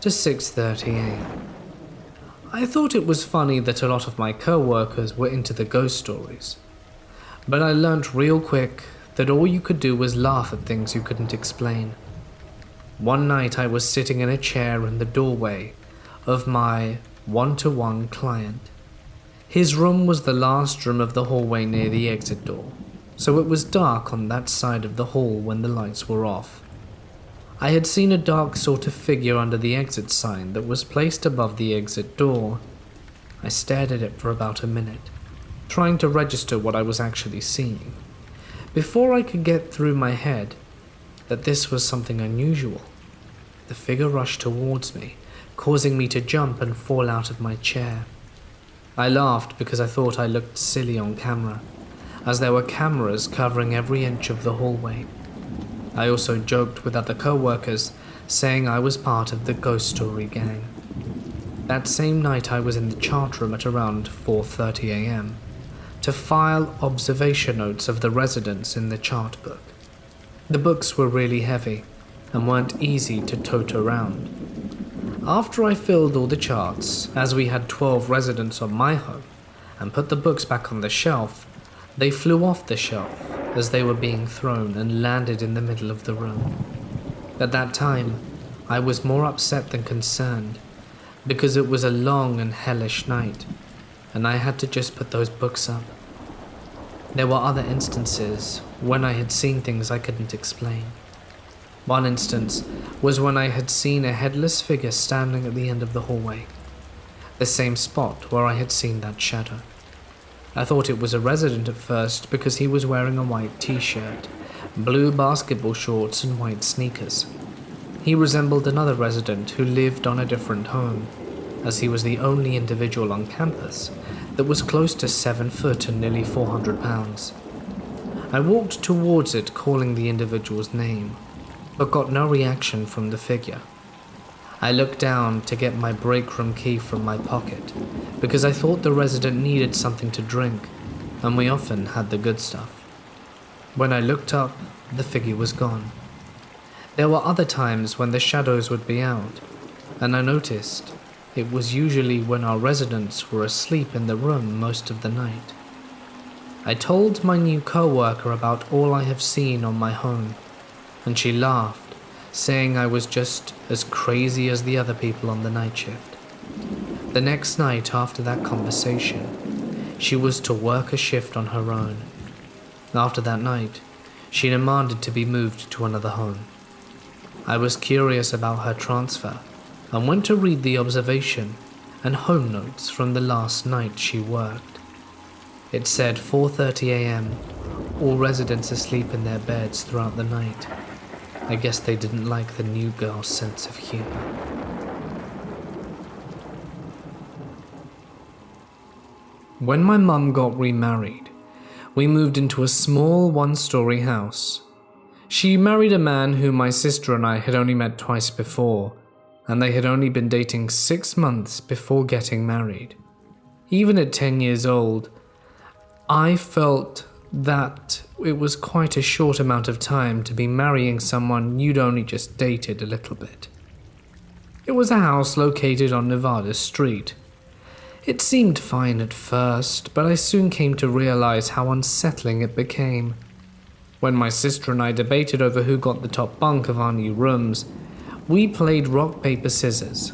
to 6:30 a.m. I thought it was funny that a lot of my co-workers were into the ghost stories, but I learnt real quick that all you could do was laugh at things you couldn't explain. One night I was sitting in a chair in the doorway of my one-to-one client. His room was the last room of the hallway near the exit door, so it was dark on that side of the hall when the lights were off. I had seen a dark sort of figure under the exit sign that was placed above the exit door. I stared at it for about a minute, trying to register what I was actually seeing, before I could get through my head that this was something unusual. the figure rushed towards me, causing me to jump and fall out of my chair. I laughed because I thought I looked silly on camera, as there were cameras covering every inch of the hallway. I also joked with other co-workers, saying I was part of the ghost story gang. That same night I was in the chart room at around 4:30 a.m. to file observation notes of the residents in the chart book. The books were really heavy and weren't easy to tote around. After I filled all the charts, as we had 12 residents on my home, and put the books back on the shelf, they flew off the shelf as they were being thrown and landed in the middle of the room. At that time, I was more upset than concerned, because it was a long and hellish night, and I had to just put those books up. There were other instances when I had seen things I couldn't explain. One instance was when I had seen a headless figure standing at the end of the hallway, the same spot where I had seen that shadow. I thought it was a resident at first because he was wearing a white t-shirt, blue basketball shorts and white sneakers. He resembled another resident who lived on a different home, as he was the only individual on campus that was close to 7 foot and nearly 400 pounds. I walked towards it calling the individual's name, but got no reaction from the figure. I looked down to get my break room key from my pocket, because I thought the resident needed something to drink, and we often had the good stuff. When I looked up, the figure was gone. There were other times when the shadows would be out, and I noticed it was usually when our residents were asleep in the room most of the night. I told my new co-worker about all I have seen on my home, and she laughed, saying I was just as crazy as the other people on the night shift. The next night after that conversation, she was to work a shift on her own. After that night, she demanded to be moved to another home. I was curious about her transfer and went to read the observation and home notes from the last night she worked. It said 4:30 a.m., all residents asleep in their beds throughout the night. I guess they didn't like the new girl's sense of humor. When my mum got remarried, we moved into a small one-story house. She married a man whom my sister and I had only met twice before, and they had only been dating 6 months before getting married. Even at 10 years old, I felt that it was quite a short amount of time to be marrying someone you'd only just dated a little bit. It was a house located on Nevada Street. It seemed fine at first, but I soon came to realize how unsettling it became. When my sister and I debated over who got the top bunk of our new rooms, we played rock, paper, scissors.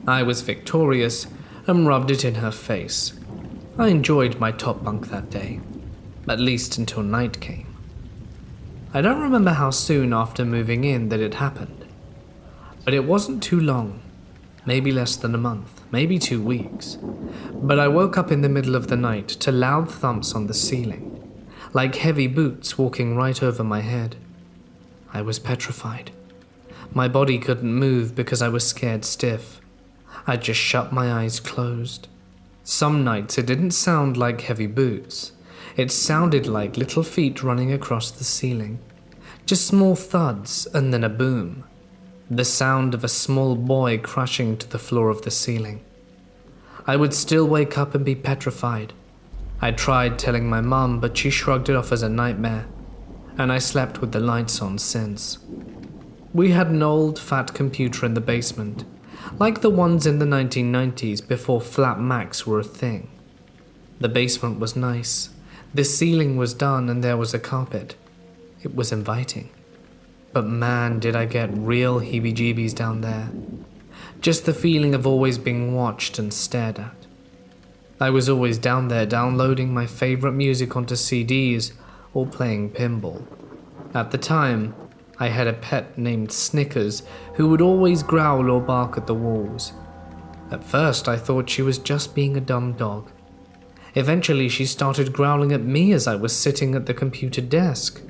I was victorious and rubbed it in her face. I enjoyed my top bunk that day, at least until night came. I don't remember how soon after moving in that it happened, but it wasn't too long, maybe less than a month, maybe 2 weeks. But I woke up in the middle of the night to loud thumps on the ceiling, like heavy boots walking right over my head. I was petrified. My body couldn't move because I was scared stiff. I just shut my eyes closed. Some nights it didn't sound like heavy boots. It sounded like little feet running across the ceiling. Just small thuds and then a boom. The sound of a small boy crashing to the floor of the ceiling. I would still wake up and be petrified. I tried telling my mum, but she shrugged it off as a nightmare, and I slept with the lights on since. We had an old fat computer in the basement, like the ones in the 1990s before flat Macs were a thing. The basement was nice. The ceiling was done and there was a carpet. It was inviting. But man, did I get real heebie-jeebies down there. Just the feeling of always being watched and stared at. I was always down there downloading my favorite music onto CDs or playing pinball. At the time, I had a pet named Snickers who would always growl or bark at the walls. At first, I thought she was just being a dumb dog. Eventually, she started growling at me as I was sitting at the computer desk,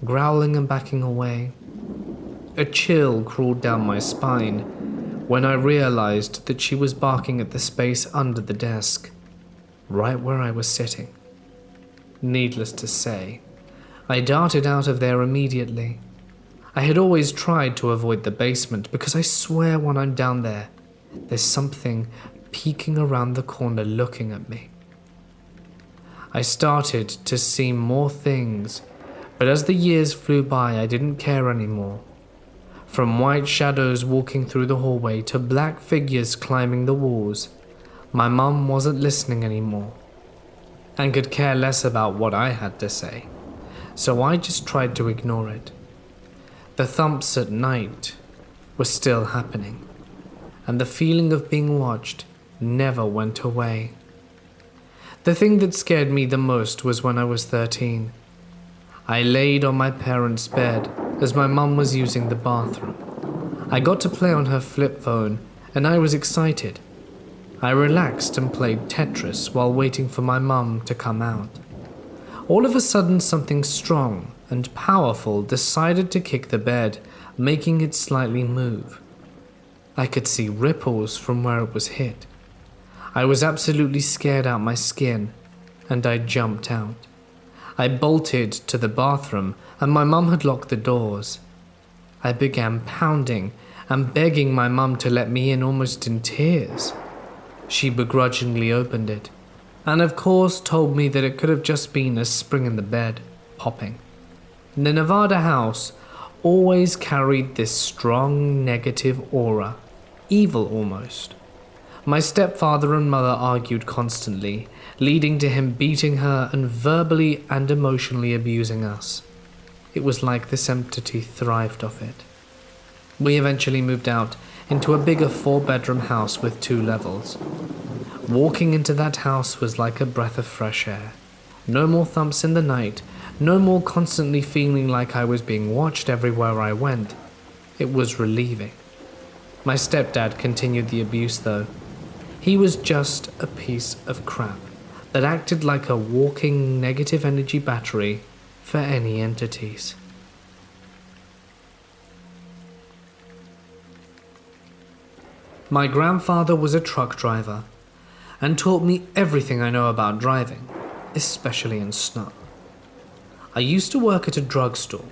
growling and backing away. A chill crawled down my spine when I realized that she was barking at the space under the desk, right where I was sitting. Needless to say, I darted out of there immediately. I had always tried to avoid the basement because I swear when I'm down there, there's something peeking around the corner looking at me. I started to see more things, but as the years flew by, I didn't care anymore. From white shadows walking through the hallway to black figures climbing the walls, my mum wasn't listening anymore and could care less about what I had to say, so I just tried to ignore it. The thumps at night were still happening, and the feeling of being watched never went away. The thing that scared me the most was when I was 13. I laid on my parents' bed as my mum was using the bathroom. I got to play on her flip phone, and I was excited. I relaxed and played Tetris while waiting for my mum to come out. All of a sudden, something strong and powerful decided to kick the bed, making it slightly move. I could see ripples from where it was hit. I was absolutely scared out my skin, and I jumped out. I bolted to the bathroom, and my mum had locked the doors. I began pounding and begging my mum to let me in, almost in tears. She begrudgingly opened it, and of course told me that it could have just been a spring in the bed, popping. The Nevada house always carried this strong negative aura, evil almost. My stepfather and mother argued constantly, leading to him beating her and verbally and emotionally abusing us. It was like this entity thrived off it. We eventually moved out into a bigger 4-bedroom house with 2 levels. Walking into that house was like a breath of fresh air. No more thumps in the night, no more constantly feeling like I was being watched everywhere I went. It was relieving. My stepdad continued the abuse though. He was just a piece of crap that acted like a walking negative energy battery for any entities. My grandfather was a truck driver and taught me everything I know about driving, especially in snow. I used to work at a drugstore,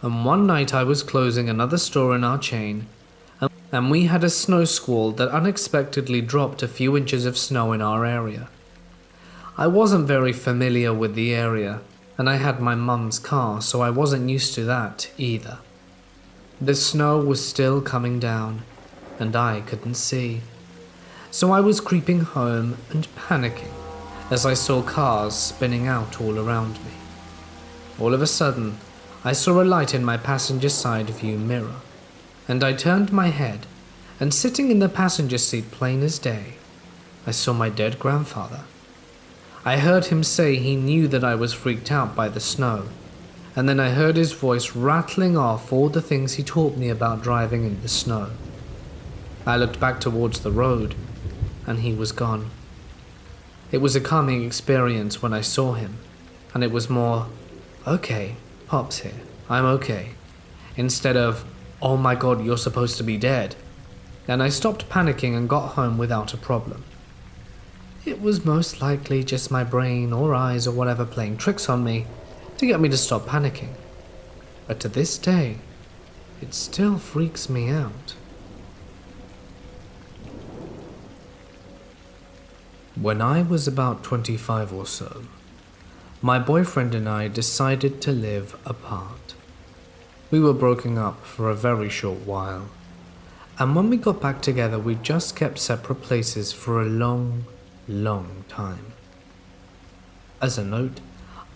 and one night I was closing another store in our chain, and we had a snow squall that unexpectedly dropped a few inches of snow in our area. I wasn't very familiar with the area, and I had my mum's car, so I wasn't used to that either. The snow was still coming down, and I couldn't see. So I was creeping home and panicking as I saw cars spinning out all around me. All of a sudden, I saw a light in my passenger side view mirror, and I turned my head, and sitting in the passenger seat plain as day, I saw my dead grandfather. I heard him say he knew that I was freaked out by the snow, and then I heard his voice rattling off all the things he taught me about driving in the snow. I looked back towards the road, and he was gone. It was a calming experience when I saw him, and it was more, "Okay, Pop's here, I'm okay," instead of, "Oh my god, you're supposed to be dead," and I stopped panicking and got home without a problem. It was most likely just my brain or eyes or whatever playing tricks on me to get me to stop panicking, but to this day, it still freaks me out. When I was about 25 or so, my boyfriend and I decided to live apart. We were broken up for a very short while, and when we got back together we just kept separate places for a long time. As a note,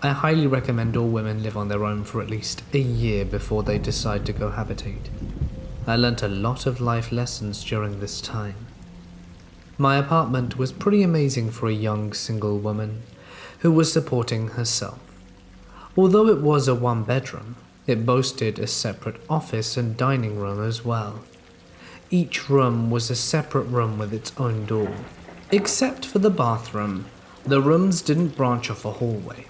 I highly recommend all women live on their own for at least a year before they decide to cohabitate. I learnt a lot of life lessons during this time. My apartment was pretty amazing for a young single woman who was supporting herself. Although it was a 1-bedroom, it boasted a separate office and dining room as well. Each room was a separate room with its own door. Except for the bathroom, the rooms didn't branch off a hallway.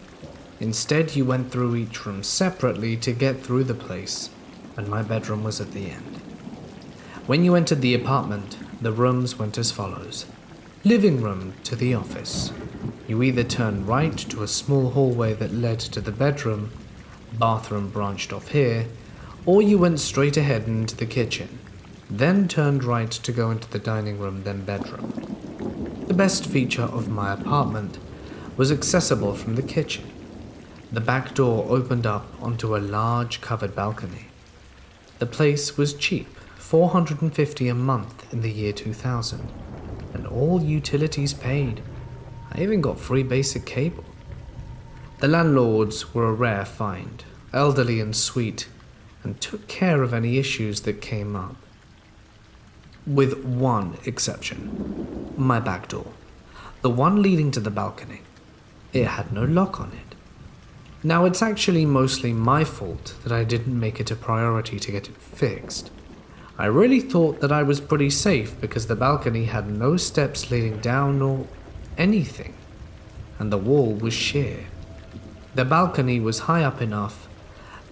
Instead, you went through each room separately to get through the place, and my bedroom was at the end. When you entered the apartment, the rooms went as follows. Living room to the office. You either turned right to a small hallway that led to the bedroom, bathroom branched off here, or you went straight ahead into the kitchen, then turned right to go into the dining room, then bedroom. The best feature of my apartment was accessible from the kitchen. The back door opened up onto a large covered balcony. The place was cheap, $450 a month in the year 2000, and all utilities paid. I even got free basic cable. The landlords were a rare find, elderly and sweet, and took care of any issues that came up. With one exception, my back door, the one leading to the balcony. It had no lock on it. Now, it's actually mostly my fault that I didn't make it a priority to get it fixed. I really thought that I was pretty safe because the balcony had no steps leading down or anything, and the wall was sheer. The balcony was high up enough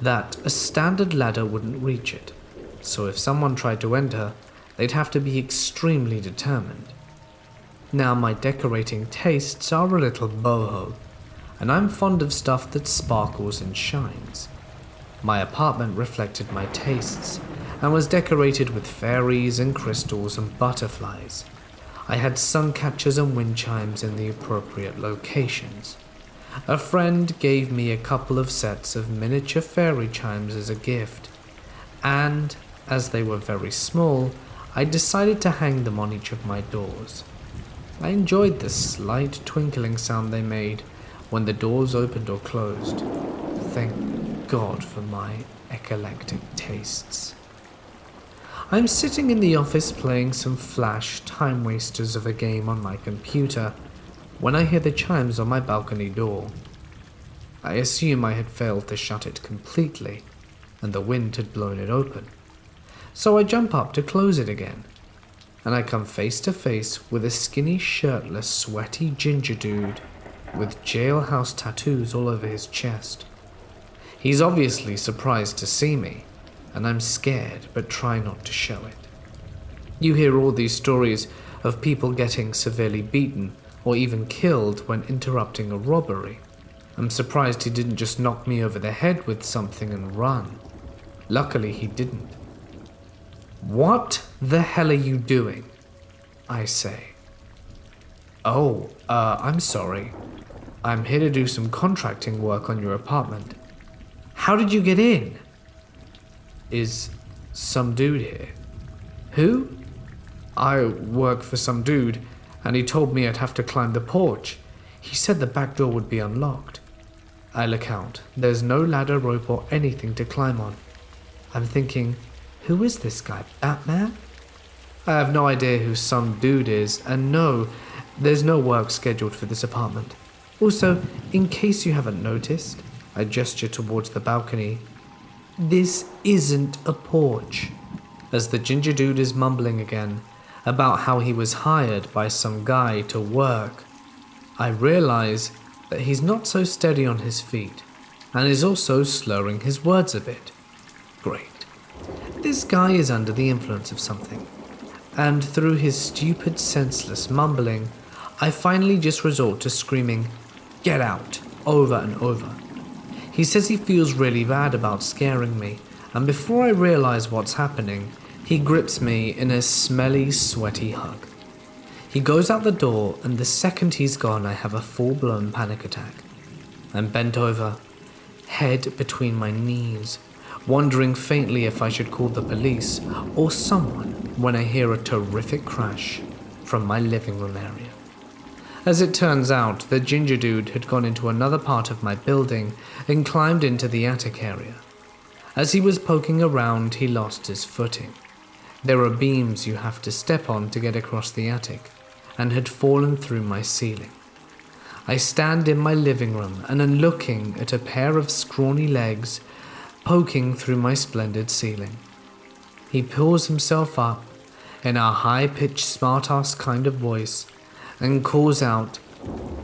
that a standard ladder wouldn't reach it, so if someone tried to enter, they'd have to be extremely determined. Now, my decorating tastes are a little boho, and I'm fond of stuff that sparkles and shines. My apartment reflected my tastes and was decorated with fairies and crystals and butterflies. I had sun catchers and wind chimes in the appropriate locations. A friend gave me a couple of sets of miniature fairy chimes as a gift, and as they were very small, I decided to hang them on each of my doors. I enjoyed the slight twinkling sound they made when the doors opened or closed. Thank God for my eclectic tastes. I'm sitting in the office playing some flash time wasters of a game on my computer when I hear the chimes on my balcony door. I assume I had failed to shut it completely and the wind had blown it open. So I jump up to close it again, and I come face to face with a skinny, shirtless, sweaty ginger dude with jailhouse tattoos all over his chest. He's obviously surprised to see me, and I'm scared but try not to show it. You hear all these stories of people getting severely beaten or even killed when interrupting a robbery. I'm surprised he didn't just knock me over the head with something and run. Luckily he didn't. "What the hell are you doing?" I say. "Oh, I'm sorry. I'm here to do some contracting work on your apartment." "How did you get in?" "Is some dude here?" "Who?" "I work for some dude, and he told me I'd have to climb the porch. He said the back door would be unlocked." I look out. There's no ladder, rope, or anything to climb on. I'm thinking, who is this guy, Batman? I have no idea who some dude is, and no, there's no work scheduled for this apartment. Also, in case you haven't noticed, I gesture towards the balcony. This isn't a porch. As the ginger dude is mumbling again about how he was hired by some guy to work, I realize that he's not so steady on his feet and is also slurring his words a bit. Great. This guy is under the influence of something, and through his stupid, senseless mumbling, I finally just resort to screaming, "Get out," over and over. He says he feels really bad about scaring me, and before I realize what's happening, he grips me in a smelly, sweaty hug. He goes out the door, and the second he's gone, I have a full-blown panic attack. I'm bent over, head between my knees, wondering faintly if I should call the police or someone when I hear a terrific crash from my living room area. As it turns out, the ginger dude had gone into another part of my building and climbed into the attic area. As he was poking around, he lost his footing. There are beams you have to step on to get across the attic, and had fallen through my ceiling. I stand in my living room and am looking at a pair of scrawny legs poking through my splendid ceiling. He pulls himself up in a high-pitched smart-ass kind of voice and calls out,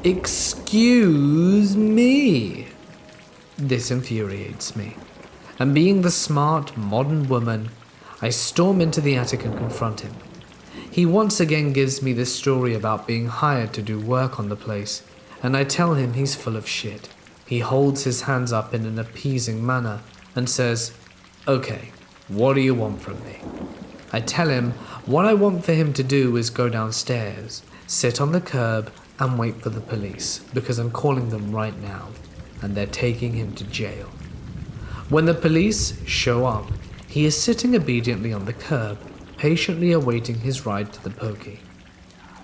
"Excuse me." This infuriates me, and being the smart, modern woman, I storm into the attic and confront him. He once again gives me this story about being hired to do work on the place, and I tell him he's full of shit. He holds his hands up in an appeasing manner and says, "Okay, what do you want from me?" I tell him what I want for him to do is go downstairs, sit on the curb, and wait for the police, because I'm calling them right now, and they're taking him to jail. When the police show up, he is sitting obediently on the curb, patiently awaiting his ride to the pokey.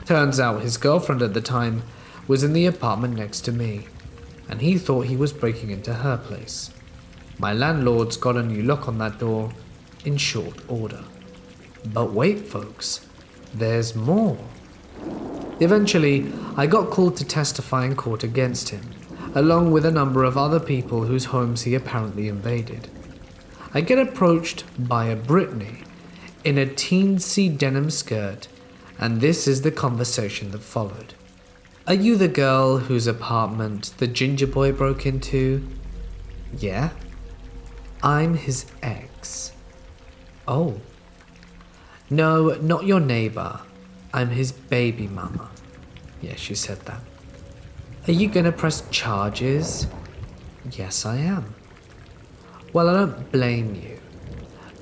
Turns out his girlfriend at the time was in the apartment next to me, and he thought he was breaking into her place. My landlord's got a new lock on that door in short order. But wait, folks, there's more. Eventually, I got called to testify in court against him, along with a number of other people whose homes he apparently invaded. I get approached by a Brittany in a teensy denim skirt, and this is the conversation that followed. "Are you the girl whose apartment the ginger boy broke into?" "Yeah." "I'm his ex." "Oh." "No, not your neighbor. I'm his baby mama." Yeah, she said that. "Are you gonna press charges?" "Yes, I am." "Well, I don't blame you.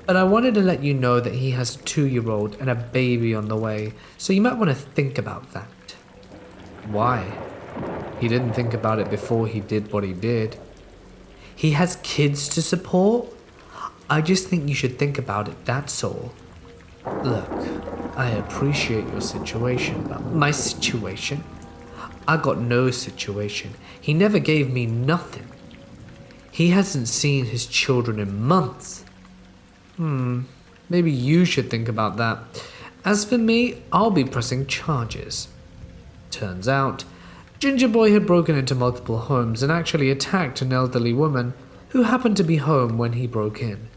But I wanted to let you know that he has a 2-year-old and a baby on the way, so you might want to think about that." "Why?" "He didn't think about it before he did what he did." "He has kids to support? I just think you should think about it, that's all." "Look, I appreciate your situation, but my situation? I got no situation. He never gave me nothing. He hasn't seen his children in months." Maybe you should think about that. As for me, I'll be pressing charges." Turns out, Ginger Boy had broken into multiple homes and actually attacked an elderly woman who happened to be home when he broke in.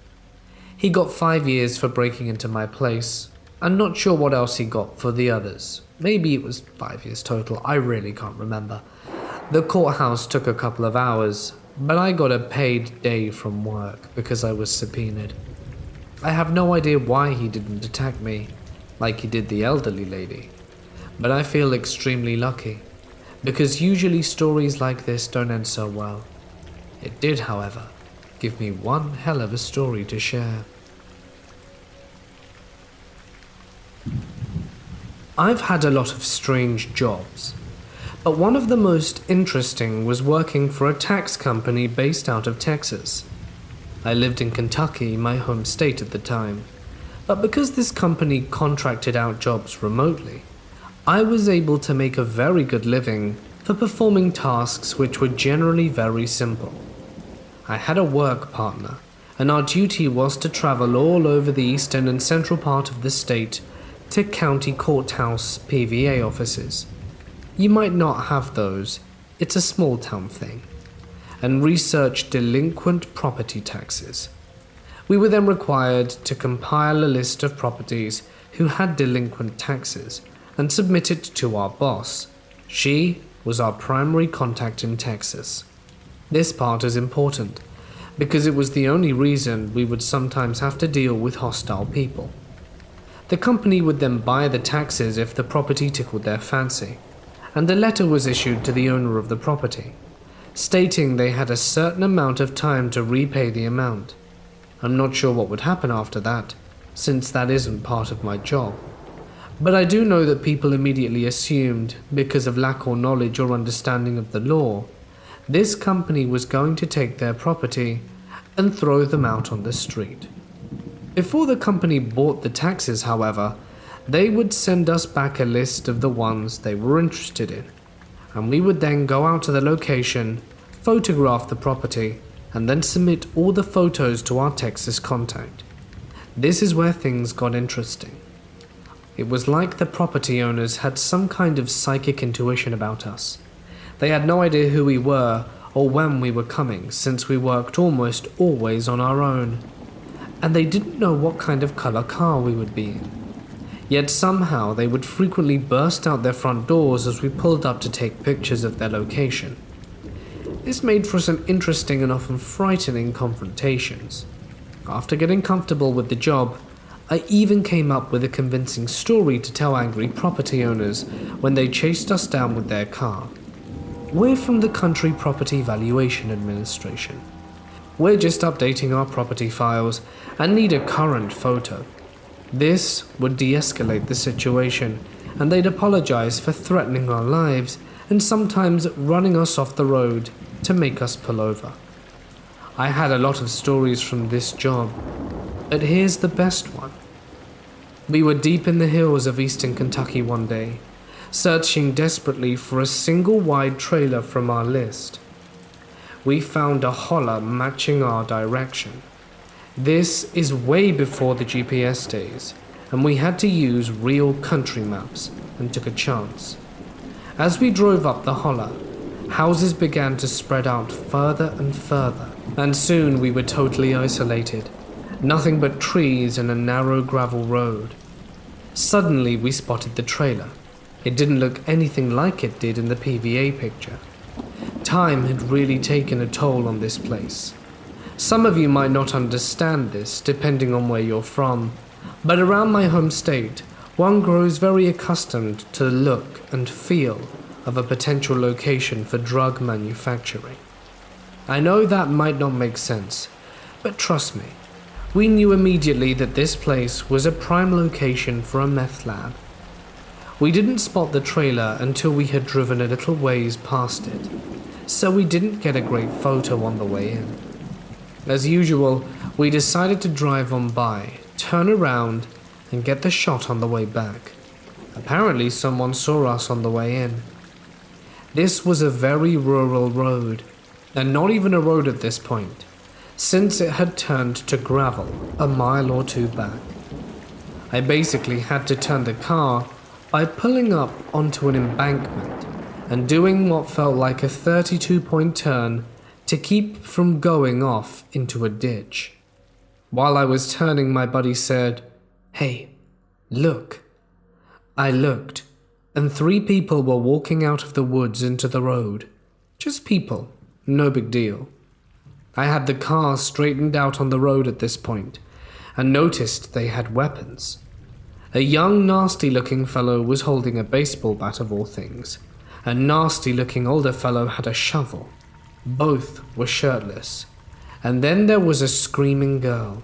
He got 5 years for breaking into my place. I'm not sure what else he got for the others. Maybe it was 5 years total, I really can't remember. The courthouse took a couple of hours, but I got a paid day from work because I was subpoenaed. I have no idea why he didn't attack me, like he did the elderly lady, but I feel extremely lucky, because usually stories like this don't end so well. It did, however, give me one hell of a story to share. I've had a lot of strange jobs, but one of the most interesting was working for a tax company based out of Texas. I lived in Kentucky, my home state at the time, but because this company contracted out jobs remotely, I was able to make a very good living for performing tasks which were generally very simple. I had a work partner, and our duty was to travel all over the eastern and central part of the state to county courthouse PVA offices. You might not have those, it's a small town thing, and research delinquent property taxes. We were then required to compile a list of properties who had delinquent taxes and submit it to our boss. She was our primary contact in Texas. This part is important because it was the only reason we would sometimes have to deal with hostile people. The company would then buy the taxes if the property tickled their fancy, and a letter was issued to the owner of the property, stating they had a certain amount of time to repay the amount. I'm not sure what would happen after that, since that isn't part of my job. But I do know that people immediately assumed, because of lack of knowledge or understanding of the law, this company was going to take their property and throw them out on the street. Before the company bought the taxes, however, they would send us back a list of the ones they were interested in, and we would then go out to the location, photograph the property, and then submit all the photos to our Texas contact. This is where things got interesting. It was like the property owners had some kind of psychic intuition about us. They had no idea who we were or when we were coming, since we worked almost always on our own. And they didn't know what kind of color car we would be in. Yet somehow they would frequently burst out their front doors as we pulled up to take pictures of their location. This made for some interesting and often frightening confrontations. After getting comfortable with the job, I even came up with a convincing story to tell angry property owners when they chased us down with their car. We're from the Country Property Valuation Administration. We're just updating our property files and need a current photo. This would de-escalate the situation, and they'd apologize for threatening our lives and sometimes running us off the road to make us pull over. I had a lot of stories from this job, but here's the best one. We were deep in the hills of eastern Kentucky one day, searching desperately for a single wide trailer from our list. We found a holler matching our direction. This is way before the GPS days, and we had to use real country maps and took a chance. As we drove up the holler, houses began to spread out further and further, and soon we were totally isolated. Nothing but trees and a narrow gravel road. Suddenly we spotted the trailer. It didn't look anything like it did in the PVA picture. Time had really taken a toll on this place. Some of you might not understand this depending on where you're from, but around my home state, one grows very accustomed to the look and feel of a potential location for drug manufacturing. I know that might not make sense, but trust me, we knew immediately that this place was a prime location for a meth lab. We didn't spot the trailer until we had driven a little ways past it, so we didn't get a great photo on the way in. As usual, we decided to drive on by, turn around, and get the shot on the way back. Apparently someone saw us on the way in. This was a very rural road, and not even a road at this point, since it had turned to gravel a mile or two back. I basically had to turn the car by pulling up onto an embankment and doing what felt like a 32-point turn to keep from going off into a ditch. While I was turning, my buddy said, "Hey, look." I looked, and 3 people were walking out of the woods into the road. Just people, no big deal. I had the car straightened out on the road at this point, and noticed they had weapons. A young, nasty-looking fellow was holding a baseball bat of all things. A nasty-looking older fellow had a shovel. Both were shirtless. And then there was a screaming girl.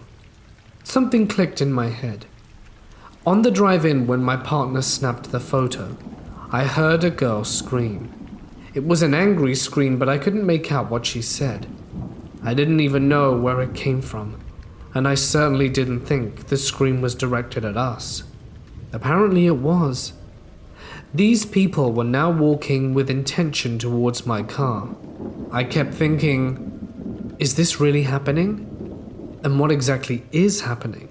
Something clicked in my head. On the drive-in, when my partner snapped the photo, I heard a girl scream. It was an angry scream, but I couldn't make out what she said. I didn't even know where it came from, and I certainly didn't think the scream was directed at us. Apparently it was. These people were now walking with intention towards my car. I kept thinking, is this really happening? And what exactly is happening?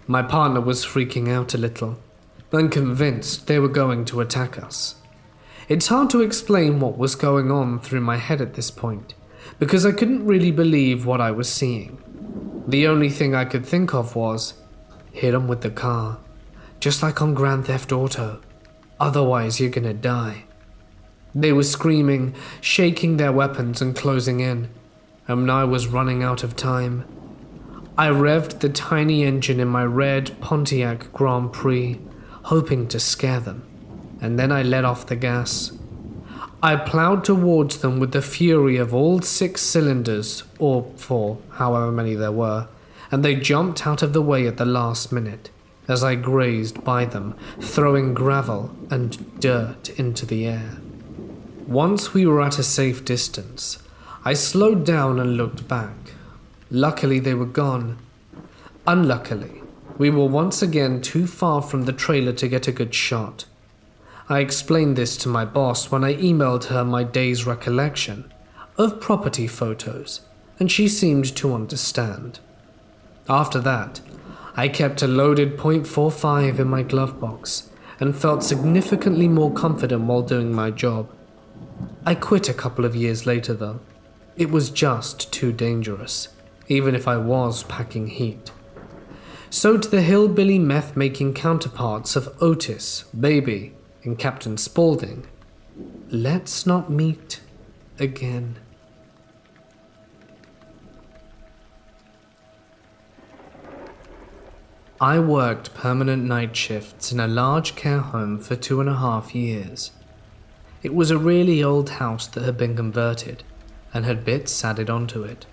My partner was freaking out a little, and convinced they were going to attack us. It's hard to explain what was going on through my head at this point, because I couldn't really believe what I was seeing. The only thing I could think of was, hit 'em with the car, just like on Grand Theft Auto. Otherwise you're gonna die. They were screaming, shaking their weapons and closing in, and I was running out of time. I revved the tiny engine in my red Pontiac Grand Prix, hoping to scare them, and then I let off the gas. I plowed towards them with the fury of all 6 cylinders, or 4, however many there were, and they jumped out of the way at the last minute, as I grazed by them, throwing gravel and dirt into the air. Once we were at a safe distance, I slowed down and looked back. Luckily they were gone. Unluckily, we were once again too far from the trailer to get a good shot. I explained this to my boss when I emailed her my day's recollection of property photos, and she seemed to understand. After that, I kept a loaded .45 in my glove box and felt significantly more confident while doing my job. I quit a couple of years later though. It was just too dangerous, even if I was packing heat. So to the hillbilly meth-making counterparts of Otis, Baby, and Captain Spaulding, let's not meet again. I worked permanent night shifts in a large care home for 2.5 years. It was a really old house that had been converted and had bits added onto it.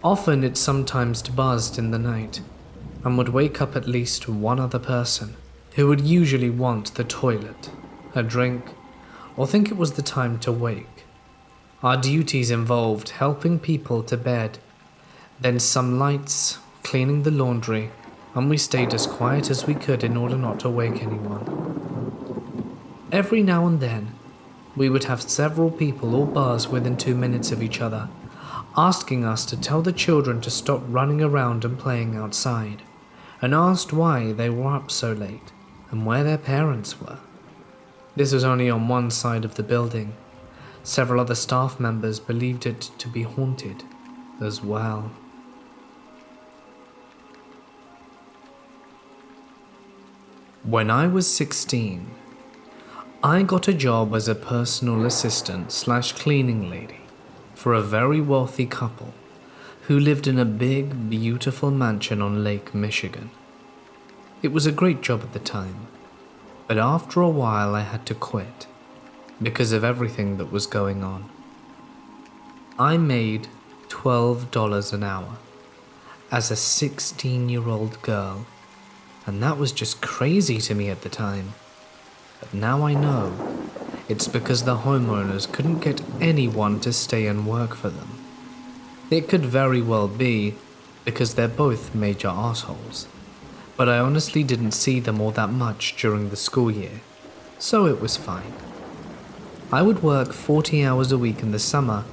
Often it sometimes buzzed in the night and would wake up at least one other person who would usually want the toilet, a drink, or think it was the time to wake. Our duties involved helping people to bed, then some lights, cleaning the laundry, and we stayed as quiet as we could in order not to wake anyone. Every now and then, we would have several people all buzz within 2 minutes of each other, asking us to tell the children to stop running around and playing outside, and asked why they were up so late and where their parents were. This was only on one side of the building. Several other staff members believed it to be haunted as well. When I was 16, I got a job as a personal assistant / cleaning lady for a very wealthy couple who lived in a big, beautiful mansion on Lake Michigan. It was a great job at the time, but after a while I had to quit because of everything that was going on. I made $12 an hour as a 16-year-old girl, and that was just crazy to me at the time. But now I know it's because the homeowners couldn't get anyone to stay and work for them. It could very well be because they're both major assholes, but I honestly didn't see them all that much during the school year, so it was fine. I would work 40 hours a week in the summer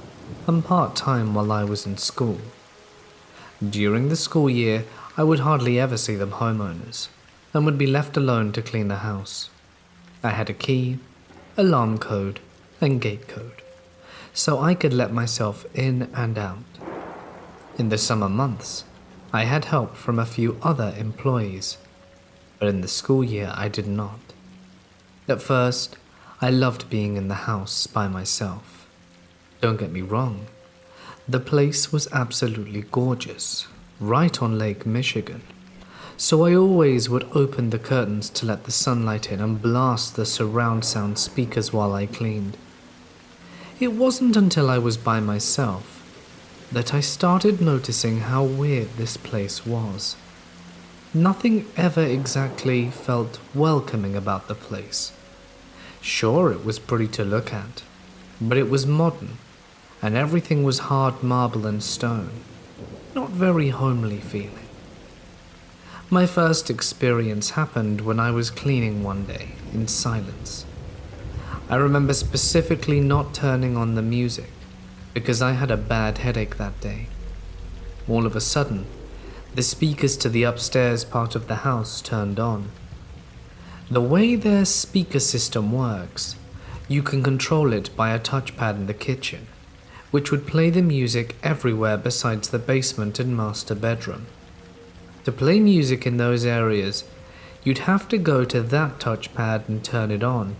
and part-time while I was in school. During the school year, I would hardly ever see them homeowners and would be left alone to clean the house. I had a key, alarm code, and gate code, so I could let myself in and out. In the summer months, I had help from a few other employees, but in the school year I did not. At first, I loved being in the house by myself. Don't get me wrong, the place was absolutely gorgeous, right on Lake Michigan, so I always would open the curtains to let the sunlight in and blast the surround sound speakers while I cleaned. It wasn't until I was by myself that I started noticing how weird this place was. Nothing ever exactly felt welcoming about the place. Sure, it was pretty to look at, but it was modern, and everything was hard marble and stone, not very homely feeling. My first experience happened when I was cleaning one day, in silence. I remember specifically not turning on the music, because I had a bad headache that day. All of a sudden, the speakers to the upstairs part of the house turned on. The way their speaker system works, you can control it by a touchpad in the kitchen, which would play the music everywhere besides the basement and master bedroom. To play music in those areas, you'd have to go to that touchpad and turn it on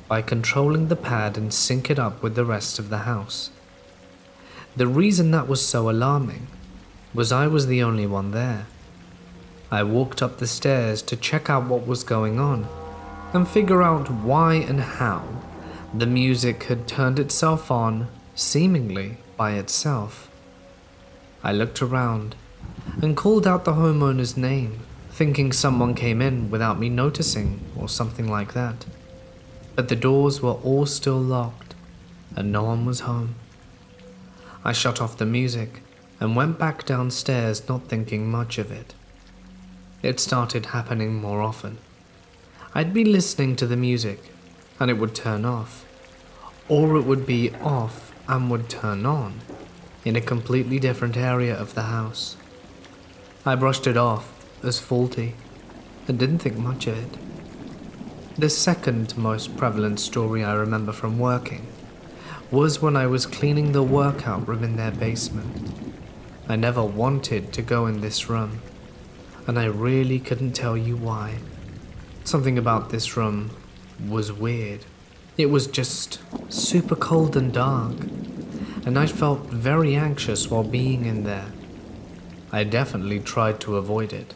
by controlling the pad and sync it up with the rest of the house. The reason that was so alarming was I was the only one there. I walked up the stairs to check out what was going on and figure out why and how the music had turned itself on seemingly by itself. I looked around and called out the homeowner's name, thinking someone came in without me noticing or something like that. But the doors were all still locked and no one was home. I shut off the music and went back downstairs, not thinking much of it. It started happening more often. I'd be listening to the music and it would turn off, or it would be off and would turn on in a completely different area of the house. I brushed it off as faulty and didn't think much of it. The second most prevalent story I remember from working was when I was cleaning the workout room in their basement. I never wanted to go in this room, and I really couldn't tell you why. Something about this room was weird. It was just super cold and dark, and I felt very anxious while being in there. I definitely tried to avoid it,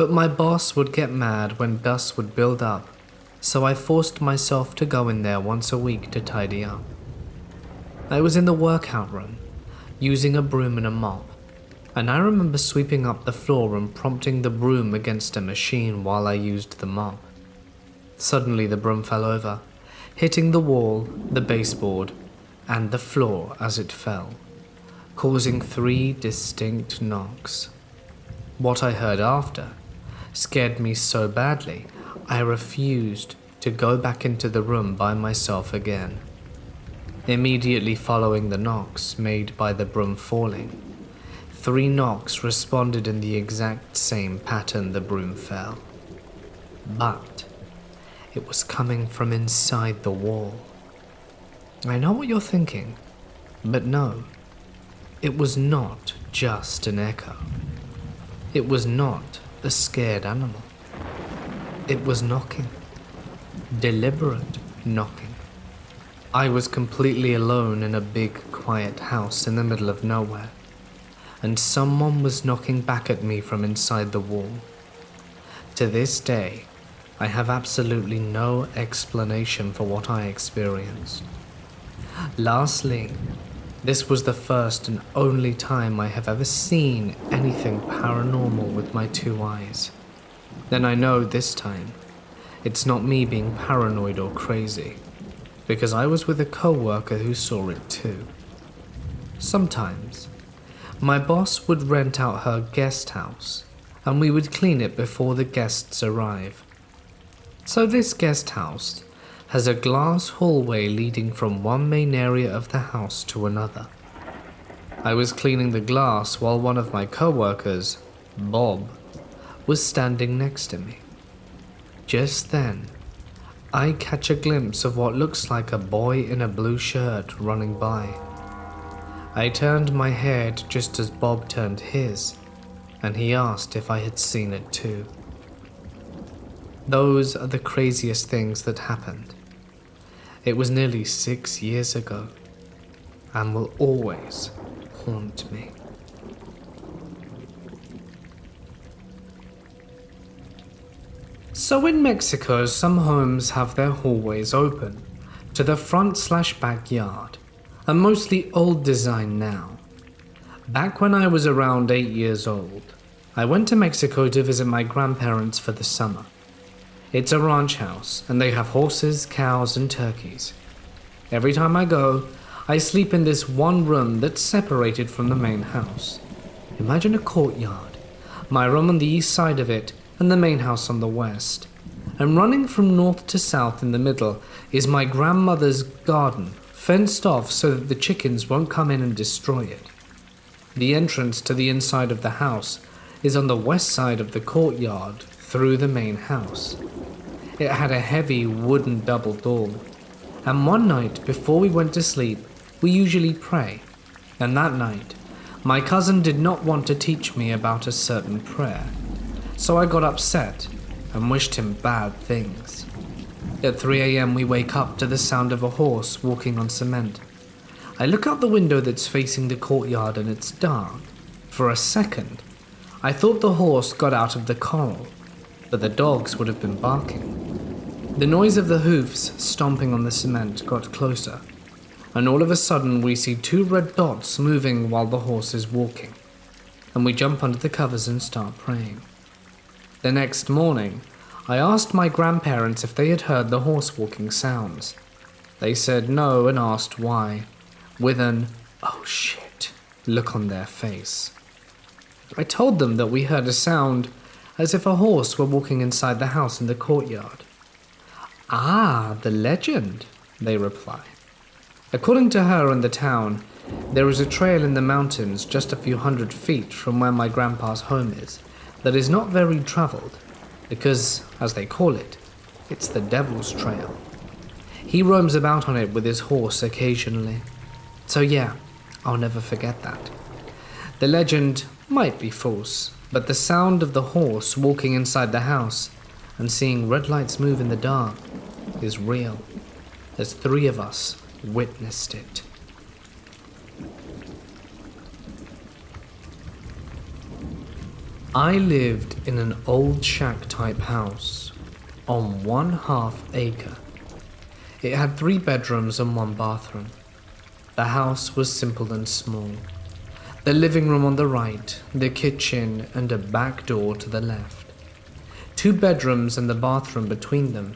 But my boss would get mad when dust would build up, so I forced myself to go in there once a week to tidy up. I was in the workout room, using a broom and a mop, and I remember sweeping up the floor and prompting the broom against a machine while I used the mop. Suddenly the broom fell over, hitting the wall, the baseboard, and the floor as it fell, causing 3 distinct knocks. What I heard after scared me so badly, I refused to go back into the room by myself again. Immediately following the knocks made by the broom falling, 3 knocks responded in the exact same pattern the broom fell. But it was coming from inside the wall. I know what you're thinking, but no, it was not just an echo. It was not a scared animal. It was knocking. Deliberate knocking. I was completely alone in a big, quiet house in the middle of nowhere, and someone was knocking back at me from inside the wall. To this day, I have absolutely no explanation for what I experienced. Lastly, this was the first and only time I have ever seen anything paranormal with my 2 eyes. Then I know this time, it's not me being paranoid or crazy, because I was with a co-worker who saw it too. Sometimes, my boss would rent out her guest house, and we would clean it before the guests arrive. So this guest house has a glass hallway leading from one main area of the house to another. I was cleaning the glass while one of my co-workers, Bob, was standing next to me. Just then, I catch a glimpse of what looks like a boy in a blue shirt running by. I turned my head just as Bob turned his, and he asked if I had seen it too. Those are the craziest things that happened. It was nearly 6 years ago, and will always haunt me. So in Mexico, some homes have their hallways open to the front/backyard, and mostly old design now. Back when I was around 8 years old, I went to Mexico to visit my grandparents for the summer. It's a ranch house, and they have horses, cows, and turkeys. Every time I go, I sleep in this one room that's separated from the main house. Imagine a courtyard, my room on the east side of it, and the main house on the west. And running from north to south in the middle is my grandmother's garden, fenced off so that the chickens won't come in and destroy it. The entrance to the inside of the house is on the west side of the courtyard through the main house. It had a heavy wooden double door, and one night before we went to sleep, we usually pray, and that night, my cousin did not want to teach me about a certain prayer, so I got upset and wished him bad things. At 3 a.m. we wake up to the sound of a horse walking on cement. I look out the window that's facing the courtyard and it's dark. For a second, I thought the horse got out of the corral, but the dogs would have been barking. The noise of the hoofs stomping on the cement got closer, and all of a sudden we see 2 red dots moving while the horse is walking, and we jump under the covers and start praying. The next morning, I asked my grandparents if they had heard the horse walking sounds. They said no and asked why, with an "oh shit" look on their face. I told them that we heard a sound as if a horse were walking inside the house in the courtyard. "Ah, the legend," they replied. According to her and the town, there is a trail in the mountains just a few hundred feet from where my grandpa's home is that is not very traveled because, as they call it, it's the Devil's Trail. He roams about on it with his horse occasionally. So yeah, I'll never forget that. The legend might be false, but the sound of the horse walking inside the house and seeing red lights move in the dark is real, as 3 of us witnessed it. I lived in an old shack-type house on 1/2 acre. It had 3 bedrooms and 1 bathroom. The house was simple and small. The living room on the right, the kitchen, and a back door to the left. 2 bedrooms and the bathroom between them,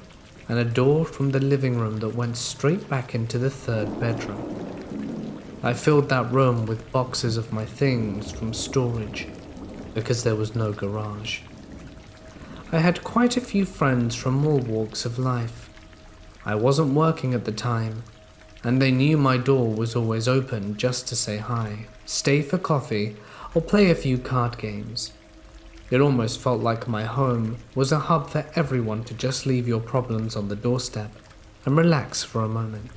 and a door from the living room that went straight back into the 3rd bedroom. I filled that room with boxes of my things from storage, because there was no garage. I had quite a few friends from all walks of life. I wasn't working at the time, and they knew my door was always open just to say hi, stay for coffee, or play a few card games. It almost felt like my home was a hub for everyone to just leave your problems on the doorstep and relax for a moment.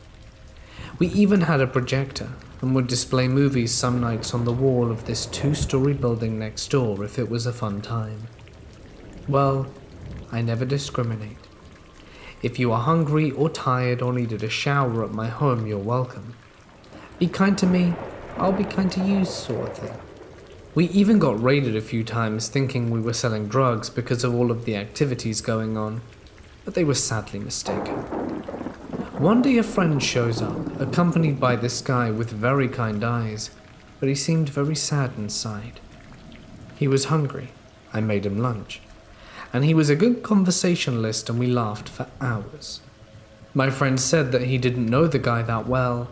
We even had a projector and would display movies some nights on the wall of this 2-story building next door if it was a fun time. Well, I never discriminate. If you are hungry or tired or needed a shower at my home, you're welcome. Be kind to me, I'll be kind to you, sort of thing. We even got raided a few times thinking we were selling drugs because of all of the activities going on, but they were sadly mistaken. One day a friend shows up, accompanied by this guy with very kind eyes, but he seemed very sad inside. He was hungry. I made him lunch. And he was a good conversationalist and we laughed for hours. My friend said that he didn't know the guy that well,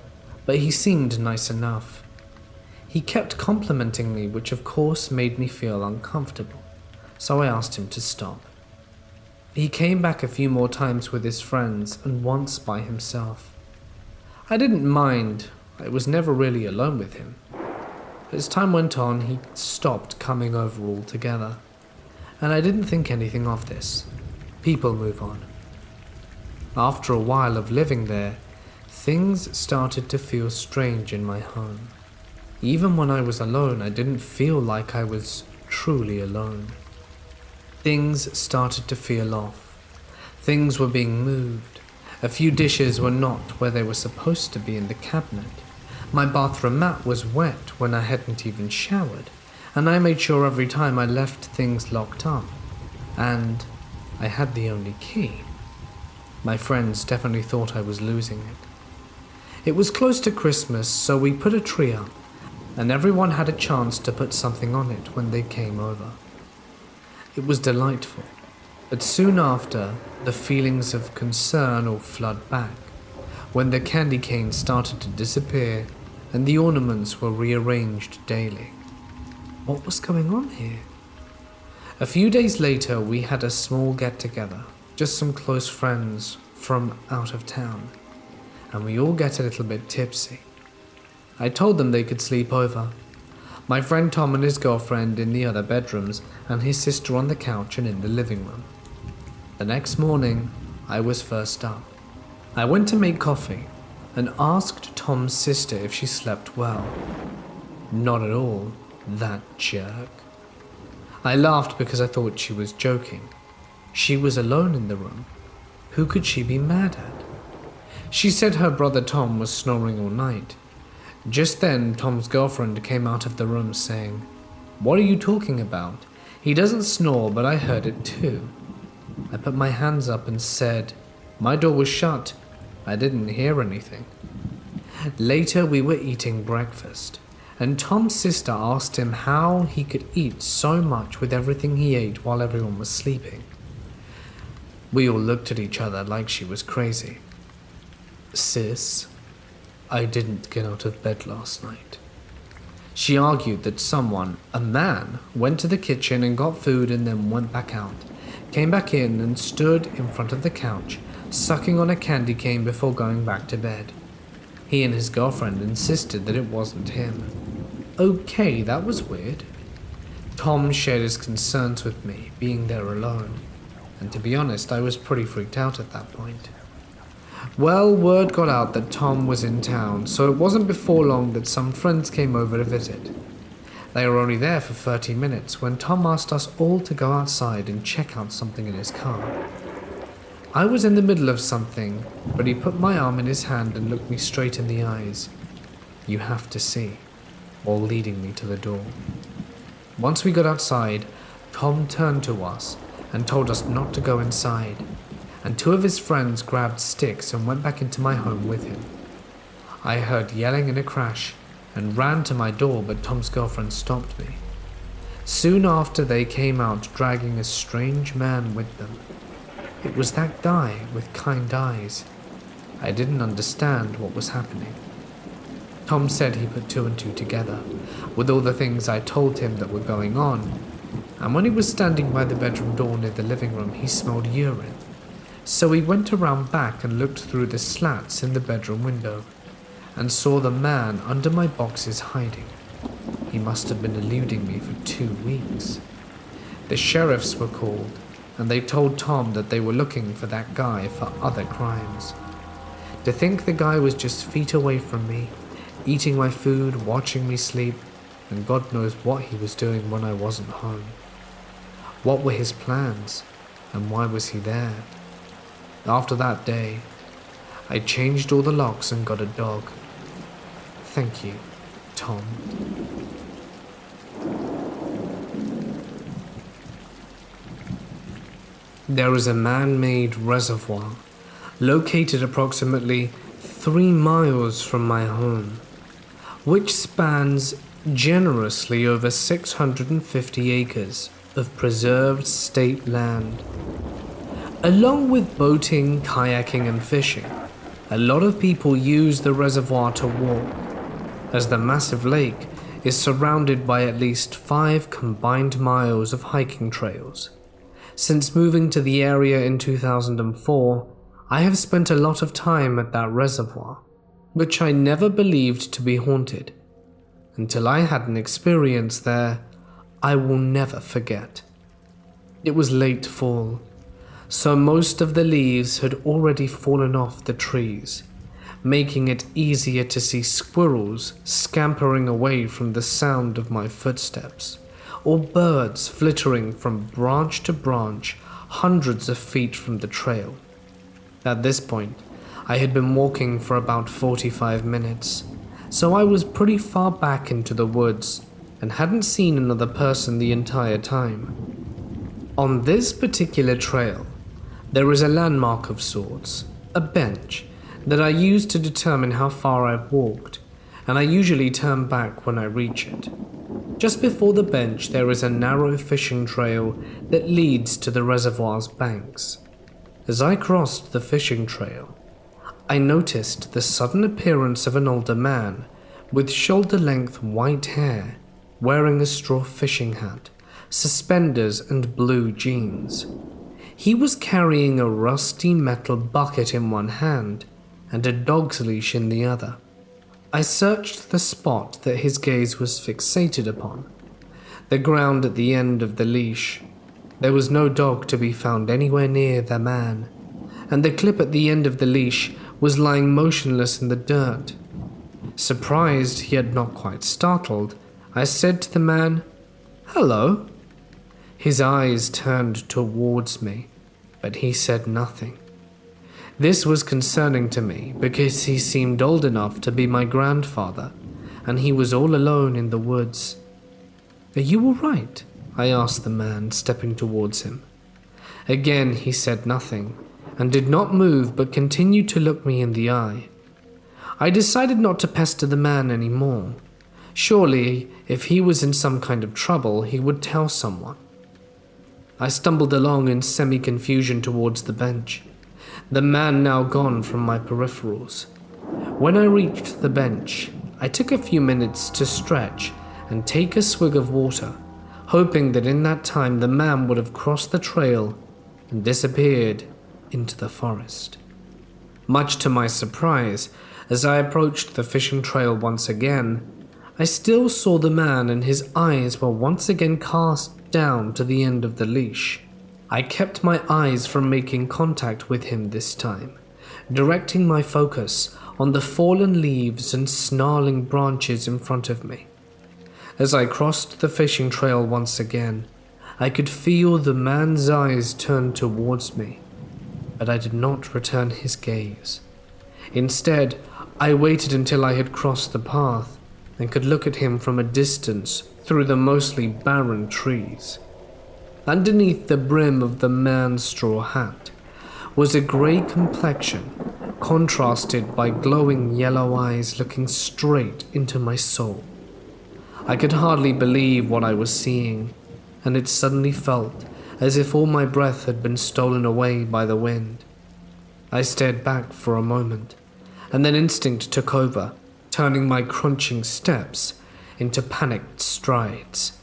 but he seemed nice enough. He kept complimenting me, which of course made me feel uncomfortable, so I asked him to stop. He came back a few more times with his friends and once by himself. I didn't mind, I was never really alone with him. As time went on, he stopped coming over altogether, and I didn't think anything of this. People move on. After a while of living there, things started to feel strange in my home. Even when I was alone, I didn't feel like I was truly alone. Things started to feel off. Things were being moved. A few dishes were not where they were supposed to be in the cabinet. My bathroom mat was wet when I hadn't even showered, and I made sure every time I left things locked up. And I had the only key. My friends definitely thought I was losing it. It was close to Christmas, so we put a tree up, and everyone had a chance to put something on it when they came over. It was delightful, but soon after, the feelings of concern all flood back, when the candy canes started to disappear and the ornaments were rearranged daily. What was going on here? A few days later, we had a small get-together, just some close friends from out of town, and we all get a little bit tipsy. I told them they could sleep over. My friend Tom and his girlfriend in the other bedrooms, and his sister on the couch and in the living room. The next morning, I was first up. I went to make coffee and asked Tom's sister if she slept well. Not at all, that jerk. I laughed because I thought she was joking. She was alone in the room. Who could she be mad at? She said her brother Tom was snoring all night. Just then, Tom's girlfriend came out of the room saying, "What are you talking about? He doesn't snore, but I heard it too." I put my hands up and said, "My door was shut. I didn't hear anything." Later, we were eating breakfast, and Tom's sister asked him how he could eat so much with everything he ate while everyone was sleeping. We all looked at each other like she was crazy. "Sis, I didn't get out of bed last night." She argued that someone, a man, went to the kitchen and got food and then went back out, came back in and stood in front of the couch, sucking on a candy cane before going back to bed. He and his girlfriend insisted that it wasn't him. Okay, that was weird. Tom shared his concerns with me, being there alone, and to be honest, I was pretty freaked out at that point. Well, word got out that Tom was in town, so it wasn't before long that some friends came over to visit. They were only there for 30 minutes when Tom asked us all to go outside and check out something in his car. I was in the middle of something, but he put my arm in his hand and looked me straight in the eyes. "You have to see," while leading me to the door. Once we got outside, Tom turned to us and told us not to go inside, and two of his friends grabbed sticks and went back into my home with him. I heard yelling and a crash and ran to my door, but Tom's girlfriend stopped me. Soon after, they came out dragging a strange man with them. It was that guy with kind eyes. I didn't understand what was happening. Tom said he put two and two together with all the things I told him that were going on, and when he was standing by the bedroom door near the living room, he smelled urine. So he went around back and looked through the slats in the bedroom window and saw the man under my boxes hiding. He must have been eluding me for 2 weeks. The sheriffs were called, and they told Tom that they were looking for that guy for other crimes. To think the guy was just feet away from me, eating my food, watching me sleep, and God knows what he was doing when I wasn't home. What were his plans, and why was he there? After that day, I changed all the locks and got a dog. Thank you, Tom. There is a man-made reservoir located approximately 3 miles from my home, which spans generously over 650 acres of preserved state land. Along with boating, kayaking, and fishing, a lot of people use the reservoir to walk, as the massive lake is surrounded by at least 5 combined miles of hiking trails. Since moving to the area in 2004, I have spent a lot of time at that reservoir, which I never believed to be haunted, until I had an experience there I will never forget. It was late fall, so most of the leaves had already fallen off the trees, making it easier to see squirrels scampering away from the sound of my footsteps, or birds flittering from branch to branch hundreds of feet from the trail. At this point, I had been walking for about 45 minutes, so I was pretty far back into the woods and hadn't seen another person the entire time. On this particular trail, there is a landmark of sorts, a bench, that I use to determine how far I've walked, and I usually turn back when I reach it. Just before the bench, there is a narrow fishing trail that leads to the reservoir's banks. As I crossed the fishing trail, I noticed the sudden appearance of an older man with shoulder-length white hair, wearing a straw fishing hat, suspenders, and blue jeans. He was carrying a rusty metal bucket in one hand and a dog's leash in the other. I searched the spot that his gaze was fixated upon, the ground at the end of the leash. There was no dog to be found anywhere near the man, and the clip at the end of the leash was lying motionless in the dirt. Surprised yet not quite startled, I said to the man, "Hello." His eyes turned towards me, but he said nothing. This was concerning to me because he seemed old enough to be my grandfather, and he was all alone in the woods. "Are you all right?" I asked the man, stepping towards him. Again he said nothing, and did not move but continued to look me in the eye. I decided not to pester the man anymore. Surely, if he was in some kind of trouble, he would tell someone. I stumbled along in semi-confusion towards the bench, the man now gone from my peripherals. When I reached the bench, I took a few minutes to stretch and take a swig of water, hoping that in that time the man would have crossed the trail and disappeared into the forest. Much to my surprise, as I approached the fishing trail once again, I still saw the man, and his eyes were once again cast down to the end of the leash. I kept my eyes from making contact with him this time, directing my focus on the fallen leaves and snarling branches in front of me. As I crossed the fishing trail once again, I could feel the man's eyes turn towards me, but I did not return his gaze. Instead, I waited until I had crossed the path and could look at him from a distance through the mostly barren trees. Underneath the brim of the man's straw hat was a grey complexion, contrasted by glowing yellow eyes looking straight into my soul. I could hardly believe what I was seeing, and it suddenly felt as if all my breath had been stolen away by the wind. I stared back for a moment, and then instinct took over, turning my crunching steps into panicked strides.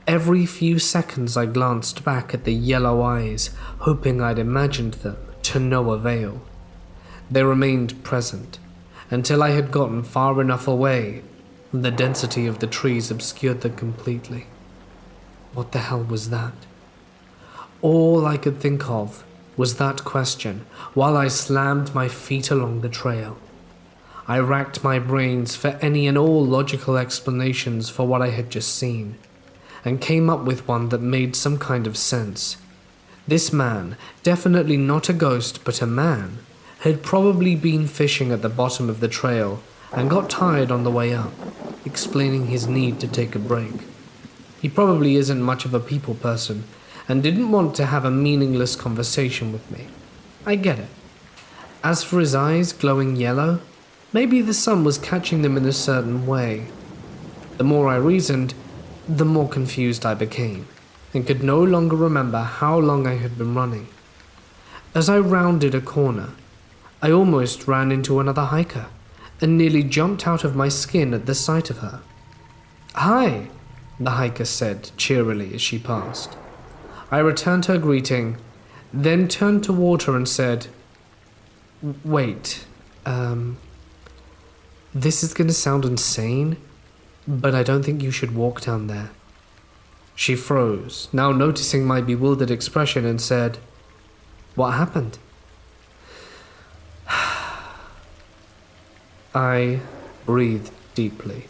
Every few seconds I glanced back at the yellow eyes, hoping I'd imagined them, to no avail. They remained present, until I had gotten far enough away, and the density of the trees obscured them completely. What the hell was that? All I could think of was that question while I slammed my feet along the trail. I racked my brains for any and all logical explanations for what I had just seen, and came up with one that made some kind of sense. This man, definitely not a ghost but a man, had probably been fishing at the bottom of the trail and got tired on the way up, explaining his need to take a break. He probably isn't much of a people person and didn't want to have a meaningless conversation with me. I get it. As for his eyes glowing yellow, maybe the sun was catching them in a certain way. The more I reasoned, the more confused I became, and could no longer remember how long I had been running. As I rounded a corner, I almost ran into another hiker, and nearly jumped out of my skin at the sight of her. "Hi," the hiker said cheerily as she passed. I returned her greeting, then turned toward her and said, "Wait, this is going to sound insane, but I don't think you should walk down there." She froze, now noticing my bewildered expression, and said, "What happened?" I breathed deeply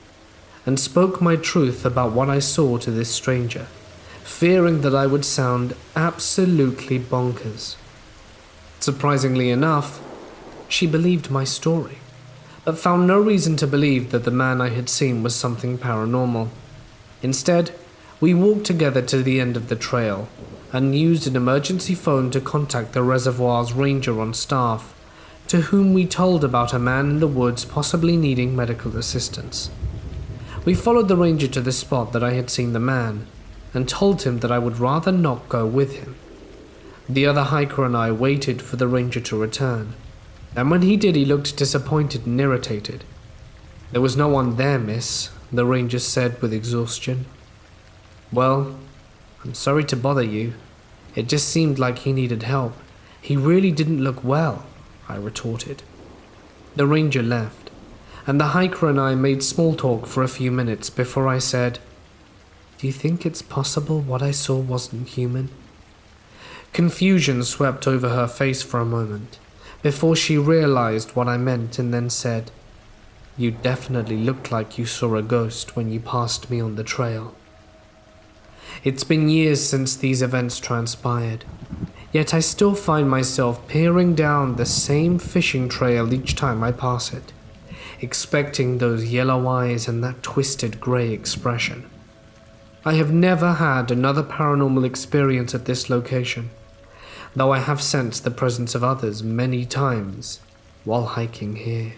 and spoke my truth about what I saw to this stranger, fearing that I would sound absolutely bonkers. Surprisingly enough, she believed my story, but found no reason to believe that the man I had seen was something paranormal. Instead, we walked together to the end of the trail and used an emergency phone to contact the reservoir's ranger on staff, to whom we told about a man in the woods possibly needing medical assistance. We followed the ranger to the spot that I had seen the man, and told him that I would rather not go with him. The other hiker and I waited for the ranger to return, and when he did, he looked disappointed and irritated. "There was no one there, miss," the ranger said with exhaustion. "Well, I'm sorry to bother you. It just seemed like he needed help. He really didn't look well," I retorted. The ranger left, and the hiker and I made small talk for a few minutes before I said, "Do you think it's possible what I saw wasn't human?" Confusion swept over her face for a moment, before she realized what I meant and then said, "You definitely looked like you saw a ghost when you passed me on the trail." It's been years since these events transpired, yet I still find myself peering down the same fishing trail each time I pass it, expecting those yellow eyes and that twisted grey expression. I have never had another paranormal experience at this location, though I have sensed the presence of others many times while hiking here.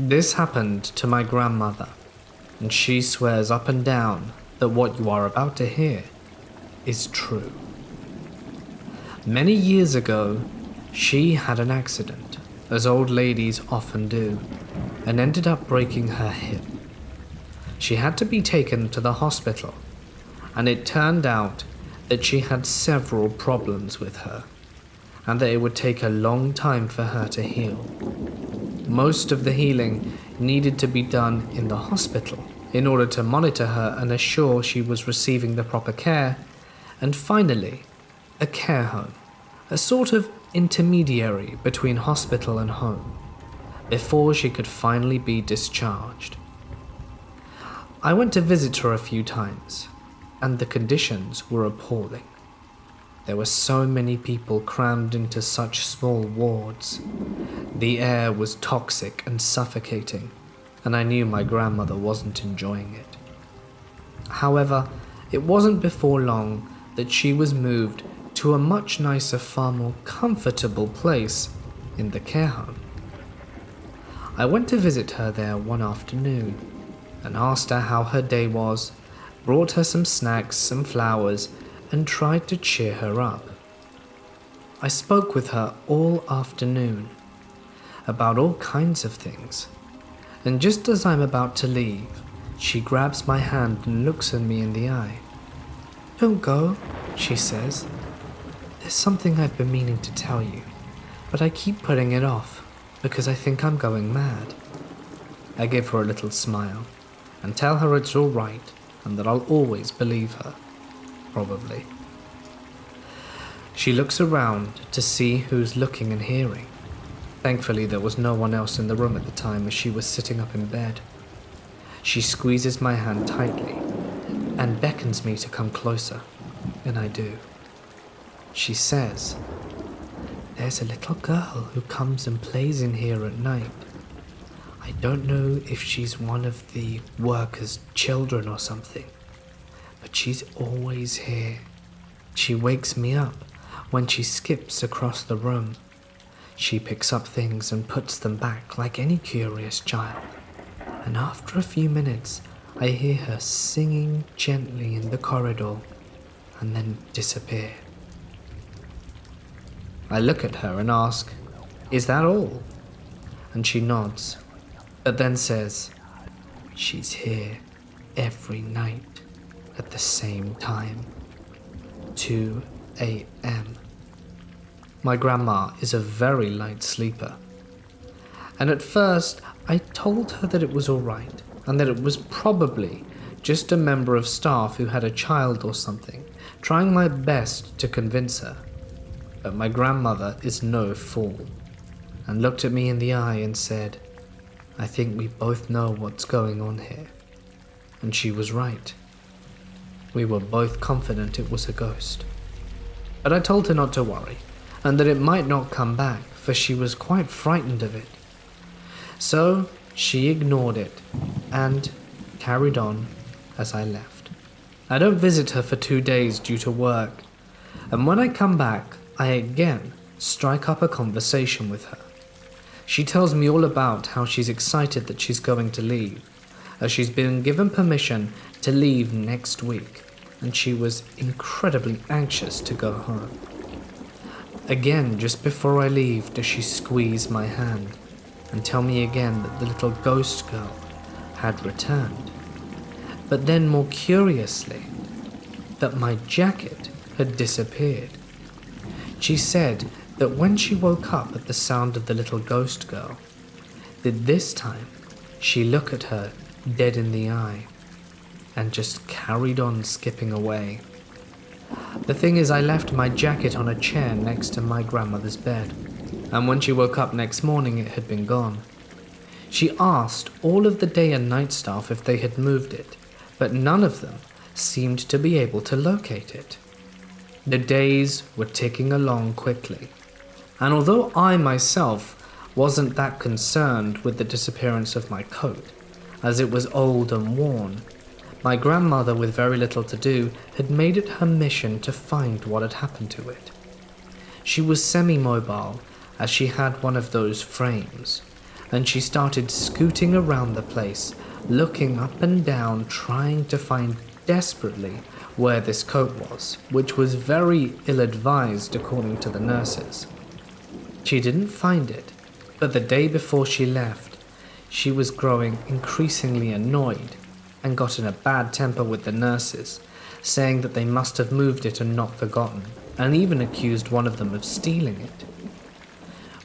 This happened to my grandmother, and she swears up and down that what you are about to hear is true. Many years ago, she had an accident, as old ladies often do, and ended up breaking her hip. She had to be taken to the hospital, and it turned out that she had several problems with her, and that it would take a long time for her to heal. Most of the healing needed to be done in the hospital in order to monitor her and assure she was receiving the proper care, and finally, a care home, a sort of intermediary between hospital and home, before she could finally be discharged. I went to visit her a few times, and the conditions were appalling. There were so many people crammed into such small wards. The air was toxic and suffocating, and I knew my grandmother wasn't enjoying it. However, it wasn't before long that she was moved to a much nicer, far more comfortable place in the care home. I went to visit her there one afternoon and asked her how her day was, brought her some snacks, some flowers, and tried to cheer her up. I spoke with her all afternoon about all kinds of things, and just as I'm about to leave, she grabs my hand and looks at me in the eye. "Don't go," she says. "There's something I've been meaning to tell you, but I keep putting it off because I think I'm going mad." I give her a little smile and tell her it's all right and that I'll always believe her, probably. She looks around to see who's looking and hearing. Thankfully, there was no one else in the room at the time as she was sitting up in bed. She squeezes my hand tightly and beckons me to come closer, and I do. She says, "There's a little girl who comes and plays in here at night. I don't know if she's one of the workers' children or something, but she's always here. She wakes me up when she skips across the room. She picks up things and puts them back like any curious child. And after a few minutes, I hear her singing gently in the corridor and then disappear." I look at her and ask, "Is that all?" And she nods, but then says, "She's here every night at the same time, 2 a.m. My grandma is a very light sleeper, and at first I told her that it was all right and that it was probably just a member of staff who had a child or something, trying my best to convince her. But my grandmother is no fool and looked at me in the eye and said, "I think we both know what's going on here." And she was right. We were both confident it was a ghost. But I told her not to worry, and that it might not come back, for she was quite frightened of it. So she ignored it and carried on as I left. I don't visit her for 2 days due to work, and when I come back, I again strike up a conversation with her. She tells me all about how she's excited that she's going to leave, as she's been given permission to leave next week, and she was incredibly anxious to go home. Again, just before I leave, does she squeeze my hand and tell me again that the little ghost girl had returned. But then, more curiously, that my jacket had disappeared. She said that when she woke up at the sound of the little ghost girl, that this time she looked at her dead in the eye and just carried on skipping away. The thing is, I left my jacket on a chair next to my grandmother's bed, and when she woke up next morning it had been gone. She asked all of the day and night staff if they had moved it, but none of them seemed to be able to locate it. The days were ticking along quickly, and although I myself wasn't that concerned with the disappearance of my coat, as it was old and worn, my grandmother, with very little to do, had made it her mission to find what had happened to it. She was semi-mobile, as she had one of those frames, and she started scooting around the place, looking up and down, trying to find desperately where this coat was, which was very ill-advised according to the nurses. She didn't find it, but the day before she left, she was growing increasingly annoyed and got in a bad temper with the nurses, saying that they must have moved it and not forgotten, and even accused one of them of stealing it.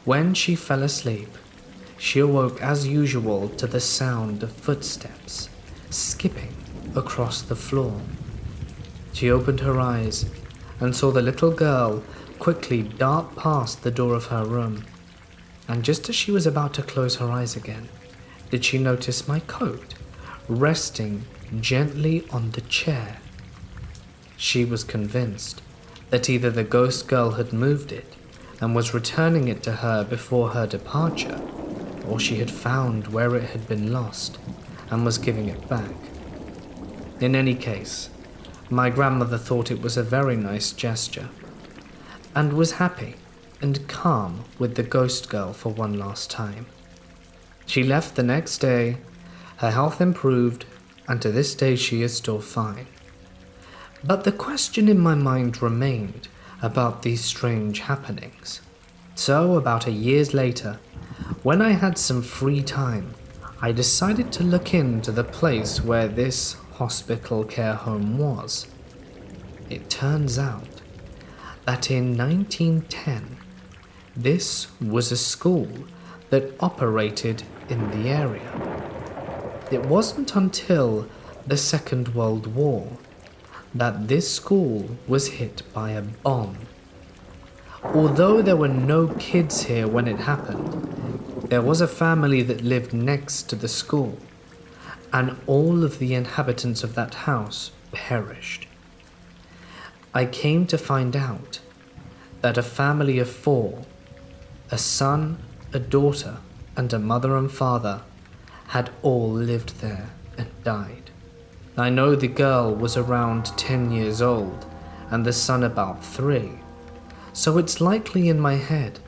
When she fell asleep, she awoke as usual to the sound of footsteps skipping across the floor. She opened her eyes and saw the little girl quickly dart past the door of her room, and just as she was about to close her eyes again, did she notice my coat resting gently on the chair. She was convinced that either the ghost girl had moved it and was returning it to her before her departure, or she had found where it had been lost and was giving it back. In any case, my grandmother thought it was a very nice gesture and was happy and calm with the ghost girl for one last time. She left the next day, her health improved, and to this day she is still fine. But the question in my mind remained about these strange happenings. So about a year later, when I had some free time, I decided to look into the place where this hospital care home was. It turns out that in 1910, this was a school that operated in the area. It wasn't until the Second World War that this school was hit by a bomb. Although there were no kids here when it happened, there was a family that lived next to the school, and all of the inhabitants of that house perished. I came to find out that a family of 4, a son, a daughter, and a mother and father, had all lived there and died. I know the girl was around 10 years old and the son about 3, so it's likely in my head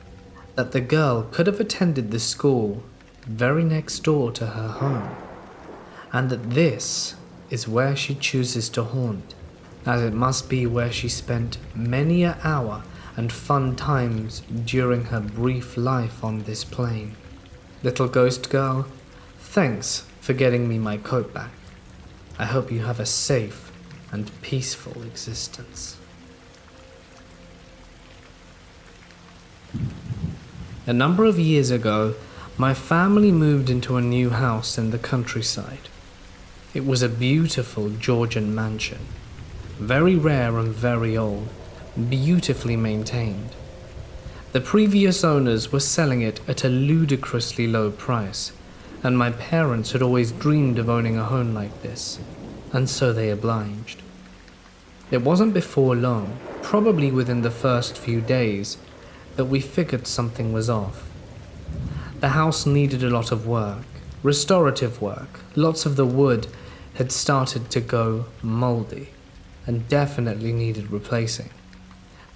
that the girl could have attended the school very next door to her home, and that this is where she chooses to haunt, as it must be where she spent many an hour and fun times during her brief life on this plane. Little ghost girl, thanks for getting me my coat back. I hope you have a safe and peaceful existence. A number of years ago, my family moved into a new house in the countryside. It was a beautiful Georgian mansion, very rare and very old, beautifully maintained. The previous owners were selling it at a ludicrously low price, and my parents had always dreamed of owning a home like this, and so they obliged. It wasn't before long, probably within the first few days, that we figured something was off. The house needed a lot of work, restorative work. Lots of the wood had started to go moldy and definitely needed replacing.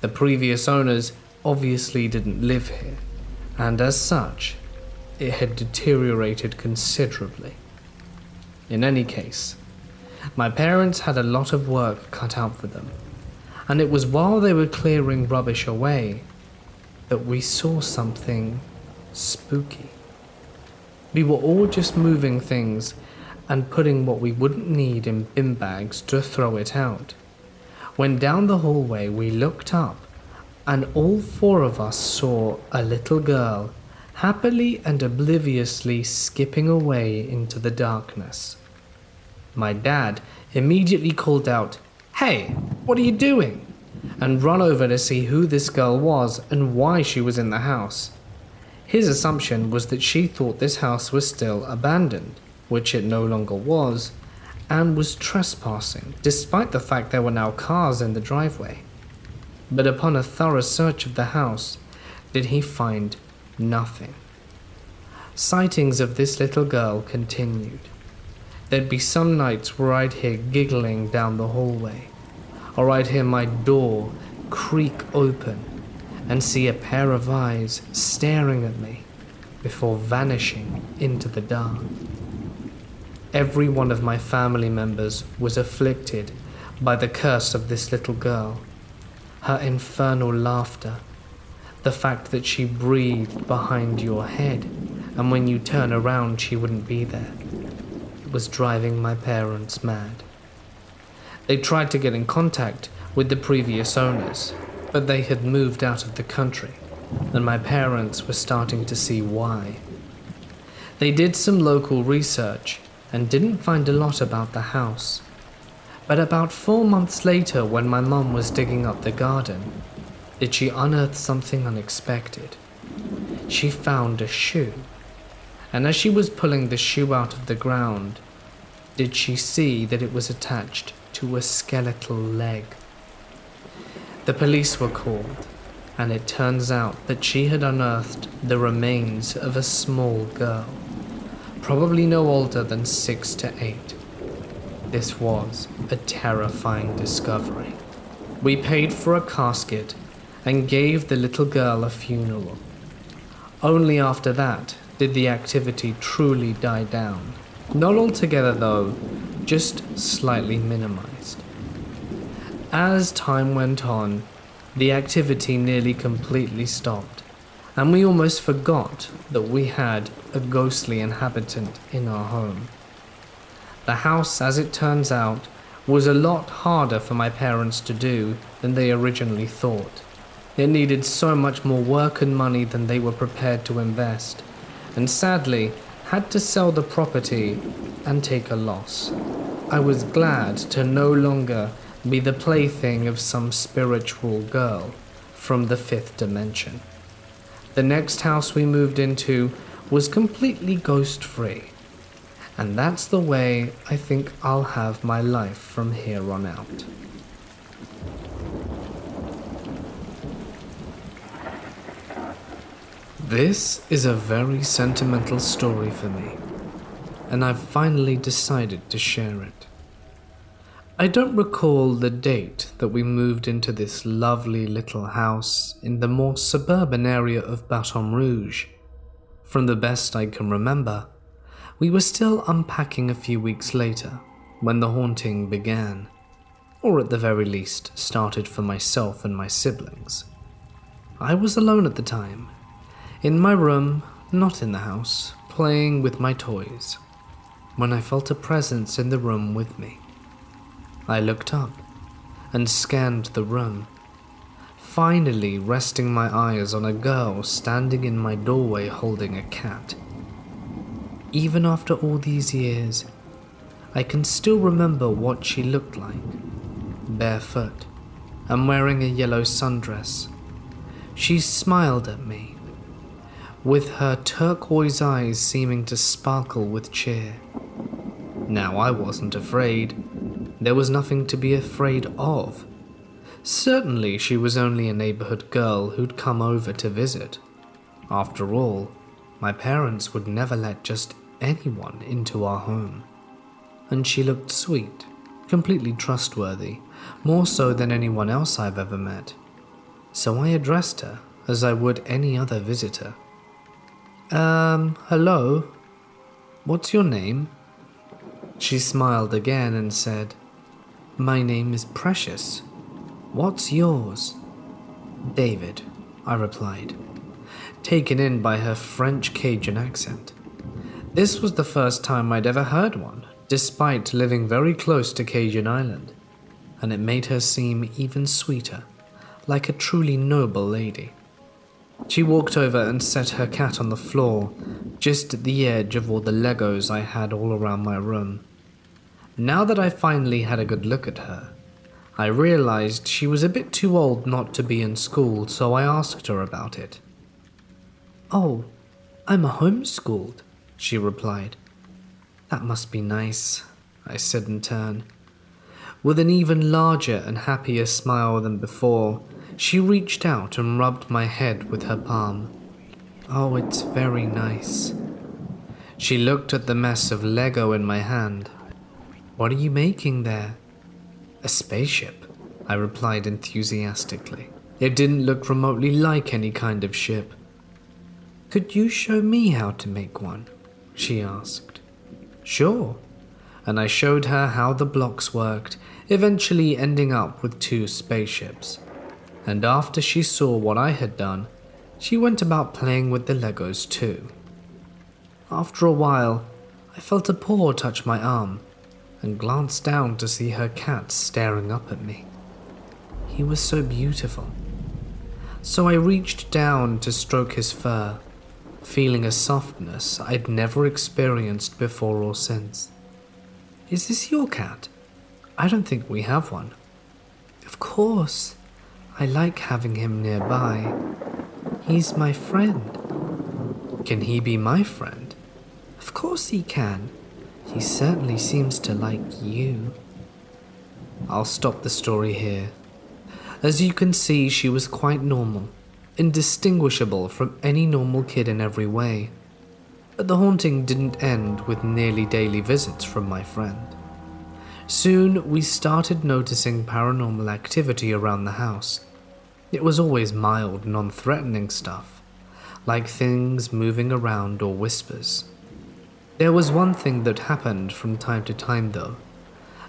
The previous owners obviously didn't live here, and as such, it had deteriorated considerably. In any case, my parents had a lot of work cut out for them, and it was while they were clearing rubbish away that we saw something spooky. We were all just moving things and putting what we wouldn't need in bin bags to throw it out. When down the hallway we looked up, and all 4 of us saw a little girl happily and obliviously skipping away into the darkness. My dad immediately called out, "Hey, what are you doing?" and run over to see who this girl was and why she was in the house. His assumption was that she thought this house was still abandoned, which it no longer was, and was trespassing, despite the fact there were now cars in the driveway. But upon a thorough search of the house, did he find nothing. Sightings of this little girl continued. There'd be some nights where I'd hear giggling down the hallway, or I'd hear my door creak open and see a pair of eyes staring at me before vanishing into the dark. Every one of my family members was afflicted by the curse of this little girl. Her infernal laughter, the fact that she breathed behind your head, and when you turn around she wouldn't be there. It was driving my parents mad. They tried to get in contact with the previous owners, but they had moved out of the country, and my parents were starting to see why. They did some local research and didn't find a lot about the house. But about 4 months later, when my mum was digging up the garden, did she unearth something unexpected. She found a shoe, and as she was pulling the shoe out of the ground, did she see that it was attached to a skeletal leg. The police were called, and it turns out that she had unearthed the remains of a small girl, probably no older than 6 to 8. This was a terrifying discovery. We paid for a casket and gave the little girl a funeral. Only after that did the activity truly die down. Not altogether though, just slightly minimized. As time went on, the activity nearly completely stopped, and we almost forgot that we had a ghostly inhabitant in our home. The house, as it turns out, was a lot harder for my parents to do than they originally thought. It needed so much more work and money than they were prepared to invest, and sadly had to sell the property and take a loss. I was glad to no longer be the plaything of some spiritual girl from the 5th dimension. The next house we moved into was completely ghost-free, and that's the way I think I'll have my life from here on out. This is a very sentimental story for me, and I've finally decided to share it. I don't recall the date that we moved into this lovely little house in the more suburban area of Baton Rouge. From the best I can remember, we were still unpacking a few weeks later when the haunting began, or at the very least started for myself and my siblings. I was alone at the time, in my room, not in the house, playing with my toys, when I felt a presence in the room with me. I looked up and scanned the room, finally resting my eyes on a girl standing in my doorway holding a cat. Even after all these years, I can still remember what she looked like. Barefoot and wearing a yellow sundress. She smiled at me, with her turquoise eyes seeming to sparkle with cheer. Now I wasn't afraid. There was nothing to be afraid of. Certainly she was only a neighborhood girl who'd come over to visit. After all, my parents would never let just anyone into our home. And she looked sweet, completely trustworthy, more so than anyone else I've ever met. So I addressed her as I would any other visitor. Hello? What's your name? She smiled again and said, "My name is Precious. What's yours?" "David," I replied, taken in by her French Cajun accent. This was the first time I'd ever heard one, despite living very close to Cajun Island, and it made her seem even sweeter, like a truly noble lady. She walked over and set her cat on the floor, just at the edge of all the Legos I had all around my room. Now that I finally had a good look at her, I realized she was a bit too old not to be in school, so I asked her about it. "Oh, I'm homeschooled," she replied. "That must be nice," I said in turn. With an even larger and happier smile than before, she reached out and rubbed my head with her palm. "Oh, it's very nice." She looked at the mess of Lego in my hand. "What are you making there?" "A spaceship," I replied enthusiastically. It didn't look remotely like any kind of ship. "Could you show me how to make one?" she asked. "Sure," and I showed her how the blocks worked, eventually ending up with 2 spaceships. And after she saw what I had done, she went about playing with the Legos too. After a while, I felt a paw touch my arm and glanced down to see her cat staring up at me. He was so beautiful. So I reached down to stroke his fur, feeling a softness I'd never experienced before or since. "Is this your cat? I don't think we have one." "Of course. I like having him nearby. He's my friend." "Can he be my friend?" "Of course he can. He certainly seems to like you." I'll stop the story here. As you can see, she was quite normal, indistinguishable from any normal kid in every way. But the haunting didn't end with nearly daily visits from my friend. Soon, we started noticing paranormal activity around the house. It was always mild, non-threatening stuff, like things moving around or whispers. There was one thing that happened from time to time though,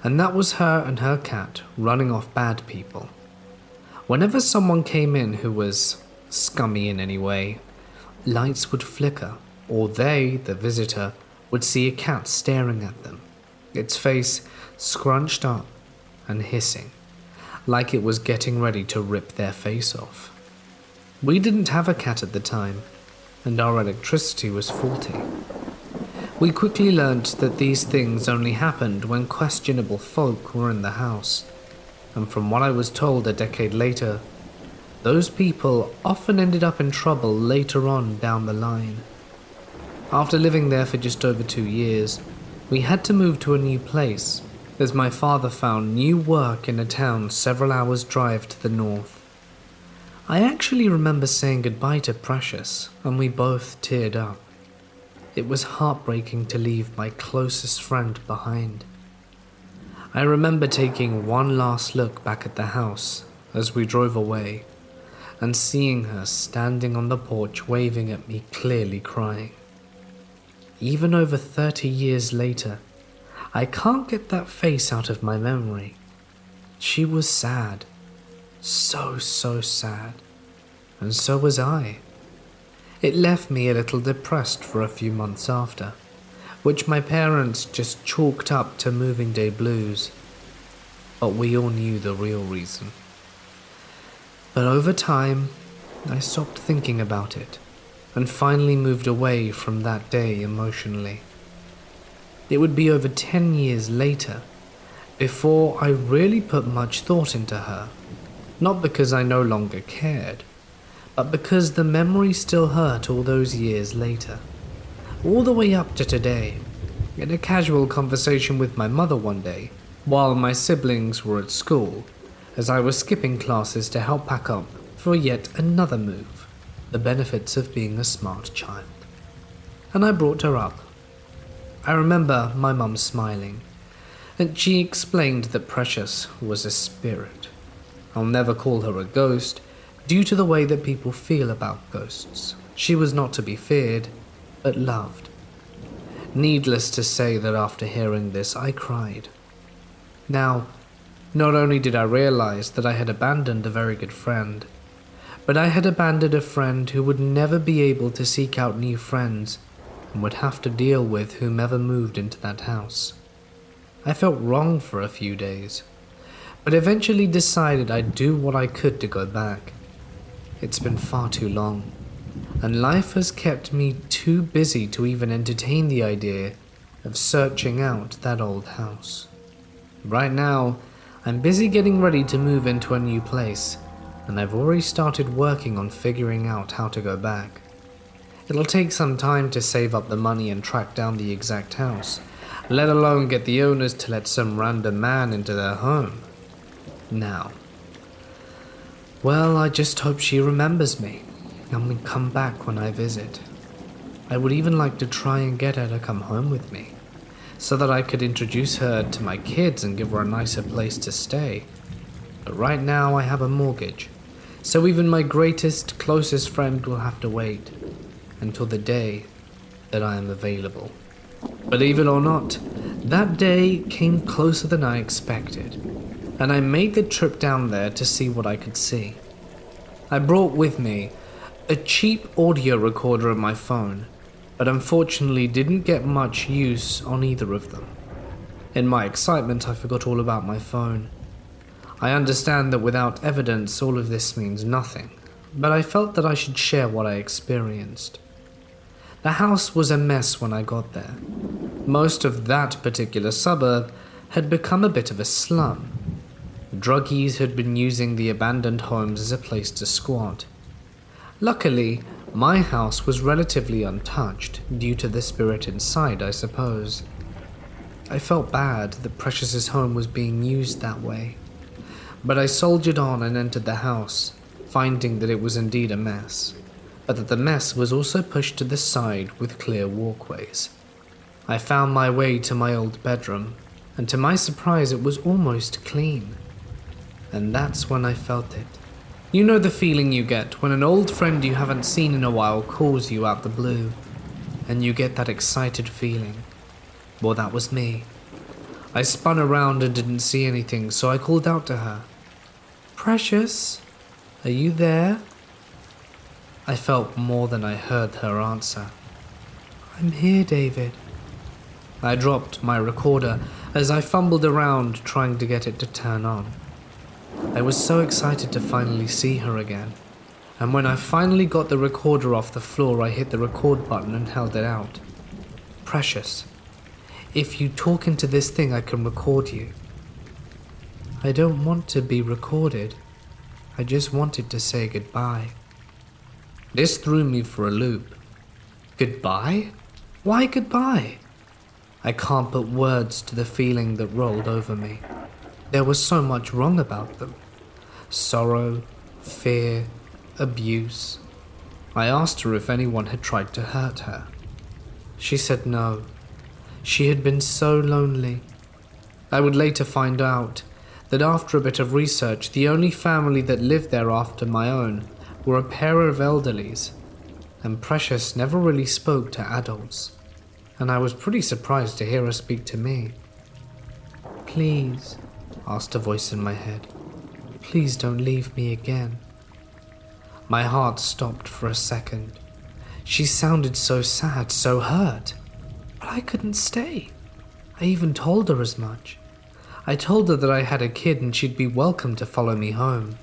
and that was her and her cat running off bad people. Whenever someone came in who was scummy in any way, lights would flicker, or they, the visitor, would see a cat staring at them, its face scrunched up and hissing, like it was getting ready to rip their face off. We didn't have a cat at the time, and our electricity was faulty. We quickly learnt that these things only happened when questionable folk were in the house, and from what I was told a decade later, those people often ended up in trouble later on down the line. After living there for just over 2 years, we had to move to a new place, as my father found new work in a town several hours' drive to the north. I actually remember saying goodbye to Precious, and we both teared up. It was heartbreaking to leave my closest friend behind. I remember taking one last look back at the house as we drove away, and seeing her standing on the porch waving at me, clearly crying. Even over 30 years later, I can't get that face out of my memory. She was sad. So sad. And so was I. It left me a little depressed for a few months after, which my parents just chalked up to moving day blues. But we all knew the real reason. But over time, I stopped thinking about it, and finally moved away from that day emotionally. It would be over 10 years later before I really put much thought into her, not because I no longer cared, but because the memory still hurt all those years later. All the way up to today, in a casual conversation with my mother one day, while my siblings were at school, as I was skipping classes to help pack up for yet another move, the benefits of being a smart child. And I brought her up. I remember my mum smiling, and she explained that Precious was a spirit. I'll never call her a ghost, due to the way that people feel about ghosts. She was not to be feared, but loved. Needless to say that after hearing this, I cried. Now, not only did I realize that I had abandoned a very good friend, but I had abandoned a friend who would never be able to seek out new friends and would have to deal with whomever moved into that house. I felt wrong for a few days, but eventually decided I'd do what I could to go back. It's been far too long, and life has kept me too busy to even entertain the idea of searching out that old house. Right now, I'm busy getting ready to move into a new place, and I've already started working on figuring out how to go back. It'll take some time to save up the money and track down the exact house, let alone get the owners to let some random man into their home. Now, well, I just hope she remembers me and will come back when I visit. I would even like to try and get her to come home with me, so that I could introduce her to my kids and give her a nicer place to stay. But right now I have a mortgage, so even my greatest, closest friend will have to wait until the day that I am available. Believe it or not, that day came closer than I expected, and I made the trip down there to see what I could see. I brought with me a cheap audio recorder on my phone, but unfortunately didn't get much use on either of them. In my excitement, I forgot all about my phone. I understand that without evidence, all of this means nothing, but I felt that I should share what I experienced. The house was a mess when I got there. Most of that particular suburb had become a bit of a slum. Druggies had been using the abandoned homes as a place to squat. Luckily, my house was relatively untouched due to the spirit inside, I suppose. I felt bad that Precious's home was being used that way, but I soldiered on and entered the house, finding that it was indeed a mess, but that the mess was also pushed to the side with clear walkways. I found my way to my old bedroom, and to my surprise it was almost clean. And that's when I felt it. You know the feeling you get when an old friend you haven't seen in a while calls you out the blue, and you get that excited feeling. Well, that was me. I spun around and didn't see anything, so I called out to her. "Precious, are you there?" I felt more than I heard her answer. "I'm here, David." I dropped my recorder as I fumbled around trying to get it to turn on. I was so excited to finally see her again, and when I finally got the recorder off the floor, I hit the record button and held it out. "Precious, if you talk into this thing, I can record you." "I don't want to be recorded. I just wanted to say goodbye." This threw me for a loop. Goodbye? Why goodbye? I can't put words to the feeling that rolled over me. There was so much wrong about them. Sorrow, fear, abuse. I asked her if anyone had tried to hurt her. She said no. She had been so lonely. I would later find out that after a bit of research, the only family that lived there after my own were a pair of elderlies, and Precious never really spoke to adults, and I was pretty surprised to hear her speak to me. "Please," asked a voice in my head, "please don't leave me again." My heart stopped for a second. She sounded so sad, so hurt, but I couldn't stay. I even told her as much. I told her that I had a kid and she'd be welcome to follow me home.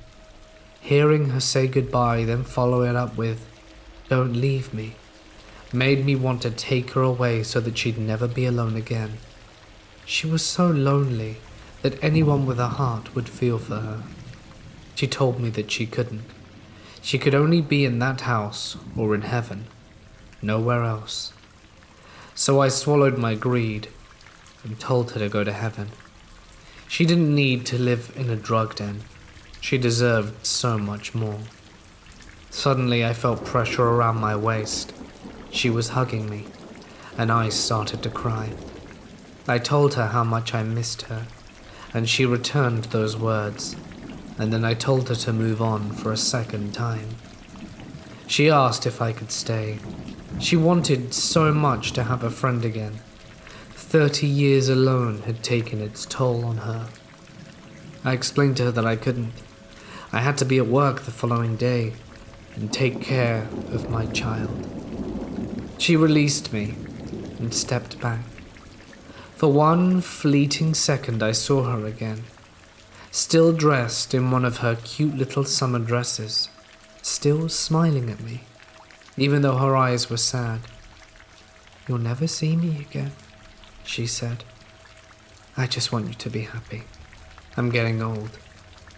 Hearing her say goodbye, then follow it up with, "Don't leave me," made me want to take her away so that she'd never be alone again. She was so lonely that anyone with a heart would feel for her. She told me that she couldn't. She could only be in that house or in heaven, nowhere else. So I swallowed my greed and told her to go to heaven. She didn't need to live in a drug den. She deserved so much more. Suddenly I felt pressure around my waist. She was hugging me, and I started to cry. I told her how much I missed her, and she returned those words, and then I told her to move on for a second time. She asked if I could stay. She wanted so much to have a friend again. 30 years alone had taken its toll on her. I explained to her that I couldn't. I had to be at work the following day and take care of my child. She released me and stepped back. For one fleeting second I saw her again, still dressed in one of her cute little summer dresses, still smiling at me, even though her eyes were sad. "You'll never see me again," she said. "I just want you to be happy. I'm getting old.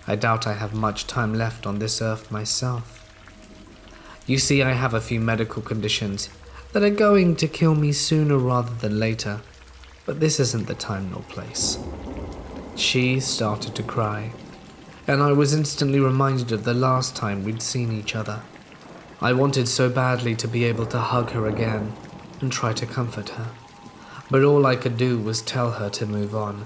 I doubt I have much time left on this earth myself. You see, I have a few medical conditions that are going to kill me sooner rather than later, but this isn't the time nor place." She started to cry, and I was instantly reminded of the last time we'd seen each other. I wanted so badly to be able to hug her again and try to comfort her, but all I could do was tell her to move on,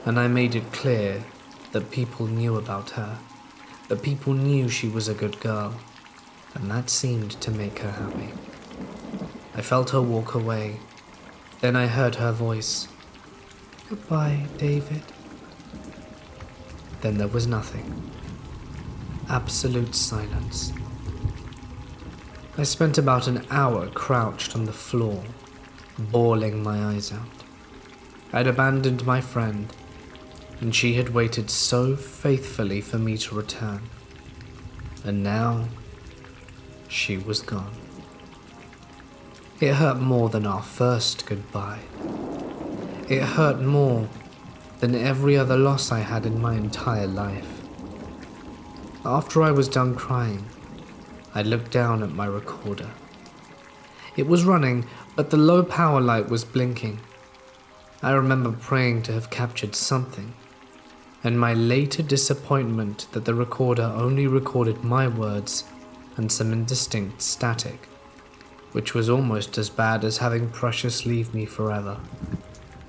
and I made it clear that people knew about her, that people knew she was a good girl, and that seemed to make her happy. I felt her walk away. Then I heard her voice. "Goodbye, David." Then there was nothing. Absolute silence. I spent about an hour crouched on the floor, bawling my eyes out. I'd abandoned my friend, and she had waited so faithfully for me to return. And now, she was gone. It hurt more than our first goodbye. It hurt more than every other loss I had in my entire life. After I was done crying, I looked down at my recorder. It was running, but the low power light was blinking. I remember praying to have captured something, and my later disappointment that the recorder only recorded my words and some indistinct static, which was almost as bad as having Precious leave me forever.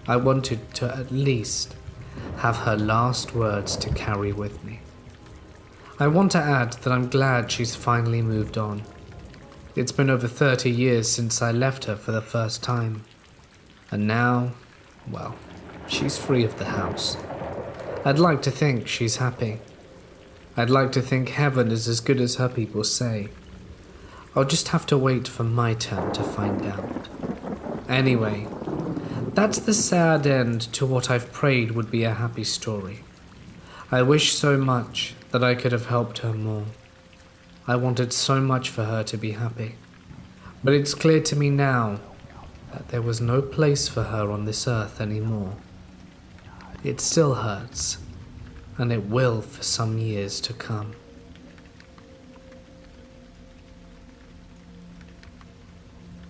I wanted to at least have her last words to carry with me. I want to add that I'm glad she's finally moved on. It's been over 30 years since I left her for the first time. And now, well, she's free of the house. I'd like to think she's happy. I'd like to think heaven is as good as her people say. I'll just have to wait for my turn to find out. Anyway, that's the sad end to what I've prayed would be a happy story. I wish so much that I could have helped her more. I wanted so much for her to be happy. But it's clear to me now that there was no place for her on this earth anymore. It still hurts, and it will for some years to come.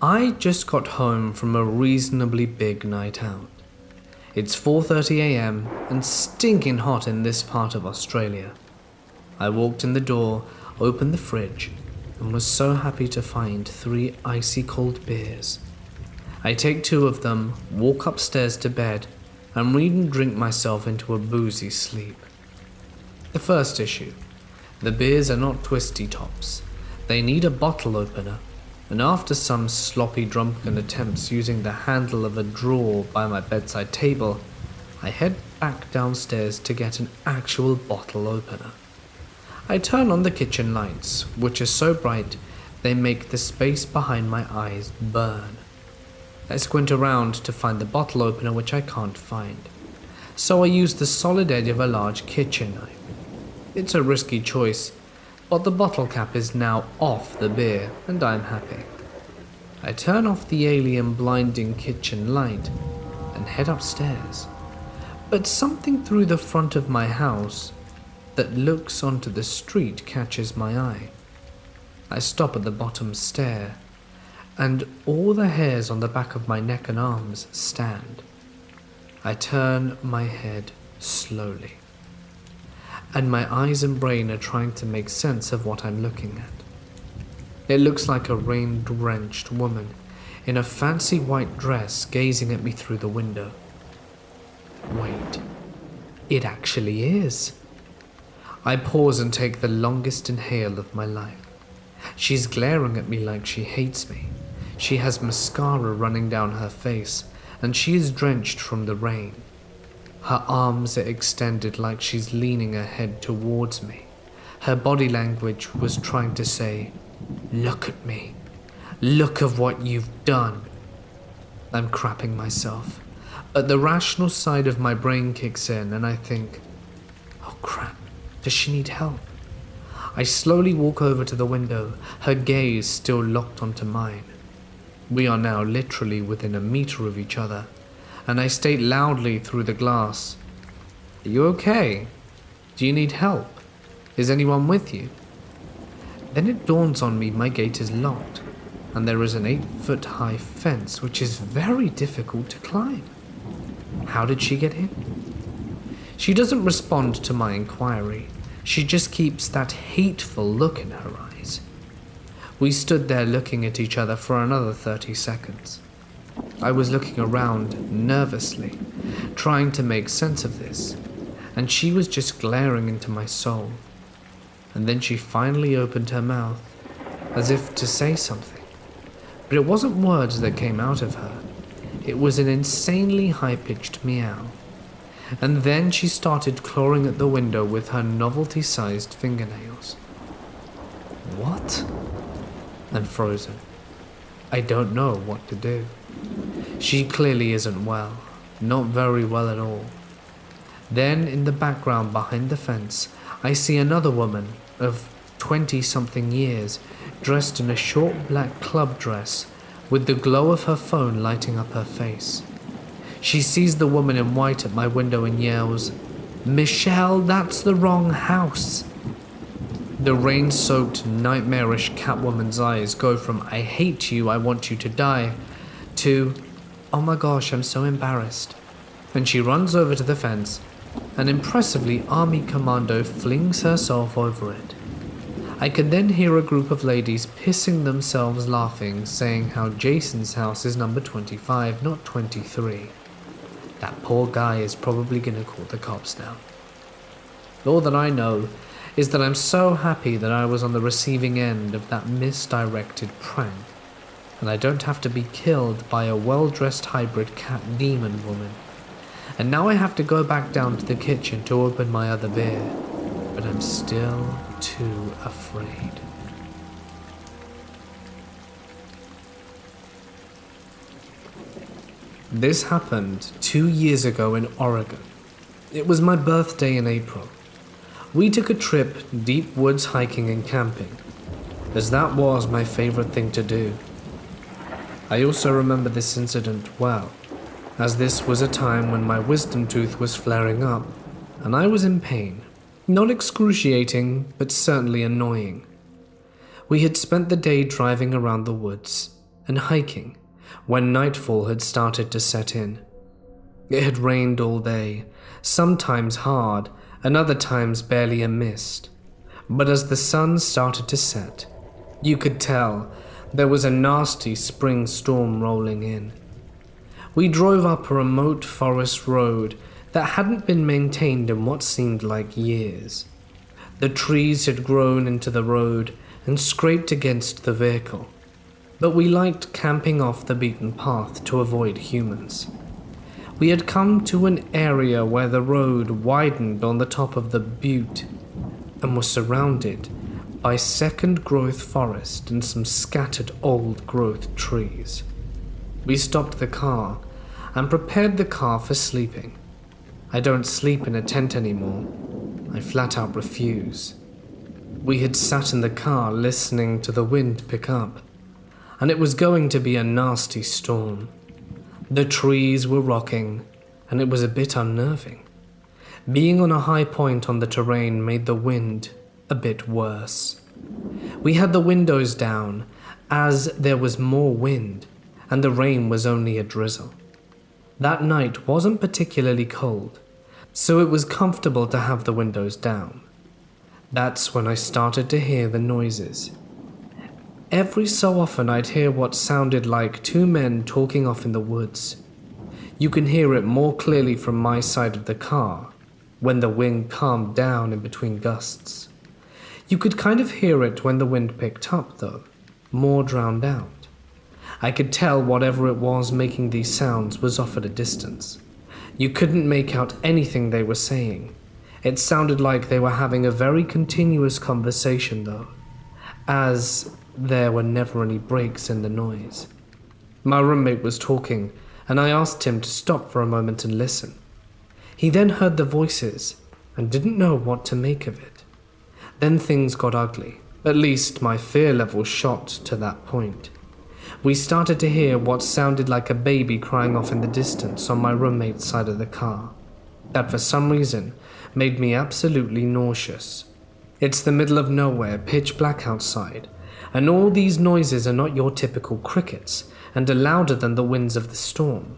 I just got home from a reasonably big night out. It's 4:30 a.m. and stinking hot in this part of Australia. I walked in the door, opened the fridge, and was so happy to find 3 icy cold beers. I take 2 of them, walk upstairs to bed, and read and drink myself into a boozy sleep. The first issue. The beers are not twisty tops. They need a bottle opener, and after some sloppy drunken attempts using the handle of a drawer by my bedside table, I head back downstairs to get an actual bottle opener. I turn on the kitchen lights, which are so bright they make the space behind my eyes burn. I squint around to find the bottle opener, which I can't find, so I use the solid edge of a large kitchen knife. It's a risky choice, but the bottle cap is now off the beer, and I'm happy. I turn off the alien blinding kitchen light and head upstairs, but something through the front of my house that looks onto the street catches my eye. I stop at the bottom stair, and all the hairs on the back of my neck and arms stand. I turn my head slowly, and my eyes and brain are trying to make sense of what I'm looking at. It looks like a rain-drenched woman in a fancy white dress gazing at me through the window. Wait, it actually is. I pause and take the longest inhale of my life. She's glaring at me like she hates me. She has mascara running down her face, and she is drenched from the rain. Her arms are extended like she's leaning her head towards me. Her body language was trying to say, "Look at me. Look of what you've done." I'm crapping myself, but the rational side of my brain kicks in and I think, oh crap, does she need help? I slowly walk over to the window, her gaze still locked onto mine. We are now literally within a meter of each other, and I state loudly through the glass, "Are you okay? Do you need help? Is anyone with you?" Then it dawns on me my gate is locked, and there is an 8-foot-high fence which is very difficult to climb. How did she get in? She doesn't respond to my inquiry. She just keeps that hateful look in her eyes. We stood there looking at each other for another 30 seconds. I was looking around nervously, trying to make sense of this, and she was just glaring into my soul. And then she finally opened her mouth, as if to say something. But it wasn't words that came out of her. It was an insanely high-pitched meow. And then she started clawing at the window with her novelty-sized fingernails. What? I'm frozen. I don't know what to do. She clearly isn't well. Not very well at all. Then, in the background behind the fence, I see another woman of 20-something years, dressed in a short black club dress, with the glow of her phone lighting up her face. She sees the woman in white at my window and yells, "Michelle, that's the wrong house." The rain-soaked, nightmarish catwoman's eyes go from "I hate you, I want you to die" to "Oh my gosh, I'm so embarrassed." And she runs over to the fence, An impressively army commando flings herself over it. I could then hear a group of ladies pissing themselves laughing, saying how Jason's house is number 25, not 23. That poor guy is probably gonna call the cops now. All that I know is that I'm so happy that I was on the receiving end of that misdirected prank, and I don't have to be killed by a well-dressed hybrid cat demon woman. And now I have to go back down to the kitchen to open my other beer, but I'm still too afraid. This happened 2 years ago in Oregon. It was my birthday in April. We took a trip deep woods hiking and camping, as that was my favorite thing to do. I also remember this incident well, as this was a time when my wisdom tooth was flaring up, and I was in pain. Not excruciating, but certainly annoying. We had spent the day driving around the woods and hiking when nightfall had started to set in. It had rained all day, sometimes hard, and other times barely a mist. But as the sun started to set, you could tell there was a nasty spring storm rolling in. We drove up a remote forest road that hadn't been maintained in what seemed like years. The trees had grown into the road and scraped against the vehicle, but we liked camping off the beaten path to avoid humans. We had come to an area where the road widened on the top of the butte and was surrounded by second-growth forest and some scattered old-growth trees. We stopped the car and prepared the car for sleeping. I don't sleep in a tent anymore. I flat out refuse. We had sat in the car listening to the wind pick up, and it was going to be a nasty storm. The trees were rocking, and it was a bit unnerving. Being on a high point on the terrain made the wind a bit worse. We had the windows down, as there was more wind, and the rain was only a drizzle. That night wasn't particularly cold, so it was comfortable to have the windows down. That's when I started to hear the noises. Every so often I'd hear what sounded like two men talking off in the woods. You can hear it more clearly from my side of the car, when the wind calmed down in between gusts. You could kind of hear it when the wind picked up, though, more drowned out. I could tell whatever it was making these sounds was off at a distance. You couldn't make out anything they were saying. It sounded like they were having a very continuous conversation, though, as there were never any breaks in the noise. My roommate was talking, and I asked him to stop for a moment and listen. He then heard the voices and didn't know what to make of it. Then things got ugly. At least my fear level shot to that point. We started to hear what sounded like a baby crying off in the distance on my roommate's side of the car. That for some reason made me absolutely nauseous. It's the middle of nowhere, pitch black outside, and all these noises are not your typical crickets and are louder than the winds of the storm.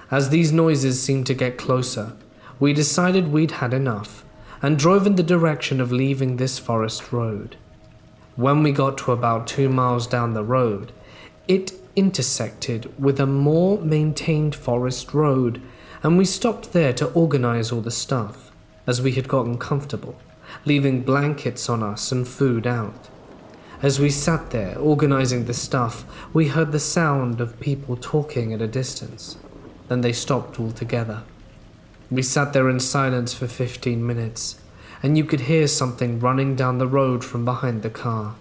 As these noises seemed to get closer, we decided we'd had enough and drove in the direction of leaving this forest road. When we got to about 2 miles down the road, it intersected with a more maintained forest road, and we stopped there to organize all the stuff, as we had gotten comfortable, leaving blankets on us and food out. As we sat there organizing the stuff, we heard the sound of people talking at a distance. Then they stopped altogether. We sat there in silence for 15 minutes, and you could hear something running down the road from behind the car.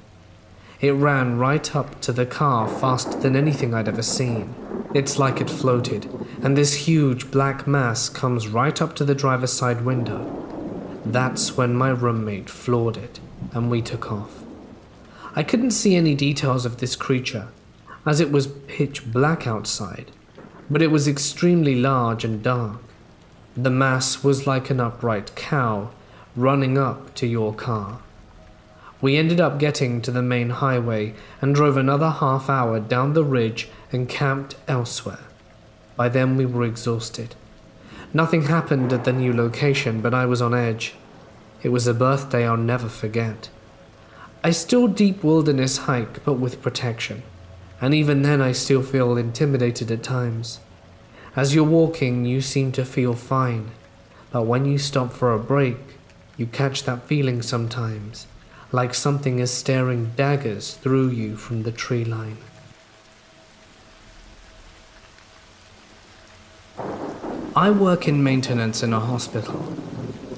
It ran right up to the car faster than anything I'd ever seen. It's like it floated, and this huge black mass comes right up to the driver's side window. That's when my roommate floored it, and we took off. I couldn't see any details of this creature, as it was pitch black outside, but it was extremely large and dark. The mass was like an upright cow running up to your car. We ended up getting to the main highway and drove another half hour down the ridge and camped elsewhere. By then we were exhausted. Nothing happened at the new location, but I was on edge. It was a birthday I'll never forget. I still deep wilderness hike, but with protection. And even then I still feel intimidated at times. As you're walking, you seem to feel fine. But when you stop for a break, you catch that feeling sometimes, like something is staring daggers through you from the tree line. I work in maintenance in a hospital,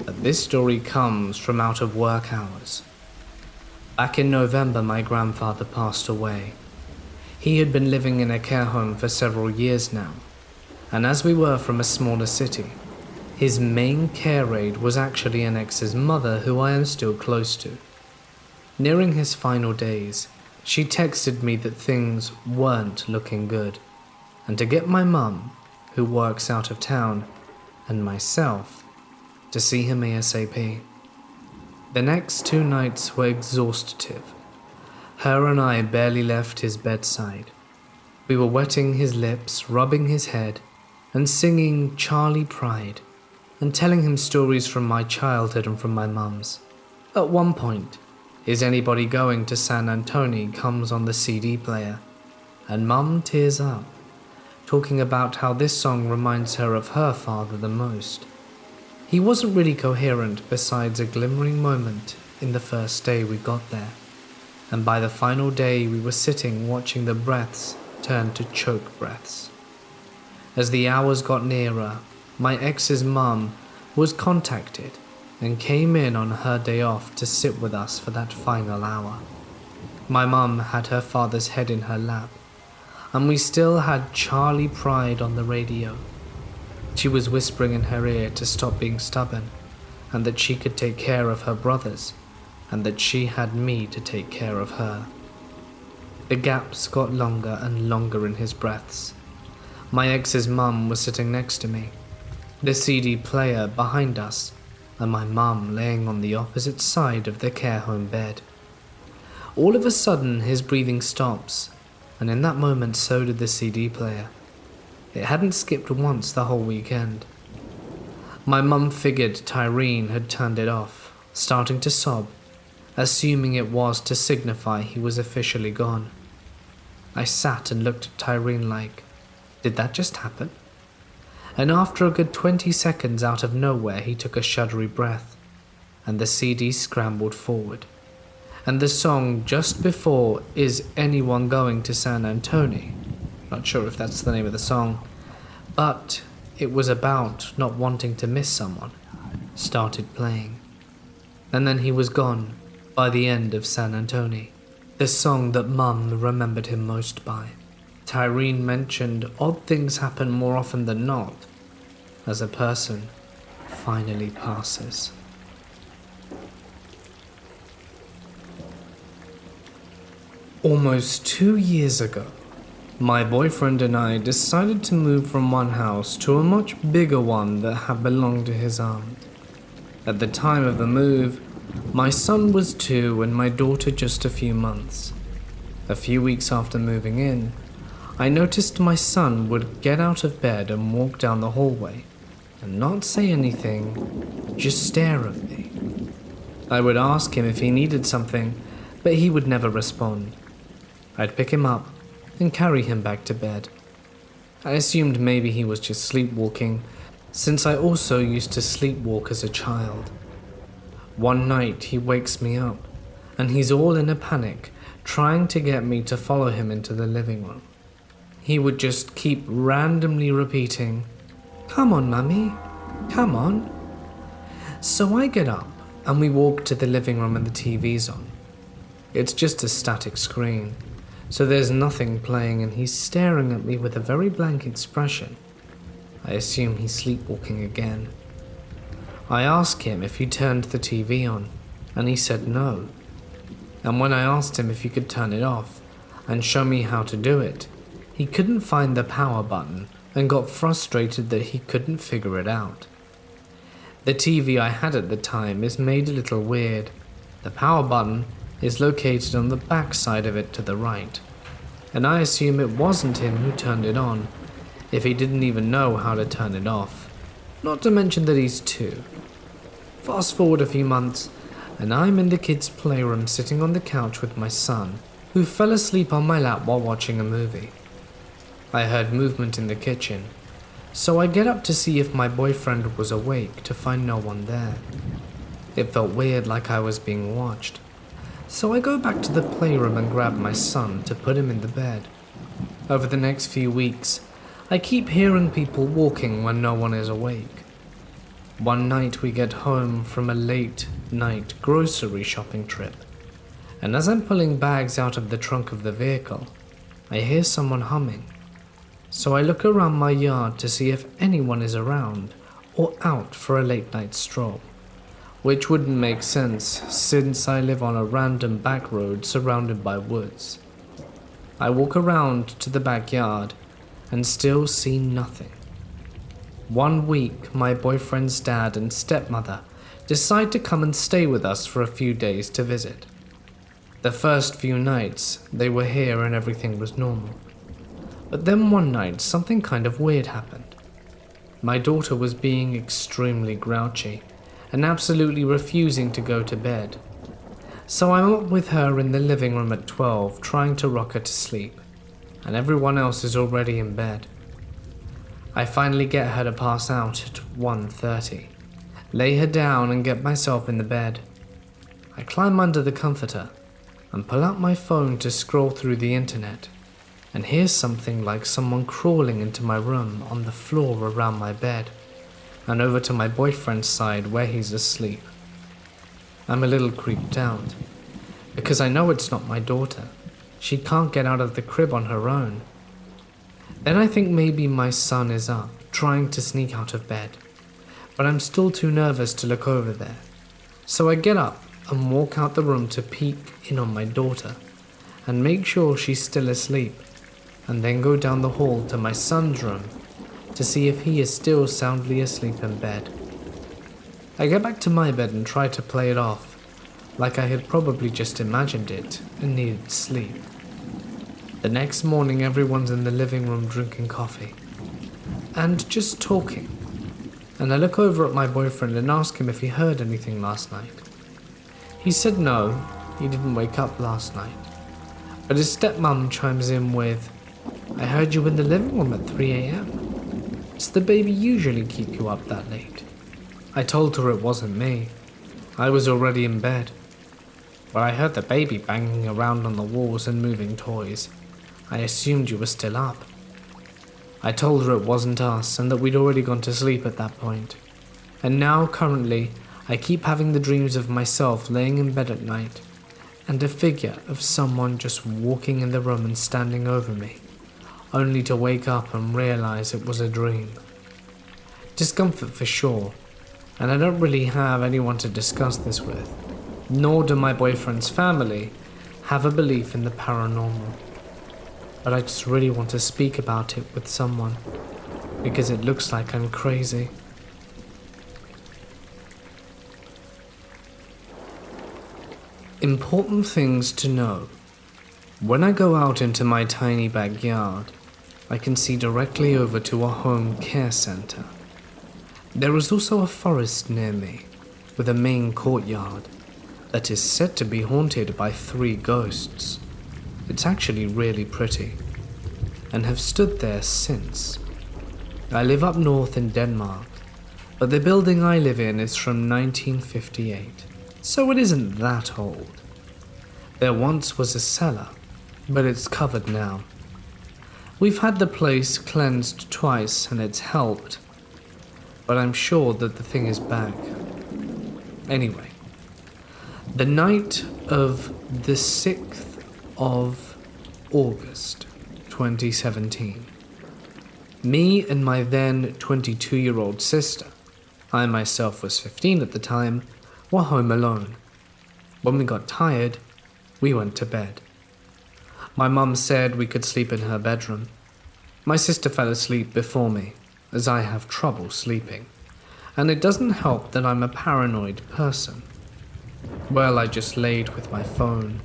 but this story comes from out of work hours. Back in November, my grandfather passed away. He had been living in a care home for several years now, and as we were from a smaller city, his main care aide was actually an ex's mother who I am still close to. Nearing his final days, she texted me that things weren't looking good, and to get my mum, who works out of town, and myself, to see him ASAP. The next 2 nights were exhaustive. Her and I barely left his bedside. We were wetting his lips, rubbing his head, and singing Charlie Pride, and telling him stories from my childhood and from my mum's. At one point, Is Anybody Going to San Antonio comes on the CD player, and Mum tears up, talking about how this song reminds her of her father the most. He wasn't really coherent besides a glimmering moment in the first day we got there, and by the final day we were sitting watching the breaths turn to choke breaths. As the hours got nearer, my ex's mum was contacted and came in on her day off to sit with us for that final hour. My mum had her father's head in her lap, and we still had Charlie Pride on the radio. She was whispering in her ear to stop being stubborn, and that she could take care of her brothers, and that she had me to take care of her. The gaps got longer and longer in his breaths. My ex's mum was sitting next to me, the CD player behind us, and my mum laying on the opposite side of the care home bed. All of a sudden his breathing stops, and in that moment so did the CD player. It hadn't skipped once the whole weekend. My mum figured Tyrene had turned it off, starting to sob, assuming it was to signify he was officially gone. I sat and looked at Tyrene like, did that just happen? And after a good 20 seconds out of nowhere he took a shuddery breath, and the CD scrambled forward. And the song just before Is Anyone Going to San Antonio, not sure if that's the name of the song, but it was about not wanting to miss someone, started playing. And then he was gone by the end of San Antonio, the song that Mum remembered him most by. Tyrene mentioned odd things happen more often than not as a person finally passes. Almost 2 years ago, my boyfriend and I decided to move from one house to a much bigger one that had belonged to his aunt. At the time of the move, my son was 2 and my daughter just a few months. A few weeks after moving in, I noticed my son would get out of bed and walk down the hallway and not say anything, just stare at me. I would ask him if he needed something, but he would never respond. I'd pick him up and carry him back to bed. I assumed maybe he was just sleepwalking, since I also used to sleepwalk as a child. One night he wakes me up, and he's all in a panic, trying to get me to follow him into the living room. He would just keep randomly repeating, "Come on, Mummy, come on." So I get up, and we walk to the living room and the TV's on. It's just a static screen, so there's nothing playing, and he's staring at me with a very blank expression. I assume he's sleepwalking again. I ask him if he turned the TV on, and he said no. And when I asked him if he could turn it off and show me how to do it, he couldn't find the power button and got frustrated that he couldn't figure it out. The TV I had at the time is made a little weird. The power button is located on the back side of it to the right, and I assume it wasn't him who turned it on, if he didn't even know how to turn it off. Not to mention that he's 2. Fast forward a few months, and I'm in the kids' playroom sitting on the couch with my son, who fell asleep on my lap while watching a movie. I heard movement in the kitchen, so I get up to see if my boyfriend was awake to find no one there. It felt weird, like I was being watched, so I go back to the playroom and grab my son to put him in the bed. Over the next few weeks, I keep hearing people walking when no one is awake. One night we get home from a late night grocery shopping trip, and as I'm pulling bags out of the trunk of the vehicle, I hear someone humming. So I look around my yard to see if anyone is around or out for a late night stroll, which wouldn't make sense since I live on a random back road surrounded by woods. I walk around to the backyard and still see nothing. 1 week, my boyfriend's dad and stepmother decide to come and stay with us for a few days to visit. The first few nights, they were here and everything was normal. But then one night, something kind of weird happened. My daughter was being extremely grouchy and absolutely refusing to go to bed. So I'm up with her in the living room at 12, trying to rock her to sleep, and everyone else is already in bed. I finally get her to pass out at 1:30, lay her down and get myself in the bed. I climb under the comforter and pull out my phone to scroll through the internet, and hear something like someone crawling into my room on the floor around my bed, and over to my boyfriend's side where he's asleep. I'm a little creeped out, because I know it's not my daughter. She can't get out of the crib on her own. Then I think maybe my son is up, trying to sneak out of bed, but I'm still too nervous to look over there. So I get up and walk out the room to peek in on my daughter and make sure she's still asleep, and then go down the hall to my son's room to see if he is still soundly asleep in bed. I get back to my bed and try to play it off, like I had probably just imagined it and needed sleep. The next morning, everyone's in the living room drinking coffee and just talking, and I look over at my boyfriend and ask him if he heard anything last night. He said no, he didn't wake up last night, but his stepmom chimes in with, "I heard you in the living room at 3 a.m. Does the baby usually keep you up that late?" I told her it wasn't me. I was already in bed, but I heard the baby banging around on the walls and moving toys. I assumed you were still up. I told her it wasn't us and that we'd already gone to sleep at that point. And now, currently, I keep having the dreams of myself laying in bed at night and a figure of someone just walking in the room and standing over me, only to wake up and realize it was a dream. Discomfort for sure, and I don't really have anyone to discuss this with, nor do my boyfriend's family have a belief in the paranormal. But I just really want to speak about it with someone, because it looks like I'm crazy. Important things to know. When I go out into my tiny backyard, I can see directly over to a home care center. There is also a forest near me, with a main courtyard that is said to be haunted by 3 ghosts. It's actually really pretty, and have stood there since. I live up north in Denmark, but the building I live in is from 1958, so it isn't that old. There once was a cellar, but it's covered now. We've had the place cleansed twice and it's helped, but I'm sure that the thing is back. Anyway, the night of the 6th of August 2017, me and my then 22-year-old sister, I myself was 15 at the time, were home alone. When we got tired, we went to bed. My mum said we could sleep in her bedroom. My sister fell asleep before me, as I have trouble sleeping, and it doesn't help that I'm a paranoid person. Well, I just laid with my phone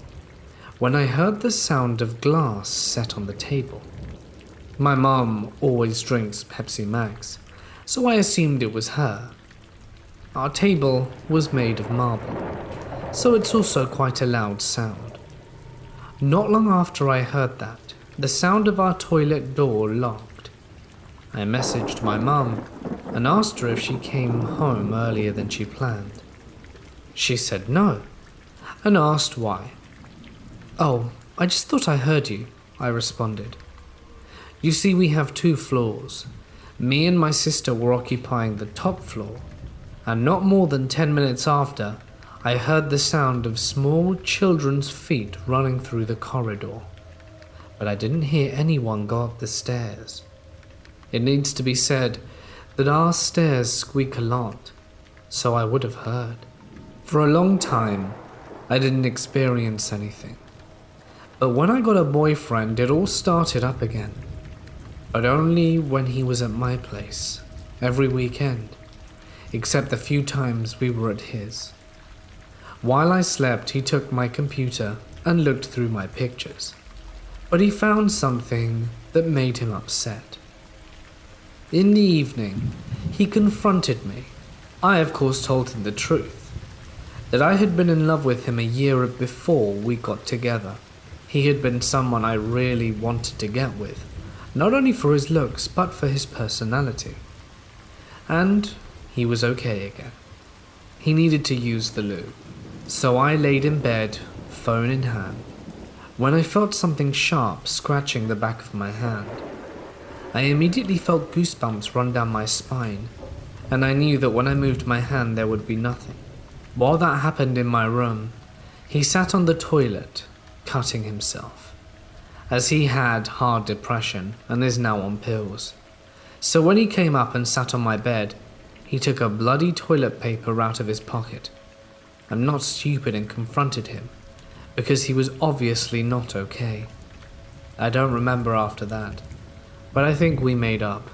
when I heard the sound of glass set on the table. My mum always drinks Pepsi Max, so I assumed it was her. Our table was made of marble, so it's also quite a loud sound. Not long after I heard that, the sound of our toilet door locked. I messaged my mum and asked her if she came home earlier than she planned. She said no, and asked why. "Oh, I just thought I heard you," I responded. "You see, we have 2 floors. Me and my sister were occupying the top floor, and not more than 10 minutes after, I heard the sound of small children's feet running through the corridor. But I didn't hear anyone go up the stairs. It needs to be said that our stairs squeak a lot, so I would have heard. For a long time, I didn't experience anything. But when I got a boyfriend, it all started up again. But only when he was at my place, every weekend, except the few times we were at his. While I slept, he took my computer and looked through my pictures. But he found something that made him upset. In the evening, he confronted me. I, of course, told him the truth, that I had been in love with him a year before we got together. He had been someone I really wanted to get with, not only for his looks, but for his personality. And he was okay again. He needed to use the loo. So I laid in bed, phone in hand, when I felt something sharp scratching the back of my hand. I immediately felt goosebumps run down my spine, and I knew that when I moved my hand there would be nothing. While that happened in my room, he sat on the toilet, cutting himself, as he had hard depression and is now on pills. So when he came up and sat on my bed, he took a bloody toilet paper out of his pocket. I'm not stupid and confronted him, because he was obviously not okay. I don't remember after that, but I think we made up.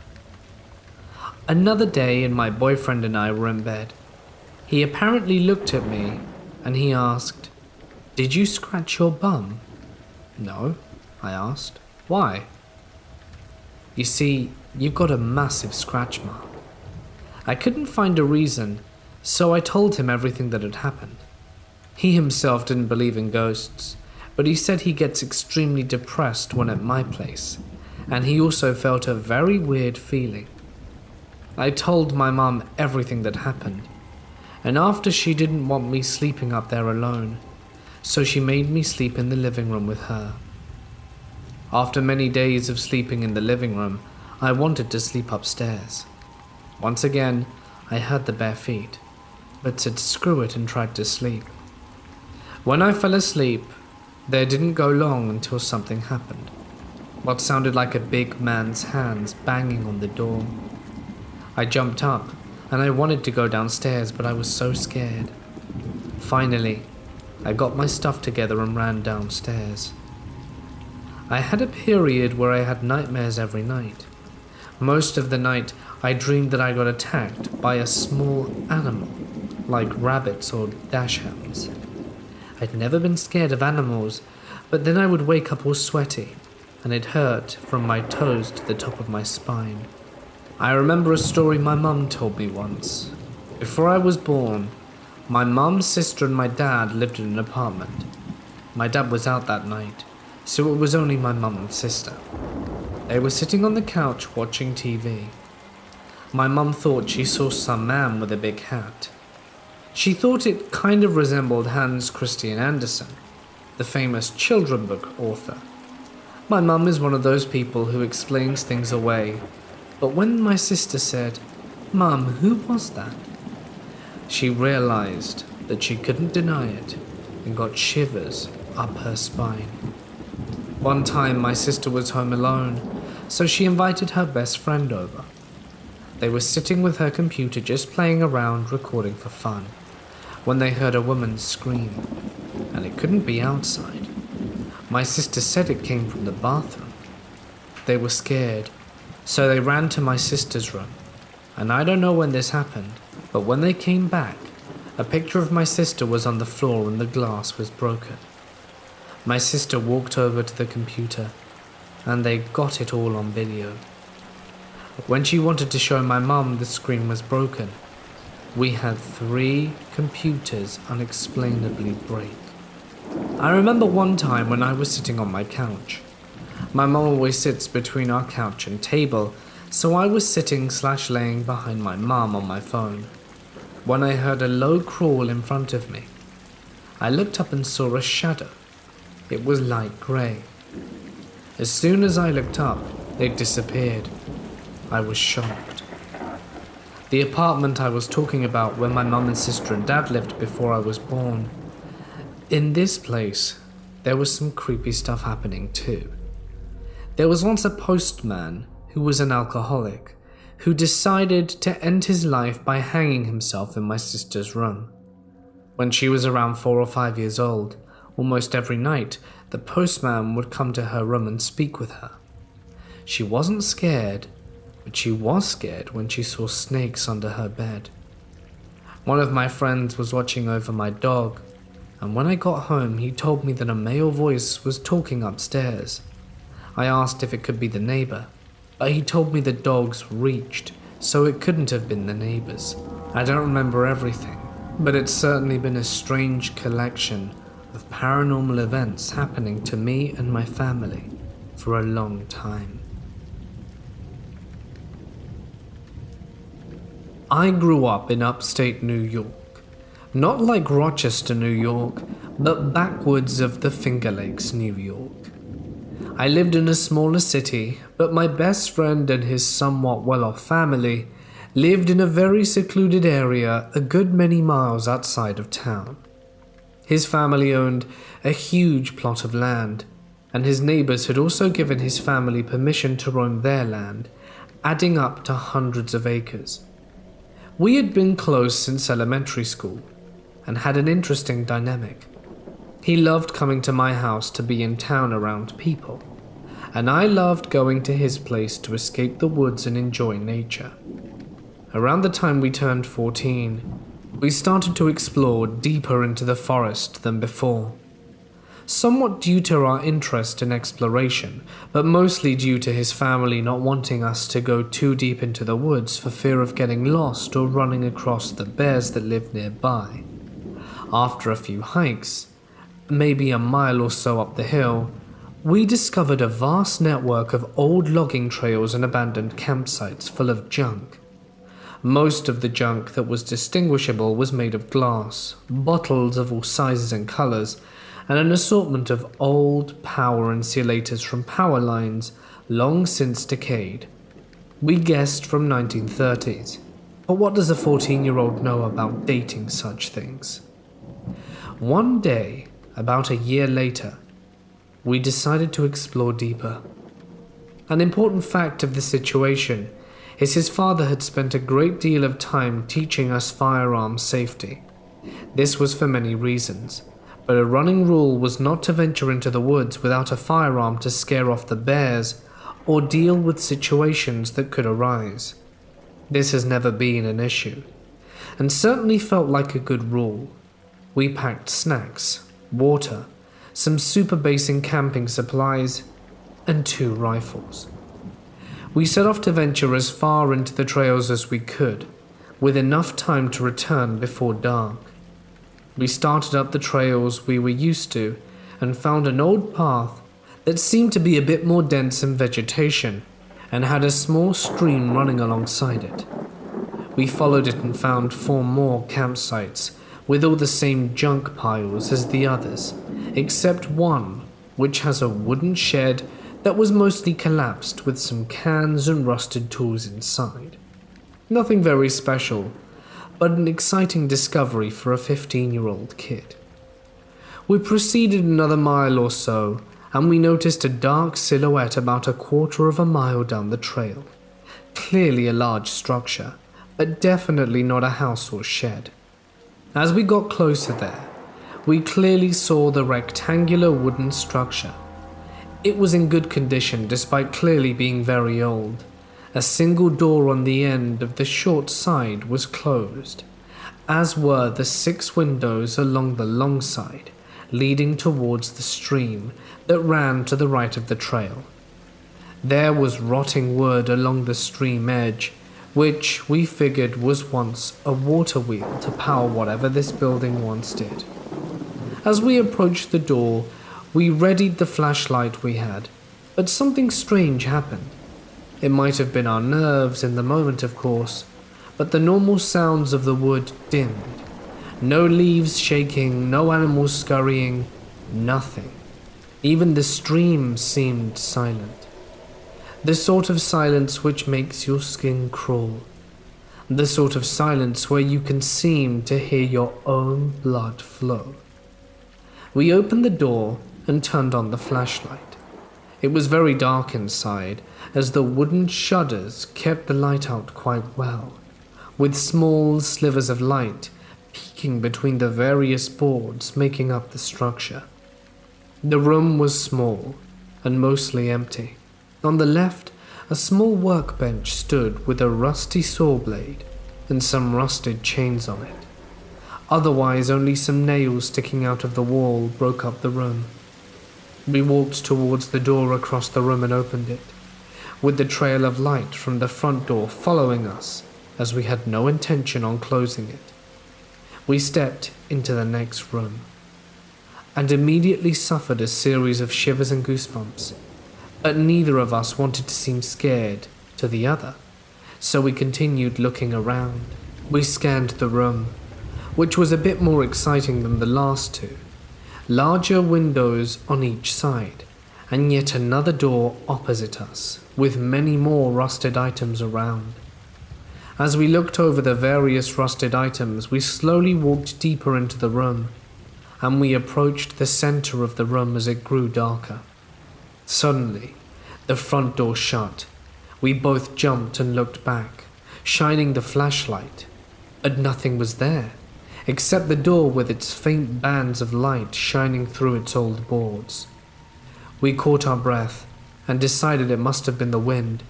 Another day and my boyfriend and I were in bed. He apparently looked at me and he asked, "Did you scratch your bum?" "No," I asked. "Why?" "You see, you've got a massive scratch mark." I couldn't find a reason, so I told him everything that had happened. He himself didn't believe in ghosts, but he said he gets extremely depressed when at my place, and he also felt a very weird feeling. I told my mum everything that happened, and after she didn't want me sleeping up there alone, so she made me sleep in the living room with her. After many days of sleeping in the living room, I wanted to sleep upstairs. Once again, I heard the bare feet, but said screw it and tried to sleep. When I fell asleep, there didn't go long until something happened. What sounded like a big man's hands banging on the door. I jumped up and I wanted to go downstairs, but I was so scared. Finally, I got my stuff together and ran downstairs. I had a period where I had nightmares every night. Most of the night, I dreamed that I got attacked by a small animal, like rabbits or dachshunds. I'd never been scared of animals, but then I would wake up all sweaty, and it hurt from my toes to the top of my spine. I remember a story my mum told me once. Before I was born, my mum, sister, and my dad lived in an apartment. My dad was out that night, so it was only my mum and sister. They were sitting on the couch watching TV. My mum thought she saw some man with a big hat. She thought it kind of resembled Hans Christian Andersen, the famous children book author. My mum is one of those people who explains things away, but when my sister said, "Mum, who was that?" she realized that she couldn't deny it and got shivers up her spine. One time my sister was home alone, so she invited her best friend over. They were sitting with her computer just playing around, recording for fun, when they heard a woman scream, and it couldn't be outside. My sister said it came from the bathroom. They were scared, so they ran to my sister's room, and I don't know when this happened, but when they came back, a picture of my sister was on the floor and the glass was broken. My sister walked over to the computer, and they got it all on video. When she wanted to show my mum the screen was broken, we had 3 computers unexplainably break. I remember one time when I was sitting on my couch. My mum always sits between our couch and table, so I was sitting/laying behind my mum on my phone, when I heard a low crawl in front of me. I looked up and saw a shadow. It was light grey. As soon as I looked up, it disappeared. I was shocked. The apartment I was talking about where my mum and sister and dad lived before I was born. In this place, there was some creepy stuff happening too. There was once a postman who was an alcoholic who decided to end his life by hanging himself in my sister's room. When she was around 4 or 5 years old, almost every night, the postman would come to her room and speak with her. She wasn't scared, but she was scared when she saw snakes under her bed. One of my friends was watching over my dog, and when I got home, he told me that a male voice was talking upstairs. I asked if it could be the neighbor, but he told me the dogs reached, so it couldn't have been the neighbors. I don't remember everything, but it's certainly been a strange collection of paranormal events happening to me and my family for a long time. I grew up in upstate New York, not like Rochester, New York, but backwoods of the Finger Lakes, New York. I lived in a smaller city, but my best friend and his somewhat well-off family lived in a very secluded area a good many miles outside of town. His family owned a huge plot of land, and his neighbors had also given his family permission to roam their land, adding up to hundreds of acres. We had been close since elementary school, and had an interesting dynamic. He loved coming to my house to be in town around people, and I loved going to his place to escape the woods and enjoy nature. Around the time we turned 14, we started to explore deeper into the forest than before. Somewhat due to our interest in exploration, but mostly due to his family not wanting us to go too deep into the woods for fear of getting lost or running across the bears that lived nearby. After a few hikes, maybe a mile or so up the hill, we discovered a vast network of old logging trails and abandoned campsites full of junk. Most of the junk that was distinguishable was made of glass, bottles of all sizes and colors, and an assortment of old power insulators from power lines long since decayed. We guessed from 1930s, but what does a 14-year-old know about dating such things? One day, about a year later, we decided to explore deeper. An important fact of the situation is his father had spent a great deal of time teaching us firearm safety. This was for many reasons, but a running rule was not to venture into the woods without a firearm to scare off the bears or deal with situations that could arise. This has never been an issue, and certainly felt like a good rule. We packed snacks, water, some super basic camping supplies, and 2 rifles. We set off to venture as far into the trails as we could, with enough time to return before dark. We started up the trails we were used to and found an old path that seemed to be a bit more dense in vegetation and had a small stream running alongside it. We followed it and found 4 more campsites with all the same junk piles as the others, except one which has a wooden shed that was mostly collapsed with some cans and rusted tools inside. Nothing very special, but an exciting discovery for a 15-year-old kid. We proceeded another mile or so, and we noticed a dark silhouette about a quarter of a mile down the trail. Clearly a large structure, but definitely not a house or shed. As we got closer there, we clearly saw the rectangular wooden structure. It was in good condition despite clearly being very old. A single door on the end of the short side was closed, as were the 6 windows along the long side, leading towards the stream that ran to the right of the trail. There was rotting wood along the stream edge, which we figured was once a water wheel to power whatever this building once did. As we approached the door, we readied the flashlight we had, but something strange happened. It might have been our nerves in the moment, of course, but the normal sounds of the wood dimmed. No leaves shaking, no animals scurrying, nothing. Even the stream seemed silent. The sort of silence which makes your skin crawl. The sort of silence where you can seem to hear your own blood flow. We opened the door and turned on the flashlight. It was very dark inside, as the wooden shutters kept the light out quite well, with small slivers of light peeking between the various boards making up the structure. The room was small and mostly empty. On the left, a small workbench stood with a rusty saw blade and some rusted chains on it. Otherwise, only some nails sticking out of the wall broke up the room. We walked towards the door across the room and opened it, with the trail of light from the front door following us, as we had no intention on closing it. We stepped into the next room, and immediately suffered a series of shivers and goosebumps, but neither of us wanted to seem scared to the other, so we continued looking around. We scanned the room, which was a bit more exciting than the last two. Larger windows on each side, and yet another door opposite us, with many more rusted items around. As we looked over the various rusted items, we slowly walked deeper into the room, and we approached the center of the room as it grew darker. Suddenly, the front door shut. We both jumped and looked back, shining the flashlight, but nothing was there, except the door with its faint bands of light shining through its old boards. We caught our breath and decided it must have been the wind,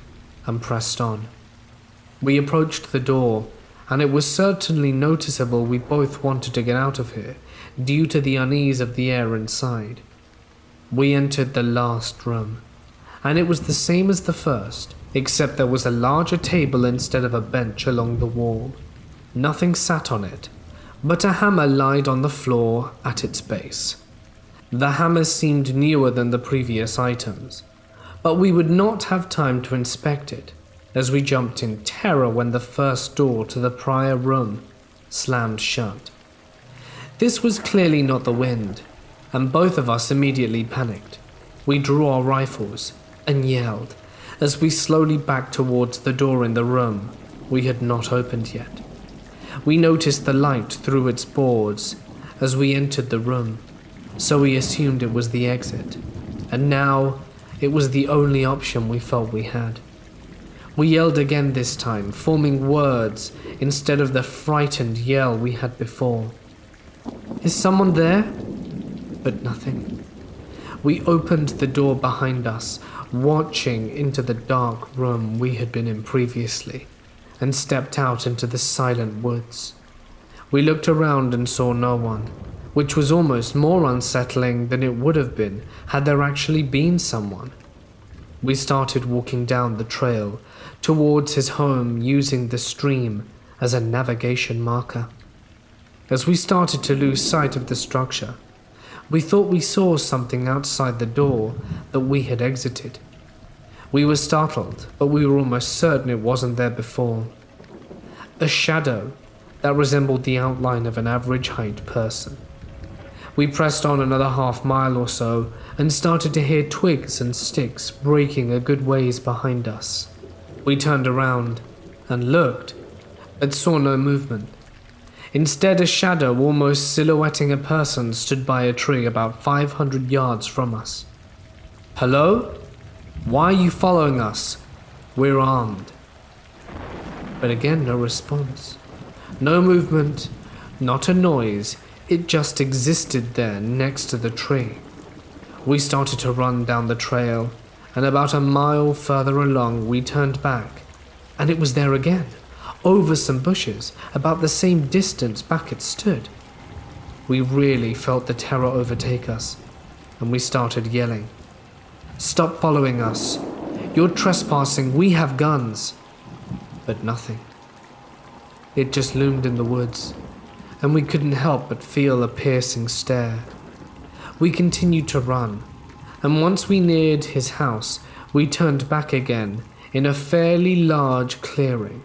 and pressed on. We approached the door, and it was certainly noticeable we both wanted to get out of here, due to the unease of the air inside. We entered the last room, and it was the same as the first, except there was a larger table instead of a bench along the wall. Nothing sat on it, but a hammer lied on the floor at its base. The hammer seemed newer than the previous items, but we would not have time to inspect it, as we jumped in terror when the first door to the prior room slammed shut. This was clearly not the wind, and both of us immediately panicked. We drew our rifles and yelled as we slowly backed towards the door in the room we had not opened yet. We noticed the light through its boards as we entered the room, so we assumed it was the exit, and now it was the only option we felt we had. We yelled again this time, forming words instead of the frightened yell we had before. "Is someone there?" But nothing. We opened the door behind us, watching into the dark room we had been in previously, and stepped out into the silent woods. We looked around and saw no one, which was almost more unsettling than it would have been had there actually been someone. We started walking down the trail towards his home, using the stream as a navigation marker. As we started to lose sight of the structure, we thought we saw something outside the door that we had exited. We were startled, but we were almost certain it wasn't there before. A shadow that resembled the outline of an average-height person. We pressed on another half-mile or so and started to hear twigs and sticks breaking a good ways behind us. We turned around and looked, but saw no movement. Instead, a shadow almost silhouetting a person stood by a tree about 500 yards from us. "Hello? Why are you following us? We're armed." But again, no response. No movement, not a noise. It just existed there next to the tree. We started to run down the trail, and about a mile further along we turned back, and it was there again, over some bushes, about the same distance back it stood. We really felt the terror overtake us, and we started yelling, "Stop following us. "You're trespassing, we have guns." But nothing. It just loomed in the woods, and we couldn't help but feel a piercing stare. We continued to run, and once we neared his house, we turned back again in a fairly large clearing,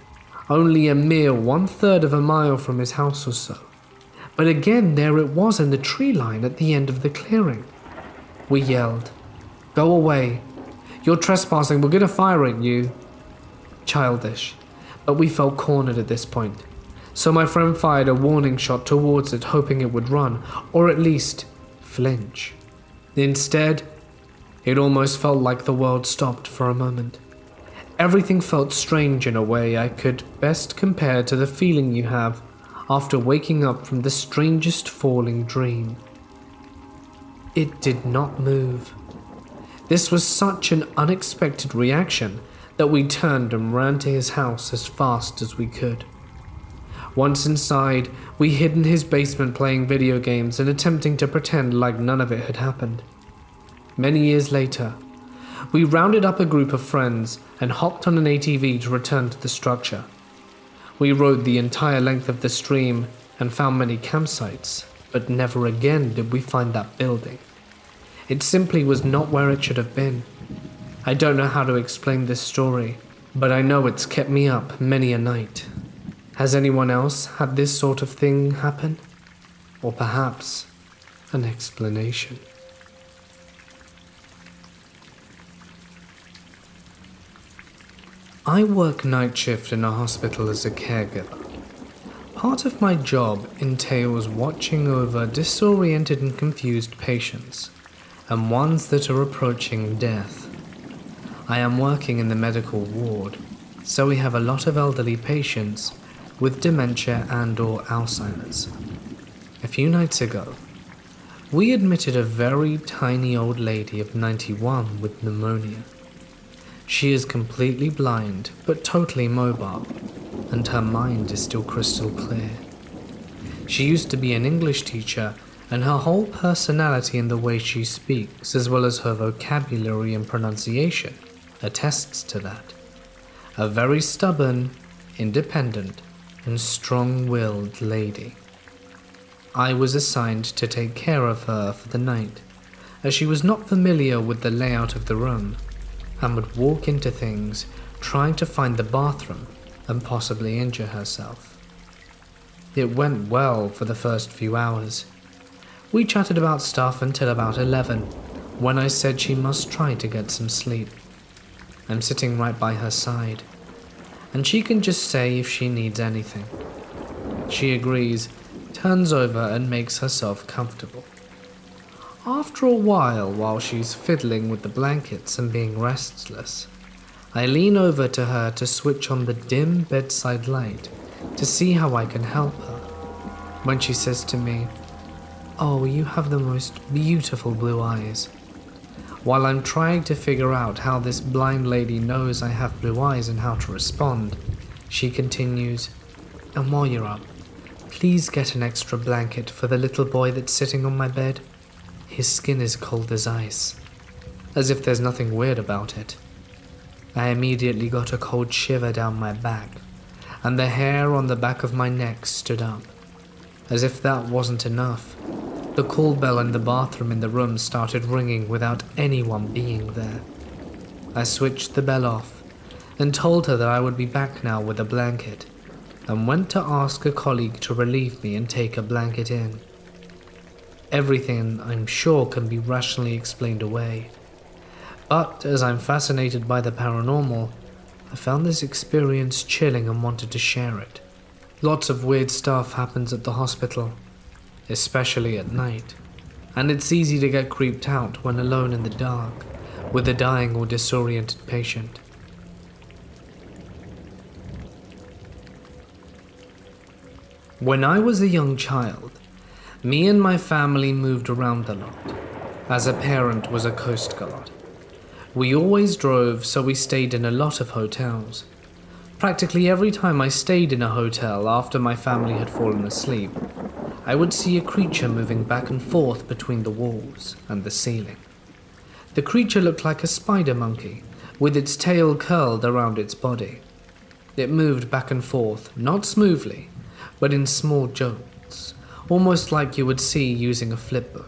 only a mere 1/3 of a mile from his house or so. But again there it was in the tree line at the end of the clearing. We yelled, "Go away! You're trespassing, we're gonna fire at you!" Childish, but we felt cornered at this point, so my friend fired a warning shot towards it, hoping it would run, or at least flinch. Instead, it almost felt like the world stopped for a moment. Everything felt strange in a way I could best compare to the feeling you have after waking up from the strangest falling dream. It did not move. This was such an unexpected reaction that we turned and ran to his house as fast as we could. Once inside, we hid in his basement playing video games and attempting to pretend like none of it had happened. Many years later, we rounded up a group of friends and hopped on an ATV to return to the structure. We rode the entire length of the stream and found many campsites, but never again did we find that building. It simply was not where it should have been. I don't know how to explain this story, but I know it's kept me up many a night. Has anyone else had this sort of thing happen? Or perhaps an explanation? I work night shift in a hospital as a caregiver. Part of my job entails watching over disoriented and confused patients, and ones that are approaching death. I am working in the medical ward, so we have a lot of elderly patients with dementia and/or Alzheimer's. A few nights ago, we admitted a very tiny old lady of 91 with pneumonia. She is completely blind but totally mobile, and her mind is still crystal clear. She used to be an English teacher, and her whole personality and the way she speaks, as well as her vocabulary and pronunciation, attests to that. A very stubborn, independent, and strong-willed lady. I was assigned to take care of her for the night, as she was not familiar with the layout of the room, and would walk into things trying to find the bathroom and possibly injure herself. It went well for the first few hours. We chatted about stuff until about 11, when I said she must try to get some sleep. I'm sitting right by her side, and she can just say if she needs anything. She agrees, turns over and makes herself comfortable. After a while she's fiddling with the blankets and being restless, I lean over to her to switch on the dim bedside light to see how I can help her, when she says to me, "Oh, you have the most beautiful blue eyes." While I'm trying to figure out how this blind lady knows I have blue eyes and how to respond, she continues, "And while you're up, please get an extra blanket for the little boy that's sitting on my bed. His skin is cold as ice." As if there's nothing weird about it. I immediately got a cold shiver down my back, and the hair on the back of my neck stood up. As if that wasn't enough, the call bell in the bathroom in the room started ringing without anyone being there. I switched the bell off and told her that I would be back now with a blanket, and went to ask a colleague to relieve me and take a blanket in. Everything, I'm sure, can be rationally explained away, but as I'm fascinated by the paranormal, I found this experience chilling and wanted to share it. Lots of weird stuff happens at the hospital, especially at night, and it's easy to get creeped out when alone in the dark with a dying or disoriented patient. When I was a young child, me and my family moved around a lot, as a parent was a coast guard. We always drove, so we stayed in a lot of hotels. Practically every time I stayed in a hotel after my family had fallen asleep, I would see a creature moving back and forth between the walls and the ceiling. The creature looked like a spider monkey, with its tail curled around its body. It moved back and forth, not smoothly, but in small jolts, almost like you would see using a flipbook.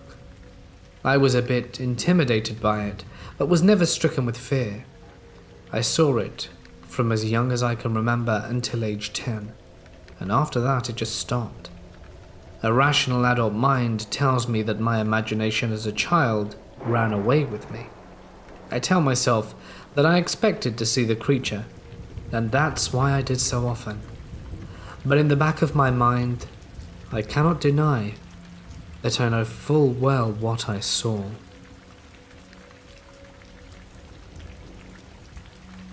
I was a bit intimidated by it, but was never stricken with fear. I saw it from as young as I can remember until age 10, and after that it just stopped. A rational adult mind tells me that my imagination as a child ran away with me. I tell myself that I expected to see the creature, and that's why I did so often. But in the back of my mind, I cannot deny that I know full well what I saw.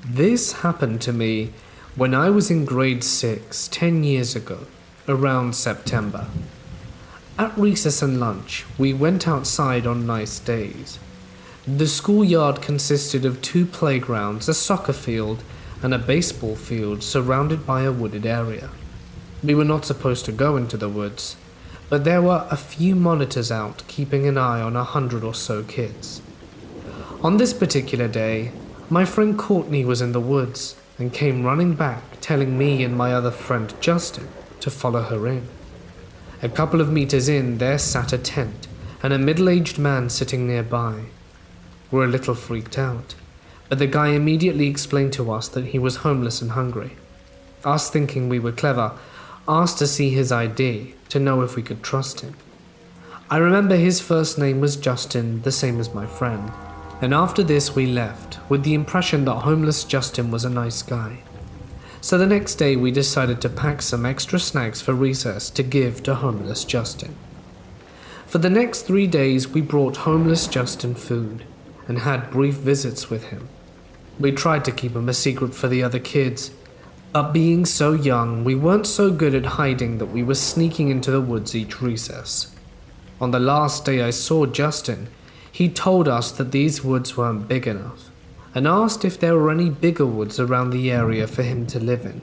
This happened to me when I was in grade 6, 10 years ago, around September. At recess and lunch, we went outside on nice days. The schoolyard consisted of 2 playgrounds, a soccer field, and a baseball field surrounded by a wooded area. We were not supposed to go into the woods, but there were a few monitors out keeping an eye on 100 or so kids. On this particular day, my friend Courtney was in the woods and came running back, telling me and my other friend Justin to follow her in. A couple of meters in, there sat a tent and a middle-aged man sitting nearby. We're a little freaked out, but the guy immediately explained to us that he was homeless and hungry. Us, thinking we were clever, asked to see his ID to know if we could trust him. I remember his first name was Justin, the same as my friend, and after this we left with the impression that homeless Justin was a nice guy. So the next day we decided to pack some extra snacks for recess to give to homeless Justin. For the next 3 days we brought homeless Justin food and had brief visits with him. We tried to keep him a secret for the other kids, but being so young, we weren't so good at hiding that we were sneaking into the woods each recess. On the last day I saw Justin, he told us that these woods weren't big enough, and asked if there were any bigger woods around the area for him to live in.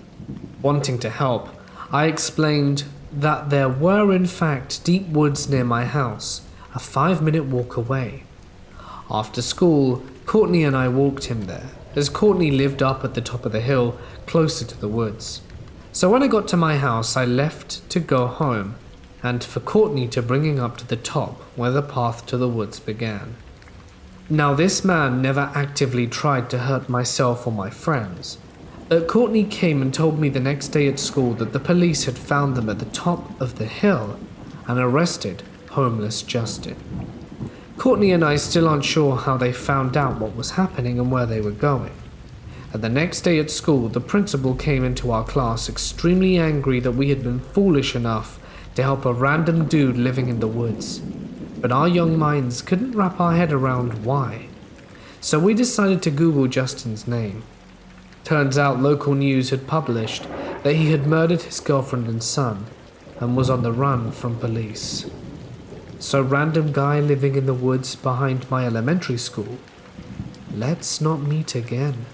Wanting to help, I explained that there were in fact deep woods near my house, a 5-minute walk away. After school, Courtney and I walked him there, as Courtney lived up at the top of the hill, closer to the woods. So when I got to my house, I left to go home, and for Courtney to bring him up to the top where the path to the woods began. Now this man never actively tried to hurt myself or my friends, but Courtney came and told me the next day at school that the police had found them at the top of the hill and arrested homeless Justin. Courtney and I still aren't sure how they found out what was happening and where they were going. And the next day at school, the principal came into our class extremely angry that we had been foolish enough to help a random dude living in the woods. But our young minds couldn't wrap our head around why. So we decided to Google Justin's name. Turns out local news had published that he had murdered his girlfriend and son and was on the run from police. So random guy living in the woods behind my elementary school, let's not meet again.